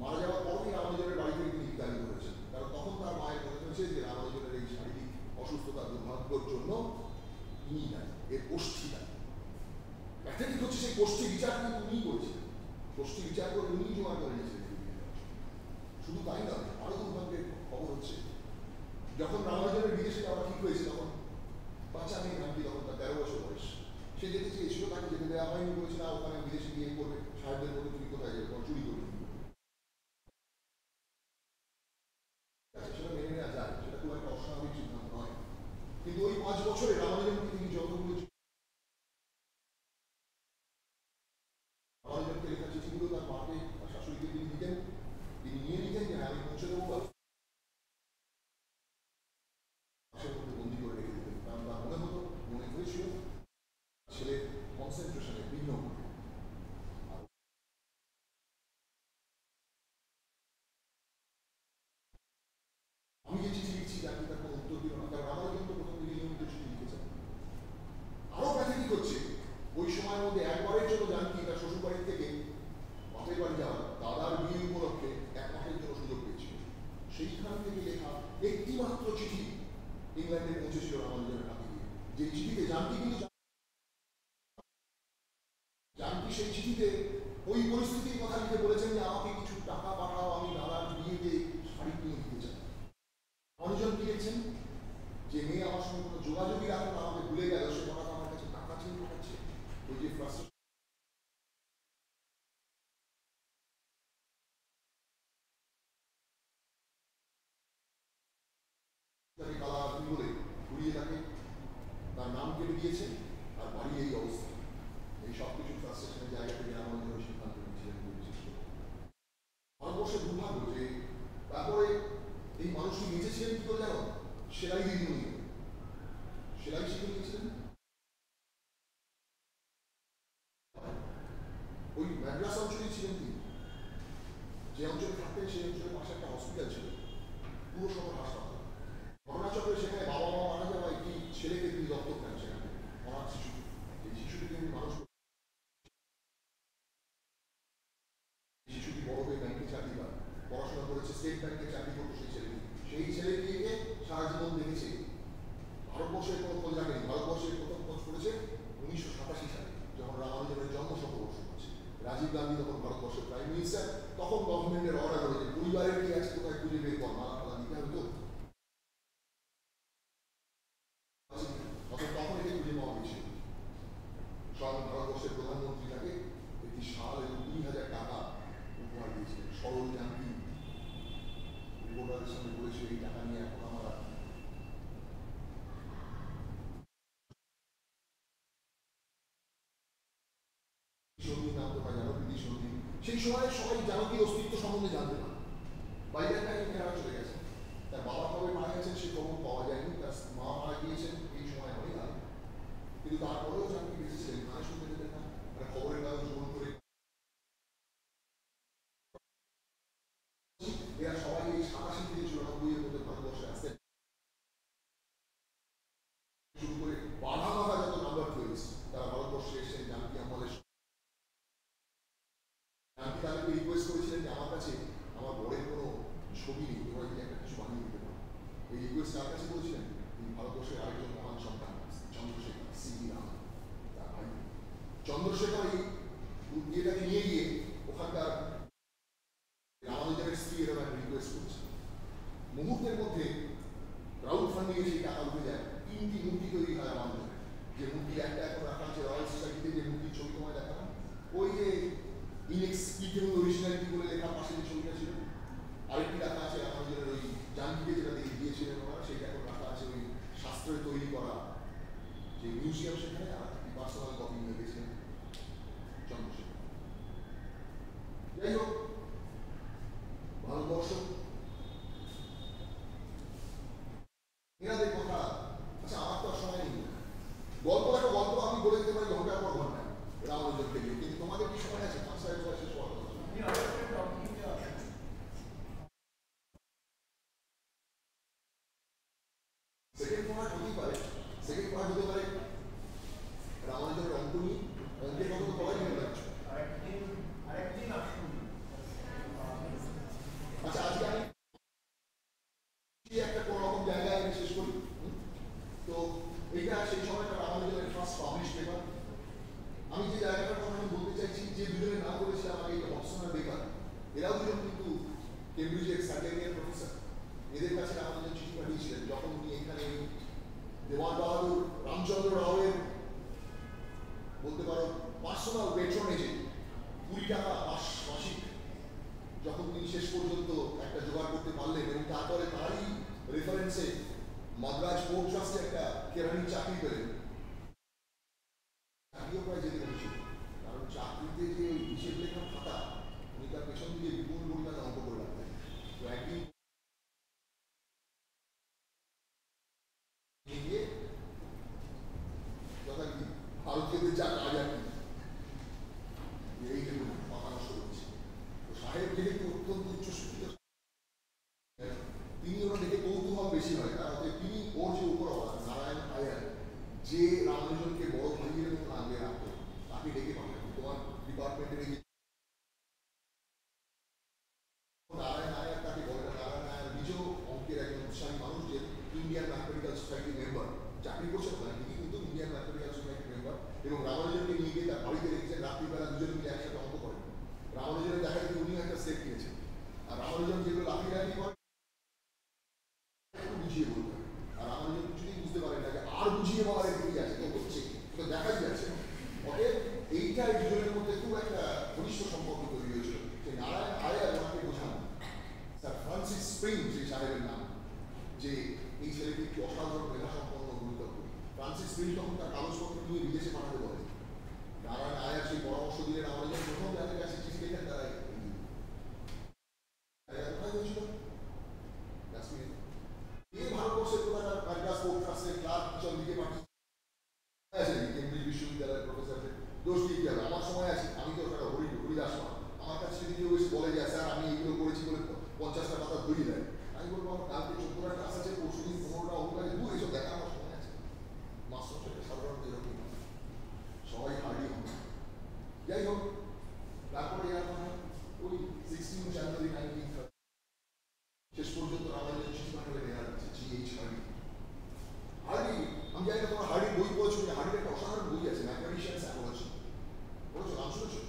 মারা যাওয়ার পরই রামানুজনের বাড়ি থেকে তিনি বিতাড়িত করেছেন, কারণ তখন তার মায়ের মনে হয়েছে যে রামানুজনের এই শারীরিক অসুস্থতা দুর্ভাগ্যের জন্য ইনি দায়ী, এর গোষ্ঠী দায়ী। প্যাথেটিক হচ্ছে সেই গোষ্ঠী বিচার কিন্তু উনি করেছিলেন, গোষ্ঠী বিচার করে উনি জোগাড় করে নিয়েছিলেন। শুধু তাই নয়, আরো দুর্ভাগ্যের খবর হচ্ছে যখন রামানুজনের বিদেশে যাওয়া ঠিক হয়েছে, তখন বাচ্চা মেয়ে নামটি, তখন তার 13 বছর বয়স, সে যেতে চেয়েছিল, তাকে যেতে দেওয়া হয়নি, বলেছিল ওখানে বিদেশে গিয়ে করবে, সাহেবদের মধ্যে তুমি কোথায় যাবে, চুরি করবে, সেটা মেনে নেওয়া যায়, সেটা খুব একটা অস্বাভাবিক সিদ্ধান্ত নয়। কিন্তু ওই 5 বছরে রামানুজনকে তিনি যতগুলো রামানুজনকে লেখা চিঠিগুলো তার মাকে আর শাশুড়িকে তিনি দিতেন, তিনি নিয়ে নিতেন যে আমি পৌঁছে দেবো, বন্দি করে রেখে দিতেন, কারণ তার মনে হয়েছিল ছেলের কনসেন্ট্রেশনে বিঘ্ন ঘটে। আমি যে চিঠি লিখছি তাকে তার কোনো উত্তর দিল না, কারণ রামানুজন তো প্রথম দিকে নিয়মিত চিঠি লিখেছেন। আরো প্যাথেটিক হচ্ছে, ওই সময়ের মধ্যে একবারের জন্য জানকী তার শ্বশুর বাড়ির থেকে বাপের বাড়ি যাওয়ার, দাদার বিয়ে উপলক্ষে 1 মাসের জন্য সুযোগ পেয়েছিল। সেইখান থেকে লেখা একটি মাত্র চিঠি ইংল্যান্ডে পৌঁছেছিল রামানুজনের হাতে দিয়ে, যে চিঠিতে জানকী সেই চিঠিতে ওই পরিস্থিতির কথা লিখে বলেছেন যে আমাকে কিছু টাকা পাঠাও, আমি দাদার বিয়েতে শাড়ি কিনে দিতে চাই। রামানুজন কি লিখছেন যে মেয়ে আমার সঙ্গে কোনো যোগাযোগই রাখে না, আমাকে ভুলে গেল, সে কথা আমার কাছে টাকা চেয়ে পাঠাচ্ছে। ওই যে তাকে কালা বলে ঘুরিয়ে তাকে তার নাম কেটে দিয়েছে, আর বাড়ি এই অবস্থা। এই সব কিছু ফ্রাস্ট্রেশনের জায়গা থেকে রামানুজন ভারতবর্ষের দুর্ভাগ্য যে তারপরে এই মানুষটি বেঁচে ছিলেন কি করে জানো? সেলাই দিদিমণি, সেলাই শিখে নিয়েছিলেন। ওই ম্যাড্রাস অঞ্চলেই ছিলেন তিনি, যে অঞ্চলে থাকতেন সেই অঞ্চলের পাশে একটা হসপিটাল ছিল, পুরো শহর হাসপাতাল। ঘটনাচক্রে সেখানে বাবা মা মারা যাওয়া একটি ছেলেকে তিনি দত্তক নেন সেখান থেকে, অনাথ শিশু। এই শিশুটিকে তিনি মানুষ, শিশুটি বড় হয়ে ব্যাংকে চাকরি পান, পড়াশোনা করেছে, স্টেট ব্যাংকে চাকরি করতো সেই ছেলেটি। সেই ছেলেটিকে সারা জীবন দেখেছে, ভারতবর্ষের কোনো খোঁজ রাখেনি। ভারতবর্ষের প্রথম খোঁজ করেছে 1987 সালে, যখন রামানুজনের জন্ম শতবর্ষ হচ্ছে। রাজীব গান্ধী তখন ভারতবর্ষের প্রাইম মিনিস্টার। তখন গভর্নমেন্টের অর্ডার হয়েছে পরিবারের কি আছে কোথায় খুঁজে বের কর, মালা ফালা দিতে হবে তো। তখন একে খুঁজে পাওয়া গেছিল। স্বয়ং ভারতবর্ষের প্রধানমন্ত্রী তাকে একটি শাল এবং 2000 টাকা উপহার দিয়েছিলেন। সরল জানকি রিপোর্টারের সঙ্গে বলেছিল, এই টাকা নিয়ে এখন আমরা নাম তোমরা জানো, ব্রিটিশ নদী। সেই সময় সবাই জানকীর অস্তিত্ব সম্বন্ধে জানতে না। বাইরের টাইম ফেরা চলে গেছে। তার বাবা কবে মারা গেছেন সে খবর পাওয়া যায়নি, তার মা মারা গিয়েছেন এই সময় অনেক আগে। কিন্তু তারপরেও জানকি বেঁচেছিলেন, মানে শুনতে পেতেন না। একটা খবরের কাগজ গ্রহণ করে এরা সবাই এই 87 থেকে 94 এর মধ্যে ভারতবর্ষে আসতেন। শুরু করে বাধা বাধা যত নাম্বার টুয়েলভ তারা ভারতবর্ষে এসেছেন জানকি আমলের। জানকি তাদেরকে রিকোয়েস্ট করেছিলেন যে আমার কাছে আমার বরের কোনো ছবি নেই, তোমরা যদি একটা কিছু বানিয়ে দিতে পারো। এই রিকোয়েস্ট তার কাছে করেছিলেন তিনি ভারতবর্ষের আরেকজন মহান সন্তান চন্দ্রশেখর সিভি রামান, তার ভাই। চন্দ্রশেখর এই ইয়েটাকে নিয়ে গিয়ে ওখানকার রামানুজনের স্ত্রী এরকম একটা রিকোয়েস্ট করছে। মুহূর্তের মধ্যে ক্রাউড ফান্ডিং এ সেই টাকা উঠে যায়। 3টি মূর্তি তৈরি হয় রামানুজনের, যে মূর্তি একটা এখন রাখা আছে রয়্যাল সোসাইটিতে, যে মূর্তির ছবি তোমায় দেখালাম, ওই যে ইনএক্সপ্লিকেবল অরিজিনালিটি বলে লেখা পাশে যে ছবিটা ছিল। আরেকটি রাখা আছে রামানুজনের ওই জানকিকে যেটা দিয়ে দিয়েছিলেন ওনারা, সেইটা এখন রাখা আছে ওই শাস্ত্রে তৈরি করা যে মিউজিয়াম, সেখানে আর একটি পার্সোনাল কপি নিয়ে গেছিলেন চন্দ্রশেখর। যাই হোক, ভারতবর্ষ এনাদের কথা, আচ্ছা আমার তো আর সময় নেই। গল্প একটা গল্প আমি বলে দিতে পারি ঘন্টার পর ঘন্টায় রামানুজনকে নিয়ে, কিন্তু তোমাদের কি সময় আছে? 5 সাড়ে 6 শেষ হওয়ার কথা। সেকেন্ড পয়েন্ট হতেই পারে, সেকেন্ড পয়েন্ট হতে পারে রামানুজনের অঙ্ক নিয়ে। অঙ্কের কথা তো বলাই মনে রাখছো। আচ্ছা আজকে আমি একটা কোনো রকম জায়গায় আমি শেষ করি। তো এটা সেই সময়টা রামানুজনের ফার্স্ট পাবলিশ পেপার। আমি যে জায়গাটার কথা আমি বলতে চাইছি, যে দুজনের নাম বলেছিলাম আগে, হবসন আর বেকার, এরাও দুজন কিন্তু কেমব্রিজের সার্জেরিয়ান প্রফেসর। এদের কাছে রামানুজন চিঠি পাঠিয়েছিলেন যখন উনি এখানে দেওয়ান বাহাদুর রামচন্দ্র রাওয়ের বলতে পারো পার্সোনাল পেট্রোনেজে 20 টাকা মাসিক যখন তিনি শেষ পর্যন্ত একটা জোগাড় করতে পারলেন, এবং তারপরে তারই রেফারেন্সে মাদ্রাজ পোর্ট ট্রাস্টে একটা কেরানির চাকরি পেলেন। চাকরিও প্রায় যেতে বলেছিল, কারণ চাকরিতে যে হিসেব লেখা খাতা, উনি তার পেছন দিকে বিপুল পরিমাণে অঙ্ক করে রাখতেন। তো একদিন গিয়ে যথারীতি ভারতীয়দের যা কাজ আর কি, এই যে মাথা নষ্ট করছে। তো সাহেব যেহেতু অত্যন্ত উচ্চশিক্ষিত, তিনি ওরা দেখে কৌতূহল বেশি হয়, কারণ তিনি ওর যে উপরওয়ালা নারায়ণ আয়ার, যে রামানুজনকে বড় ভাইয়ের মতো আগলে রাখতো, তাকে ডেকে পাঠান তোমার ডিপার্টমেন্টের এই নারায়ণ আয়ার। তাকে বলে নারায়ণ আয়ার নিজেও অঙ্কের একজন উৎসাহী মানুষ, যে ইন্ডিয়ান ম্যাথমেটিক্যাল সোসাইটির মেম্বার, চাকরি করছে না তিনি কিন্তু ইন্ডিয়ান ম্যাথমেটিক্যাল সোসাইটির মেম্বার। এবং রামানুজনকে নিয়ে গিয়ে তার বাড়িতে রেখেছেন, রাত্রিবেলা দুজন মিলে একসাথে অঙ্ক করেন। রামানুজনের দেখা যায় উনি একটা সেট কিনেছেন, আর রামানুজন যেগুলো লাফি করে বুঝিয়ে বলতে, আর আমাদের কিছুতেই বুঝতে পারেন না যে আর বুঝিয়ে বলার এদিকে আছে, তো হচ্ছে তো দেখাই যাচ্ছে। অতএব এইটা দুজনের মধ্যে খুব একটা ঘনিষ্ঠ সম্পর্ক তৈরি হয়েছিল। যে নারায়ণ আয়ার ওনাকে বোঝান, স্যার ফ্রান্সিস স্প্রিং সেই সাহেবের নাম, যে এই ছেলেটি একটি অসাধারণ মেধা সম্পন্ন গুরুত্বপূর্ণ। ফ্রান্সিস স্প্রিং তখন তার কাগজপত্র নিয়ে বিদেশে পাঠাতে বলেন। নারায়ণ আয়ার সেই পরামর্শ দিলেন, আমাদের প্রথম যাদের কাছে চিঠি লেখেন তারাই 50টা পাতা ধরিয়ে দেয়। আমি বলবো আমার কালকে 14টা ক্লাস আছে, পরশু দিন 15টা অঙ্ক আছে, দূর এসব দেখা আমার সময় আছে। মাস্টার সাধারণত এরকম সবাই হার্ডই হবে। যাই হোক, তারপরে ওই 16 জানুয়ারি 1930 শেষ পর্যন্ত আমাদের চিঠি পাঠাবে নেওয়া যাচ্ছে GH হার্ডি। হার্ডি, আমি জানি না তোমার হার্ডির বই পড়েছো, হার্ডির একটা অসাধারণ বই আছে, ম্যাথমেটিশিয়ানস অ্যাপোলজি। পড়েছো? নাম শুনেছো?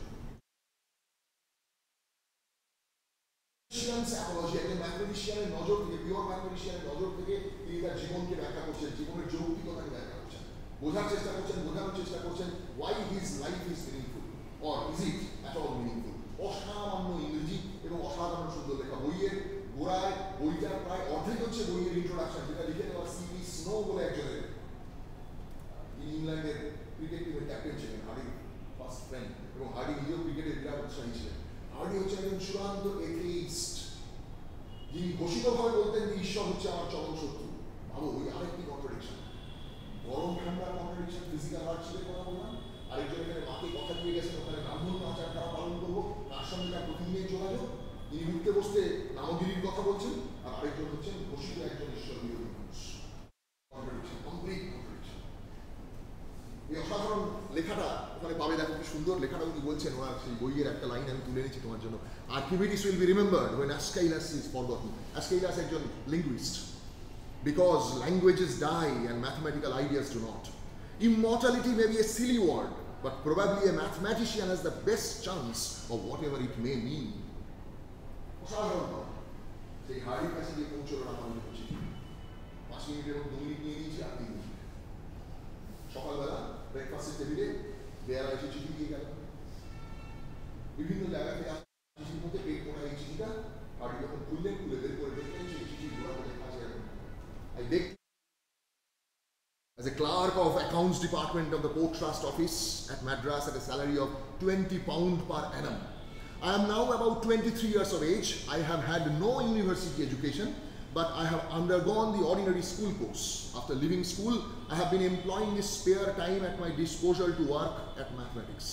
একজন ম্যাথমেটিশিয়ানের নজর থেকে, পিওর ম্যাথমেটিশিয়ানের নজর থেকে তিনি তার জীবনকে ব্যাখ্যা করছেন, জীবনের যৌক্তিকতাকে ব্যাখ্যা করছেন, বোঝার চেষ্টা করছেন, বোঝানোর চেষ্টা করছেন why his life is meaningful or is it at all meaningful। অসামান্য ইংরেজি এবং অসাধারণ সুন্দর লেখা। বইয়ের গোড়ায় বইটার প্রায় অর্ধেক হচ্ছে বইয়ের ইন্ট্রোডাকশন, যেটা লিখে দেওয়া সিপি স্নো বলে একজনের, যিনি ইংল্যান্ডের ক্রিকেট টিমের ক্যাপ্টেন ছিলেন, হার্ডির ফার্স্ট ফ্রেন্ড, এবং হার্ডি নিজেও ক্রিকেটের বিরাট উৎসাহী ছিলেন। হার্ডি হচ্ছে একজন চূড়ান্ত এথিস্ট, যিনি ঘোষিতভাবে বলতেন যে ঈশ্বর হচ্ছে আমার চরম শত্রু। ভাবো, ওই আরেকটি কন্ট্রাডিকশন, গরম ঠান্ডার কন্ট্রাডিকশন, ফিজিক্যাল হার্ডশিপের কথা বললাম, আরেকজন এখানে মাকে কথা দিয়ে গেছেন ওখানে ব্রাহ্মণ আচার তারা পালন করবো, তার সঙ্গে তার প্রতিদিনের যোগাযোগ, তিনি উঠতে বসতে নামগিরির কথা বলছেন, আর আরেকজন হচ্ছেন ঘোষিত একজন ঈশ্বর বিরোধী মানুষ। Contradiction, complete contradiction. এই অসাধারণ লেখাটা ওখানে পাবে, দেখো কি সুন্দর লেখাটা উনি বলছেন। ওনার সেই বইয়ের একটা লাইন আমি তুলে নিচ্ছি তোমার জন্য। Archimedes will be remembered when Aeschylus is forgotten. Aeschylus একজন linguist. Because languages die and mathematical ideas do not. Immortality may be a silly word, but probably a mathematician has the best chance of whatever it may mean. অসাধারণ। সেই হার্ডির কাছে গিয়ে পৌঁছলো রামানুজ চিঠি। 5 মিনিটের 2 minute নিয়ে নিয়েছি, আর 3 minute. সকালবেলা ব্রেকফাস্টের টেবিলে বেয়ারা এসে চিঠি দিয়ে গেল। বিভিন্ন জায়গা থেকে চিঠির মধ্যে পেট মোটা এই চিঠিটা, আর যখন খুললেন, খুলে বের করে দেখলেন সেই চিঠির গোড়াতে লেখা আছে এরকম: I beg as a clerk of accounts department of the Port Trust Office at Madras at a salary of £20 per annum. I am now about 23 years of age. I have had no university education, but I have undergone the ordinary school course. After leaving school, I have been employing this spare time at my disposal to work at mathematics.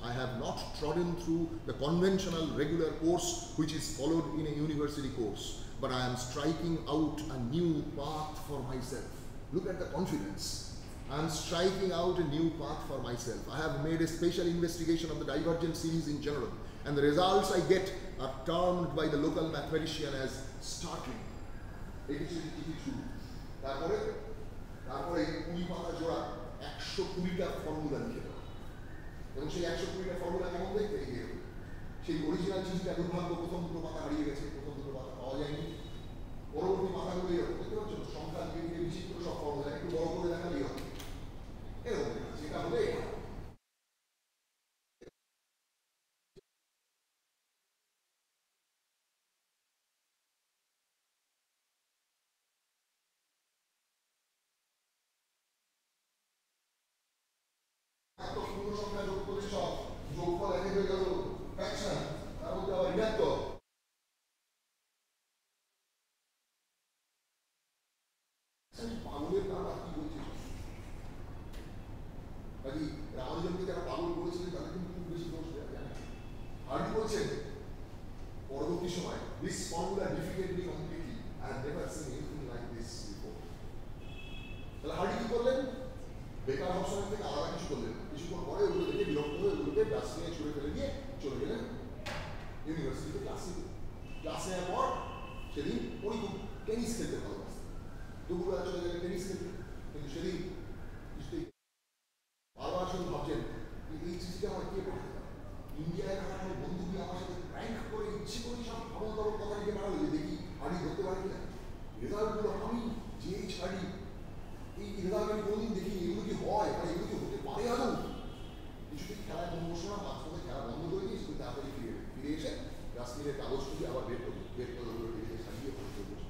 I have not trodden through the conventional regular course which is followed in a university course, but I am striking out a new path for myself. Look at the confidence. I am striking out a new path for myself. I have made a special investigation of the divergent series in general, and the results I get are termed by the local mathematician as startling. তারপরে 20 পাতা জোড়া 120টা formula লিখে দেওয়া, এবং সেই 120টা formula কেমন দেখতে গিয়ে সেই অরিজিনাল চিঠিটা দুর্ভাগ্য প্রথম 2 পাতা হারিয়ে গেছে, প্রথম 2 পাতা পাওয়া যায়নি। পরবর্তী পাতাগুলো এরকম দেখতে পাচ্ছ, সংখ্যা ধীরে ধীরে বিচিত্র সব ফর্মুলা, একটু বড় করে দেখালেই হবে এরকম, সেটা হলে সংখ্যা যোগ করে সব যোগফল এক হয়ে গেল ফ্র্যাকশন, তার মধ্যে আবার ঋণাত্মক। পাগলের নাম আর কি বলছে, কাজে রামানুজনকে যারা পাগল বলেছিলেন তাদের কিন্তু খুব বেশি দোষ দেওয়া যায় না। হার্ডি বলছেন পরবর্তী সময়, this formula defeated me completely. I have never seen anything like this before. তাহলে হার্ডি কি করলেন? বেকার অপশন থেকে আলাদা কিছু করলেন। কিছুক্ষণ পরে ওগুলো দেখে বিরক্ত হয়ে ওগুলোকে ডাস্টবিনে ছুড়ে ফেলে দিয়ে চলে গেলেন ইউনিভার্সিটিতে ক্লাস নিতে। ক্লাস নেওয়ার পর সেদিন উনি খুব টেনিস খেলতে ভালোবাসতেন, দুপুরবেলা চলে গেলেন টেনিস খেলতে। কিন্তু সেদিন বারবার শুধু ভাবছেন এই চিঠিটা আমার কে পড়তে পারে, ইন্ডিয়ায় থাকা আমার বন্ধুকে আমার সাথে র্যাঙ্ক করে ইচ্ছে করে সব খবর খবর কথা লিখে পাঠালো যে দেখি হার্ডি ধরতে পারে কিনা। রেজাল্টগুলো আমি GH হার্ডি, এই রেজাল্ট আমি কোনোদিন দেখিনি, এগুলো কি হয়, মানে এগুলো কি হতে পারে আদৌ? কিছুতেই খেলায় মন বসলো না, মাঝপথে খেলা বন্ধ করে দিয়েছি, কিন্তু তাড়াতাড়ি ফিরে এসে কাশ্মীরের কাগজ খুঁজে আবার বের করে ওগুলো রেখে সাজিয়ে পড়তে বসে।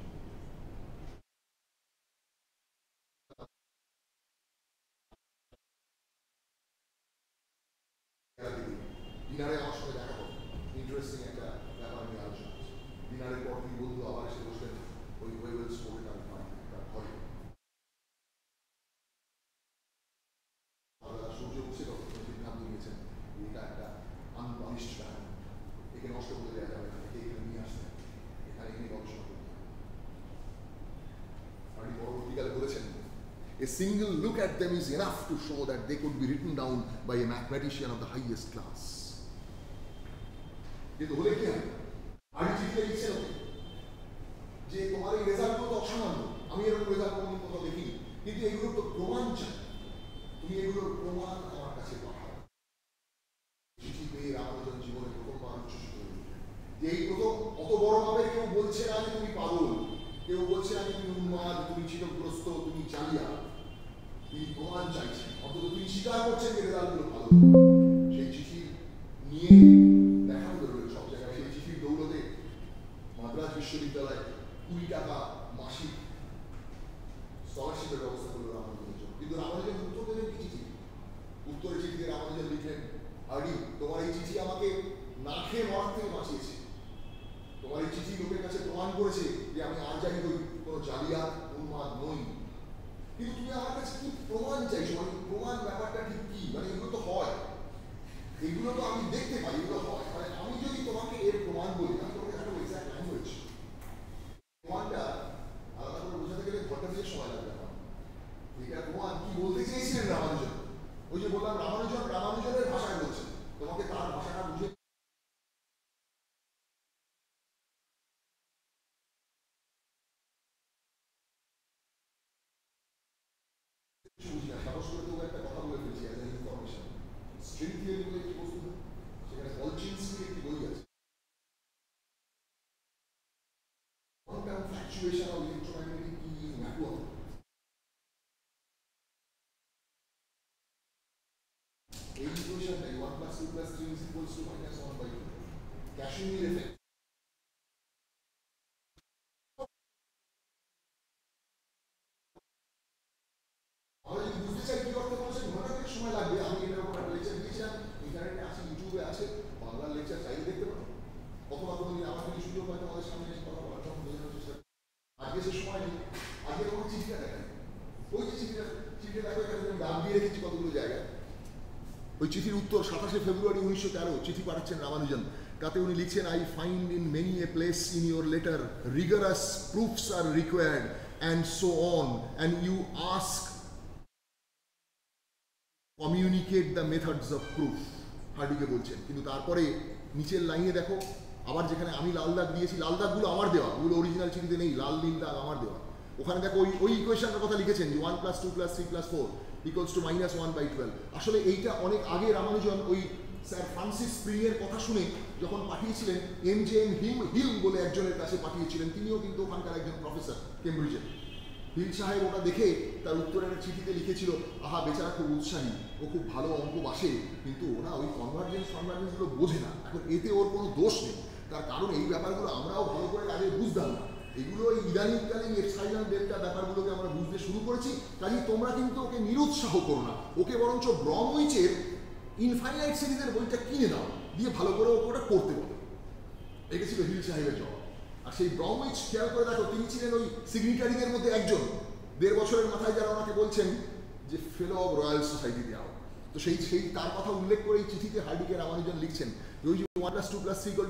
ডিনারে আমার সঙ্গে দেখা করো, ইন্টারেস্টিং একটা ব্যাপার নিয়ে আলোচনা হচ্ছে। ডিনারের পর তিনি বন্ধু আবার এসে বসলেন ওই ওয়েলস মোড়ে তার ঘরে। সূর্য উঠছে, তখন সিদ্ধান্ত নিয়েছেন এটা একটা আনপালিশড কাহিনী, একে নষ্ট করে দেওয়া যাবে না, একে এখানে নিয়ে আসতে, এখানে A single look at them is enough to show that they could be written down by a mathematician of the highest class. কিন্তু হলে কি হয়? আর চিঠিতে লিখছে লোকে যে তোমার এই রেজাল্টগুলো তো অসামান্য, আমি এরকম রেজাল্ট কোনোদিন কোথাও দেখিনি, কিন্তু এগুলো তো প্রমাণ চাই, তুমি এগুলোর প্রমাণ আমার কাছে পাঠাও। চিঠি পেয়ে রামানুজন জীবনে প্রথমবার উচ্ছ্বসিত হল যে এই প্রথম অত বড় ভাবে কেউ বলছে না যে তুমি পাগল, কেউ বলছে না যে তুমি উন্মাদ, তুমি চিরগ্রস্ত, তুমি জালিয়া। তিনি প্রমাণ চাইছেন, অন্তত তিনি স্বীকার করছেন যে রেজাল্টগুলো ভালো। সেই চিঠি নিয়ে দেখা বেরোলেন সব জায়গায়। সেই চিঠির দৌলতে মাদ্রাজ বিশ্ববিদ্যালয় 20 টাকা মাসিক স্কলারশিপের ব্যবস্থা করলো রামানুজনের জন্য। কিন্তু রামানুজন উত্তর দেবেন কি চিঠি? উত্তরে চিঠিতে রামানুজন লিখলেন, হার্ডি, তোমার এই চিঠি আমাকে না খেয়ে মরার থেকে বাঁচিয়েছে। তোমার এই চিঠি লোকের কাছে প্রমাণ করেছে যে আমি আর যাই হই কোনো জালিয়াত উন্মাদ নই। কিন্তু তুমি আমার কাছে কি প্রমাণ চাইছো? মানে প্রমাণ ব্যাপারটা ঠিক কি? মানে এগুলো তো হয়, এগুলো তো আমি দেখতে পাই, এগুলো হয়। মানে আমি যদি তোমাকে এর প্রমাণ বলি, আমি তোমাকে একটা এক্সাক্ট ল্যাঙ্গুয়েজ প্রমাণটা আলাদা করে বোঝাতে গেলে ঘন্টা দিয়ে সময় লাগবে আমার। এটা প্রমাণ কি বলতে চেয়েছিলেন রামানুজন? ওই যে বললাম রামানুজন রামানুজনের ভাষায় বলছেন, তোমাকে তার ভাষাটা বুঝে বুঝি না, সাহস করে তবু একটা কথা বলে ফেলছি as an information. String theory বলে একটি বস্তু, সেখানে পলচিনস্কির একটি বই আছে, quantum fluctuation of electromagnetic network. এই ইকুয়েশনটাই 1 + 2 + 3 is equals to -1/2 ক্যাশমির এফেক্ট। আমরা যদি বুঝতে চাই কি করতে বলছেন, ঘন্টা থেকে সময় লাগবে। আমি এটার উপর একটা লেকচার দিয়েছিলাম, ইন্টারনেটে আছে, ইউটিউবে আছে, বাংলার লেকচার চাইলে দেখতে পারো, অথবা কোনোদিন আমার যদি সুযোগ হয় তোমাদের সামনে এসে কথা বলার তখন বোঝানোর চেষ্টা। আজকে সে সময় নেই, আজকে তোমার চিঠিটা দেখাই, ওই যে চিঠিটা দেখো, এখানে আমি দাম দিয়ে রেখেছি কতগুলো জায়গায়। ওই চিঠির উত্তর 27 ফেব্রুয়ারি 1913 চিঠি পাঠাচ্ছেন রামানুজন। তাতে উনি লিখছেন, I find in many a place in your letter rigorous proofs are required and so on and you ask communicate the methods of proof. হার্ডিকে বলছেন, কিন্তু তারপরে নিচের লাইনে দেখো, আবার যেখানে আমি লাল দাগ দিয়েছি, লাল দাগগুলো আমার দেওয়া, ওগুলো অরিজিনাল চিঠিতে নেই, লাল নীল দাগ আমার দেওয়া। ওখানে দেখো ওই ইকুয়েশনটার কথা লিখেছেন যে 1 + 2 + 3 + 4 equals to -1/12। আসলে এইটা অনেক আগে রামানুজন ওই স্যার ফ্রান্সিস স্প্রিংয়ের কথা শুনে যখন পাঠিয়েছিলেন, MJM হিল বলে একজনের কাছে পাঠিয়েছিলেন, তিনিও কিন্তু ওখানকার একজন প্রফেসর কেমব্রিজের। হিল সাহেব ওটা দেখে তার উত্তরের চিঠিতে লিখেছিল, আহা বেচারা খুব উৎসাহী, ও খুব ভালো অঙ্ক বাসে, কিন্তু ওরা ওই কনভার্জেন্সগুলো বোঝে না। এখন এতে ওর কোনো দোষ নেই, তার কারণ এই ব্যাপারগুলো আমরাও ভালো করে আগে বুঝতাম না। এগুলো এই ইদানিংকালীন এপসাইলন ডেল্টা ব্যাপারগুলোকে আমরা বুঝতে শুরু করেছি। কাজেই তোমরা কিন্তু ওকে নিরুৎসাহ করো না, ওকে বরঞ্চ ব্রমউইচের ইনফাইনাইট সিরিজের বইটা কিনে দাও, দিয়ে ভালো করে ওকে ওটা পড়তে বলো। এটা ছিল হিল সাহেবের জবাব। আর সেই ব্রমউইচ খেয়াল করে দেখো, তিনি ছিলেন ওই সিগনিটারিদের মধ্যে একজন। 1.5 বছরের মাথায় যারা ওনাকে বলছেন যে ফেলো অব রয়্যাল সোসাইটি দেওয়া। তো সেই তার কথা উল্লেখ করে এই চিঠিতে হার্ডিকে রামানুজন লিখছেন যে ওই যে 1 + 2 + 3 =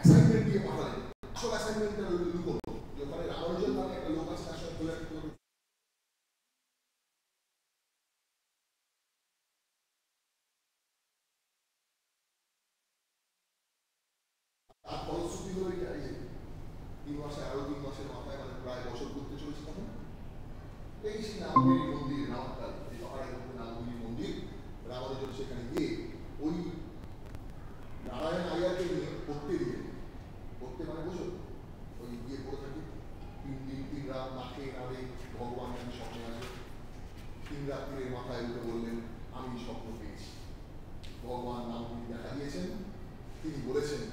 -1দিয়ে পাঠালেন। আসল অ্যাসাইনমেন্টটা লুকোনো, যে ওখানে রামানুজন নামে একটা লোক আছে, তার সঙ্গে উপস্থিত হলো এই যে 3 মাসে আরো 3 মাসের মাথায় মানে প্রায় বছর করতে চলেছে তখন এই সেই নামগিরি মন্দির রামকাল এই পাহাড়ের মধ্যে নামগিরি মন্দির রামানুজন সেখানে গিয়ে ওই নারায়ণ আয়ারকে নিয়ে পড়তে দিয়ে পড়তে মানে বুঝো ওই গিয়ে পড়ে থাকি 3 রাত না খেয়ে না দেয় ভগবান আমি স্বপ্নে আসে 3 রাত্রির মাথায় উঠে বললেন আমি স্বপ্ন পেয়েছি ভগবান নামগিরি দেখা দিয়েছেন তিনি বলেছেন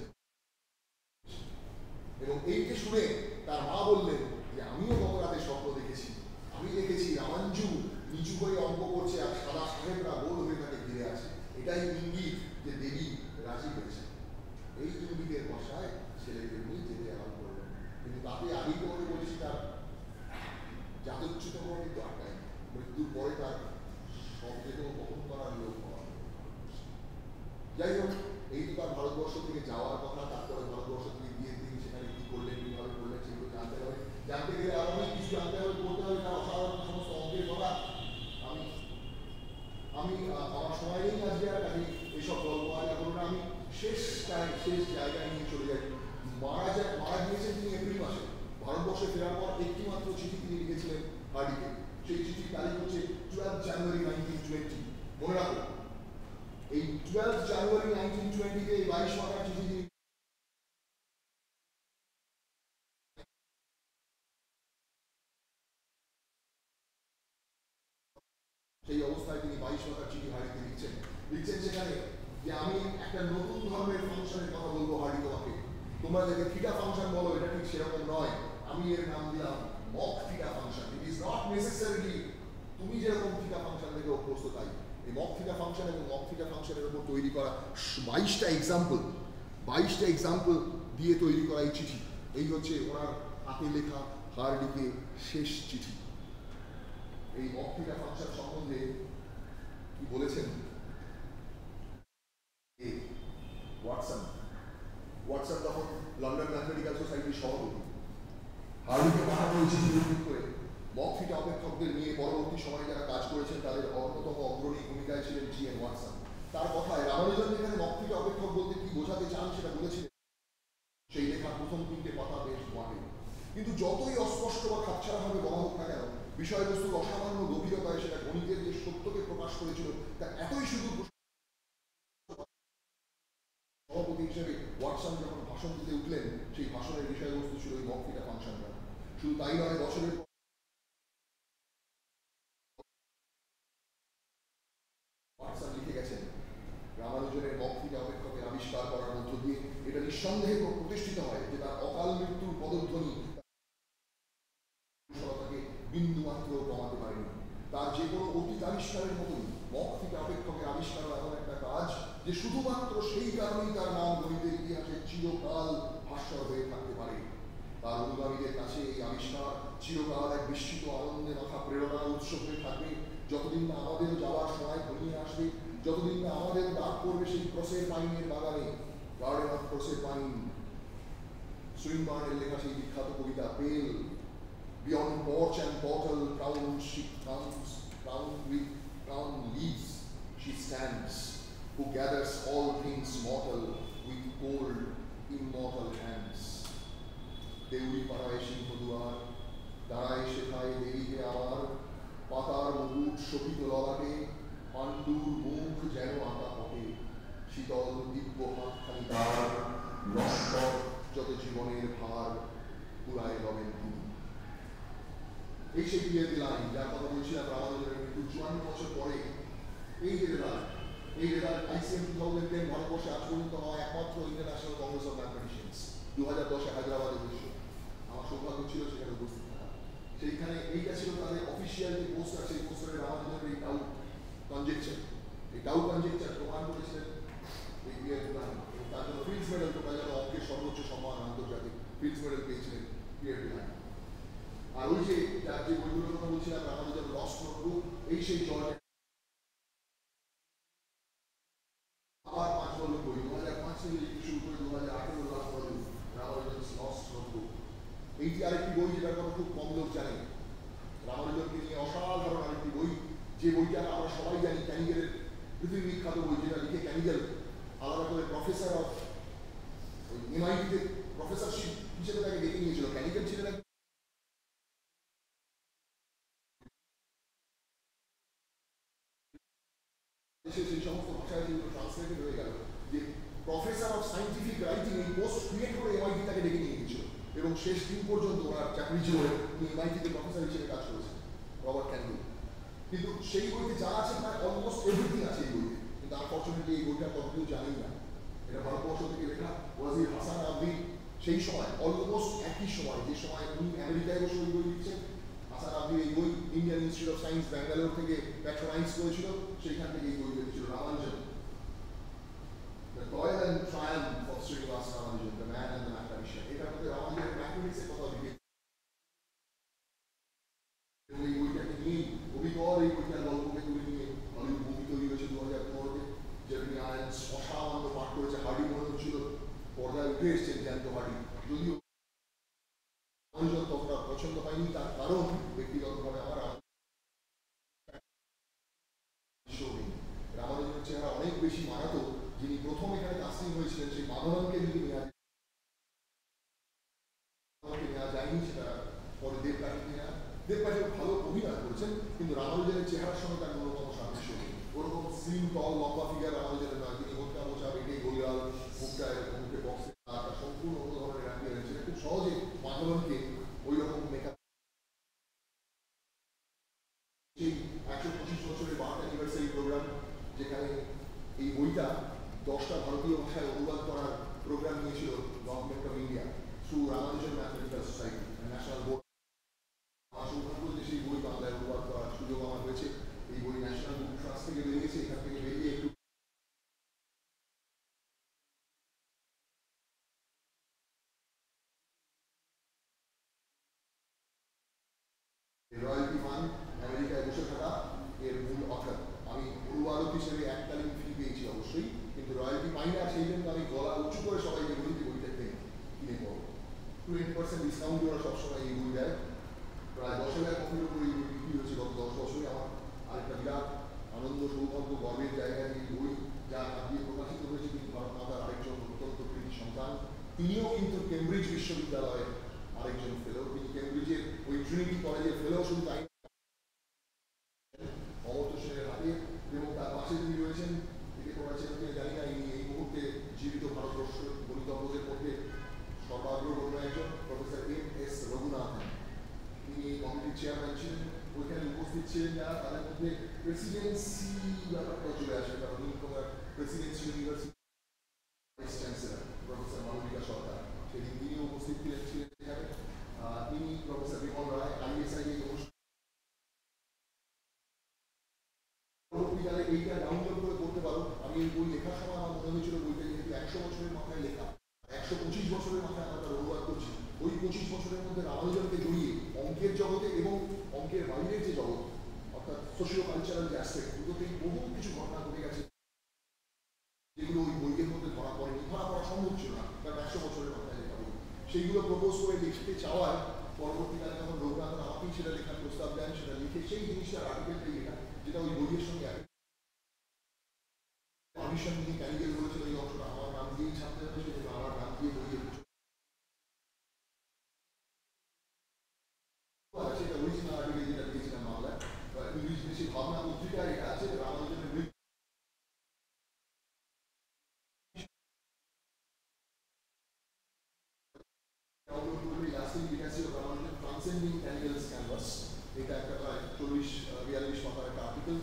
এবং এইকে শুনে তার মা বললেন যে আমিও গত রাতে স্বপ্ন দেখেছি আমি দেখেছি রামাঞ্জু নিচু হয়ে অঙ্ক করছে আর সাদা সাহেবরা গোল হয়ে তাকে ঘিরে আছে এটাই ইঙ্গিত যে দেবী রাজি হয়েছে এই ইঙ্গিতের বসায় ছেলেকে নিয়ে যেতে আরম্ভ করলেন কিন্তু তাতে আগেই তোমাকে বলেছি তার যাদচ্যুত হওয়া কিন্তু আটকায় মৃত্যুর পরে তার সব যেতেও বহন করার লোক হওয়া যাই হোক এই তো তার ভারতবর্ষ থেকে যাওয়ার কথা তারপরে ভারতবর্ষ থেকে গিয়ে তিনি সেখানে কি করলেন কিভাবে করলেন সেগুলো জানতে হবে জানতে গেলে আরো অনেক কিছু জানতে হবে করতে হবে তার অসাধারণ সমস্ত অঙ্কের কথা আমি আমি আমার সময় নেই আজকে আর আমি এইসব গল্প আজ করবো না আমি শেষ জায়গায় নিয়ে চলে যাই মারা গিয়েছেন তিনি এপ্রিল মাসে ভারতবর্ষে ফেরার পর একটি মাত্র চিঠি তিনি লিখেছিলেন হার্ডিকে সেই চিঠির তারিখ হচ্ছে 12 জানুয়ারি 1920 মনে রাখো এই 12 জানুয়ারি 1920 তে 22 মাথার চিঠি তিনি সেই অবস্থায় তিনি 22 মাথার চিঠি হার্ডিকে লিখছেন সেখানে যে আমি একটা নতুন ধরনের ফাংশনের কথা বলবো হার্ডি তোমাকে তোমরা যাকে থিটা ফাংশন বলো এটা ঠিক সেরকম নয় আমি এর নাম দিলাম mock theta function it is not necessarily তুমি যেরকম থিটা ফাংশন থেকে অভ্যস্ত তাই এই মক থিটা ফাংশন এবং মক থিটা ফাংশনের উপর তৈরি করা 22টা এক্সাম্পল দিয়ে তৈরি করা এই চিঠি এই হচ্ছে ওনার হাতে লেখা হার্ডিকে শেষ চিঠি এই মক থিটা ফাংশন সম্বন্ধে কি বলেছেন ওয়াটসন তখন লন্ডন ম্যাথমেটিক্যাল সোসাইটির সভাপতি হার্ডিকে পাঠানো এই চিঠি উল্লেখ করে মক থিটা অপেক্ষকদের নিয়ে পরবর্তী সময়ে যারা কাজ করেছেন তাদের অন্যতম অগ্রণী ভূমিকায় ছিলেন জি.এন. ওয়াটসন তার কথায় রামানুজন যেখানে মক থিটা অপেক্ষক বলতে কি বোঝাতে চান সেটা বলেছিলেন সেই লেখার প্রথম 3টে পাতা বেশ বটে কিন্তু যতই অস্পষ্ট বা খাপছাড়া ভাবে বলা হোক না কেন বিষয়বস্তুর অসামান্য গভীরতায় সেটা গণিতের যে সত্যকে প্রকাশ করেছিল তা এতই শুধু সভাপতি হিসেবে ওয়াটসন যখন ভাষণ দিতে উঠলেন সেই ভাষণের বিষয়বস্তু ছিল ওই মক থিটা ফাংশনটা শুধু তাই নয় বছরের ওয়াটসন লিখে গেছেন রামানুজনের মক থিটা অপেক্ষকের আবিষ্কার করার মধ্য দিয়ে এটা নিঃসন্দেহে প্রতিষ্ঠিত হয় যে তার অকাল মৃত্যুর পদধ্বনি বিন্দু মাত্র কমাতে পারেনি তার যে কোনো অতীত আবিষ্কারের মতন মক থিটা অপেক্ষকের আবিষ্কার এমন একটা কাজ যে শুধুমাত্র সেই কারণেই তার নাম গণিতের ইতিহাসে চিরকাল ভাস্বর হয়ে থাকতে পারে তার অনুগামীদের কাছে এই আবিষ্কার চিরকাল এক বিস্মিত আনন্দে মাথা প্রেরণার উৎস হয়ে থাকবে যতদিন না আমাদেরও যাওয়ার সময় ঘনিয়ে আসবে যতদিন না আমাদেরও ডাক পড়বে সেই ক্রসের পাইনের বাগানে গার্ডেন অফ ক্রসের পাইন সুইনবার্নের লেখা সেই বিখ্যাত কবিতা পেল Beyond porch and portal crowned she comes, crowned with crown leaves she stands, who gathers all things mortal with cold, immortal hands. দেউড়ি পাড়ায় সিংহদুয়ার দাঁড়ায় শেখায় দেরিতে আমার পাতার মুকুট শোভিত ললাটে পাণ্ডুর মুখ যেন আঁকা পটে শীতল দিব্য হাতখানি তার নশ্বর যত জীবনের ভার পুরায় লবেন তিনি এই সেই বিয়েতে লাইন যার কথা বলছিলাম রামানুজনের মৃত্যু 54 বছর পরে এই যে রেজাল্ট ICM 2010 ভারতবর্ষে আজ পর্যন্ত হওয়া একমাত্র ইন্টারন্যাশনাল কংগ্রেস অফ ম্যাথমেটিশিয়ানস 2010 হায়দ্রাবাদে হয়েছিল আমার সৌভাগ্য ছিল সেখানে উপস্থিত থাকা সেইখানে এইটা ছিল তাদের অফিসিয়াল যে পোস্টার সেই পোস্টারে রামানুজনের এই টাউ কনজেকচার প্রমাণ করেছিলেন এই বিয়ের লাইন তার জন্য ফিল্ডস মেডেল তোমরা যেন অঙ্কের সর্বোচ্চ সম্মান আন্তর্জাতিক ফিল্ডস মেডেল পেয়েছিলেন বিয়ের লাইন আর ওই যে যার যে বইগুলোর কথা বলছিলাম রামানুজন লস্ট নোটবুক এই সেই জল আবার 5 বছর বই 2005 থেকে লিখতে শুরু করে 2018 last volume Ramanujan lost notebook এইটি আরেকটি বই যেটার কথা খুব কম লোক জানে রামানুজনকে নিয়ে অসাধারণ আরেকটি বই যে বইটা আমরা সবাই জানি ক্যানিগেলের পৃথিবী বিখ্যাত বই যেটা লিখে ক্যানিগেল আলাদা করে প্রফেসর অফ MIT-তে প্রফেসরশিপ হিসেবে তাকে ডেকে নিয়েছিল, ক্যানিকেল ছিলেন সেই সমস্ত ভাষায় যেগুলো ট্রান্সলেটেড হয়ে গেল, যে প্রফেসর অফ সায়েন্টিফিক রাইটিং এই পোস্ট ক্রিয়েট করে এমআইটি তাকে ডেকে নিয়ে গিয়েছিল এবং শেষ দিন পর্যন্ত ওনার চাকরি জীবনে উনি এমআইটিতে প্রফেসর হিসেবে কাজ করেছেন, রবার্ট ক্যান্ডেল। কিন্তু সেই বইতে যা আছে প্রায় অলমোস্ট এভরিথিং আছে এই বইতে, কিন্তু আনফর্চুনেটলি এই বইটা কতটুকু জানি না। এটা ভারতবর্ষ থেকে লেখা। ওয়াজির হাসান আবদি সেই সময় অলমোস্ট একই সময়, যে সময় উনি আমেরিকায় বসে ওই বই লিখছেন, হাসান আবদি এই বই Indian institute of science Bangalore থেকে প্যাট্রোনাইজ করেছিল, সেইখান থেকে এই বই লিখেছিল Ramanujan. The toil and triumph of Srinivasa Ramanujan, the man and the mathematician. এটার মধ্যে রামানুজনের ম্যাথমেটিক্সের কথা লিখে এবং এই বইটাকে নিয়ে অভিজ্ঞর এই বইটার গল্পকে তুলে নিয়ে হলিউড মুভি তৈরি হয়েছে 2015-তে, যেখানে আয়ান্স অসামান্য পাঠ করেছে। হার্ডি মনে হচ্ছিল পর্দায় উঠে এসছেন জ্যান্ত হার্ডি, যদিও রামানুজন ততটা পছন্দ পাইনি, তার কারণ ব্যক্তিগতভাবে আমার রামানুজনের চেহারা অনেক বেশি মারাতো। যিনি প্রথম এখানে কাস্টিং হয়েছিলেন সেই মাধবনকে যদি নেওয়া যায়নি, সেটা পরে দেবকাঠি ভালো অভিনয় করেছেন, কিন্তু রামানুজনের চেহারার সঙ্গে তার ন্যূনতম সাদৃশ্য নেই। ওরকম স্লিম টল লম্বা ফিগার রামানুজনের নয়, তিনি মোটা মোচা বেটে গোলিয়াল, মুখটা মুখে বক্সে, তার সম্পূর্ণ অন্য ধরনের অ্যাপিয়ারেন্স। ছিলেন খুব সহজে মাধবনকে ওই রকম মেকআপ। সেই 125 বছরের বার্থ অ্যানিভার্সারি প্রোগ্রাম, যেখানে এই বইটা 10টা ভারতীয় ভাষায় অনুবাদ করার প্রোগ্রাম নিয়েছিল government of India through Ramanujan mathematical society national board. আমার সৌভাগ্য যে সেই বই বাংলায় অনুবাদ করার সুযোগ আমার হয়েছে। এই বই ন্যাশনাল বুক ট্রাস্ট থেকে বেরিয়েছে, এখান থেকে বেরিয়ে একটু রয়্যালটি ফান্ড আমেরিকায় বসে থাকা এর মূল অর্থাৎ আমি অনুবাদক হিসেবে এককালীন ফি পেয়েছি অবশ্যই, কিন্তু রয়্যালটি পাই না। সেই জন্য আমি গলা উঁচু করে সবাইকে বলি যে বইটা কিনে পড়ো। 20% ডিসকাউন্ট ওরা সবসময় এই বই দেয়। প্রায় 10,000 কপির উপর এই বই বিক্রি হয়েছে গত 10 বছরে। আমার আরেকটা বিরাট আনন্দ, সৌভাগ্য, গর্বের জায়গা, এই বই যা দিয়ে প্রকাশিত হয়েছে, কিন্তু ভারত মাতার আরেকজন অত্যন্ত কৃতি সন্তান, তিনিও কিন্তু কেমব্রিজ বিশ্ববিদ্যালয়ের আরেকজন ফেলো। তিনি কেমব্রিজের ওই ট্রিনিটি কলেজের ফেলো, শুধু তাই অমর্ত্য সেনের হাতে, এবং তার পাশে তিনি রয়েছেন, একে তোমরা চেনে জানি না, ইনি এই মুহূর্তে জীবিত ভারতবর্ষ গণিতজ্ঞদের মধ্যে সর্বাগ্রগণ্য একজন প্রফেসর এম.এস. রঘুনাথন। তিনি এই কমিটির চেয়ারম্যান ছিলেন। ওইখানে উপস্থিত ছিলেন যারা, তাদের মধ্যে প্রেসিডেন্সি ব্যাপারটা চলে আসে, কারণ নীলকমলার Presidency University vice chancellor professor Malabika Sarkar, সেদিন তিনিও উপস্থিত ছিলেন সেখানে। তিনি প্রফেসর বিমল রায় আইএসআই এই অনুষ্ঠান পরবর্তীকালে এইটা ডাউনলোড করে পড়তে পারো। আমি এই বই লেখার সময় আমার মনে হয়েছিল বইটা যেহেতু 100 বছরের মাথায় লেখা, 125 বছরের মাথায় আমরা তার অনুবাদ করছি, ওই 25 বছরের মধ্যে রামানুজনকে জড়িয়ে অঙ্কের জগতে এবং অঙ্কের বাইরের যে জগৎ অর্থাৎ সোশিও কালচারাল যে অ্যাসপেক্ট, দুটোতেই বহু কিছু ঘটনা ঘটে গেছে যেগুলো ওই বইয়ের মধ্যে ধরা পড়েনি, ধরা পড়া সম্ভব ছিল না, কারণ 100 বছরের মাথায় লেখা বই। সেইগুলো প্রপোজ করে লিখতে চাওয়ায় পরবর্তীকালে যখন রঘুনাথন আমাকেই সেটা লেখার প্রস্তাব দেন, সেটা লিখে সেই জিনিসটার আর্টিকেলটাই লেখা, যেটা ওই বইয়ের সঙ্গে পারমিশন নিয়ে ক্যানিকেল বলেছিল এই অংশটা আমার নাম দিয়েই ছাপতে হবে, সেটা আমার নাম দিয়ে বইয়ের সেটা অরিজিনাল আর্টিকেল যেটা দিয়েছিলাম বাংলায়, ইংলিশ বেশি ভাবনা পত্রিকায় এটা আছে। রামানুজনের ট্রান্সেন্ডিং ক্যানিকেলস ক্যানভাস, এটা একটা প্রায় 40-42 পাতার একটা আর্টিকেল।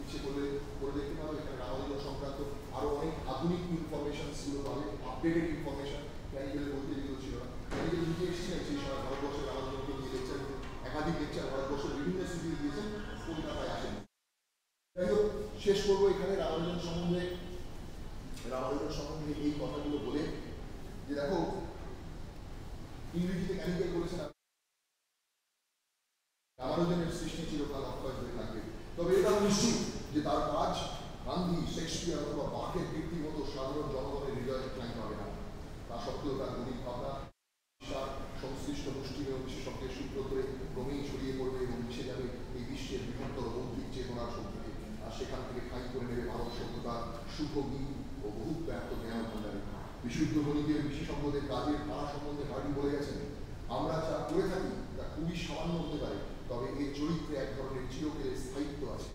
ইচ্ছে করলে করে দেখতে পারো। এখানে রামানুজন সংক্রান্ত আরো অনেক আধুনিক ইনফরমেশনসগুলো পাবে, আপডেটেড ইনফরমেশন ক্যানিকেলের বইতে যেগুলো ছিল না। ক্যানিকেল নিজে এসেছিলেন সেই সময় ভারতবর্ষের রামানুজনকে নিয়ে লেকচার, একাধিক লেকচার ভারতবর্ষের বিভিন্ন সিটি দিয়েছেন, কলকাতায় আসেন। যাই হোক, শেষ করবো এখানে রামানুজন সম্বন্ধে এই কথাগুলো বলে যে দেখো, ইংরেজিতে ক্যানিকেল বলেছেন রামানুজনের সৃষ্টি চিরকাল অক্ষয় হয়ে থাকবে। তবে এটাও নিশ্চিত যে তার কাজ গান্ধী, শেক্সপিয়ার অথবা বাকের কীর্তির মতো সাধারণ জনগণের হৃদয়ে ক্লান্ত হবে না। তা সত্ত্বেও তার গণিত ভাবনা সংশ্লিষ্ট মুষ্টিমেয় বিশেষজ্ঞের সূত্র ধরে ক্রমেই ছড়িয়ে পড়বে এবং মিশে যাবে এই বিশ্বের বৃহত্তর বৌদ্ধিক চেতনার শক্তিতে, আর সেখান থেকে ঠাঁই করে নেবে মানব সভ্যতার সুখগীত ও বহু ব্যর্থ জ্ঞান ভাণ্ডারে। বিশুদ্ধ গণিতের বিশেষজ্ঞদের কাজের ধারা সম্বন্ধে খুবই সামান্য হতে পারে, তবে এর চরিত্রে এক ধরনের চিরকালের স্থায়িত্ব আছে।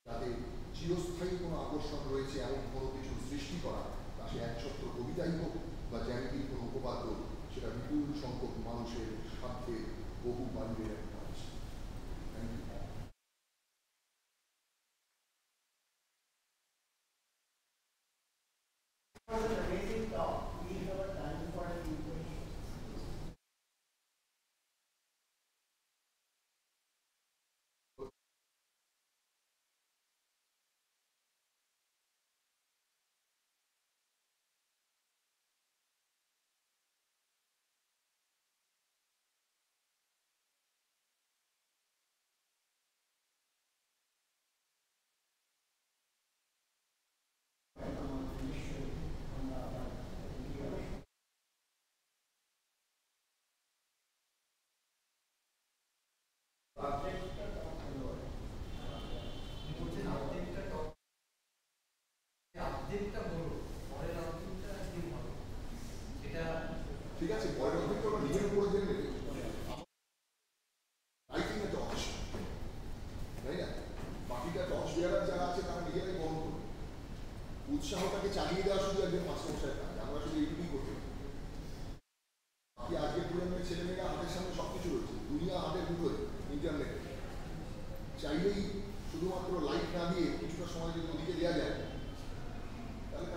যাতে চিরস্থায়ী কোনো আকর্ষণ রয়েছে এমন কোনো কিছু সৃষ্টি করা, তা সে একছত্র কবিতাই হোক বা জ্যামিতির কোনো উপপাদ্য, সেটা বিপুল সংখ্যক মানুষের সাধ্যে বহু বাড়ির একটা আছে। Thank you. It was an amazing talk. We have time for a few questions. ঠিক আছে, পরের অর্ধেকটা আমরা নিজের উপরে জেনে নেব। আই থিঙ্ক একটা অপশন, তাই না? বাকিটা টস বেয়ারার যারা আছে তারা নিজেরাই বহন করবে। উৎসাহটাকে চালিয়ে দেওয়া শুধু একজন মাস্টারমশাইয়ের কাজ, আমরা শুধু এইটুকুই করতে পারি। বাকি আজকের প্রজন্মের ছেলেমেয়েরা হাতের সামনে সব কিছু রয়েছে, দুনিয়া হাতের মুঠোয়, ইন্টারনেটে। চাইলেই শুধুমাত্র লাইট না দিয়ে কিছুটা সময় যদি ওদিকে দেওয়া যায়, তাহলে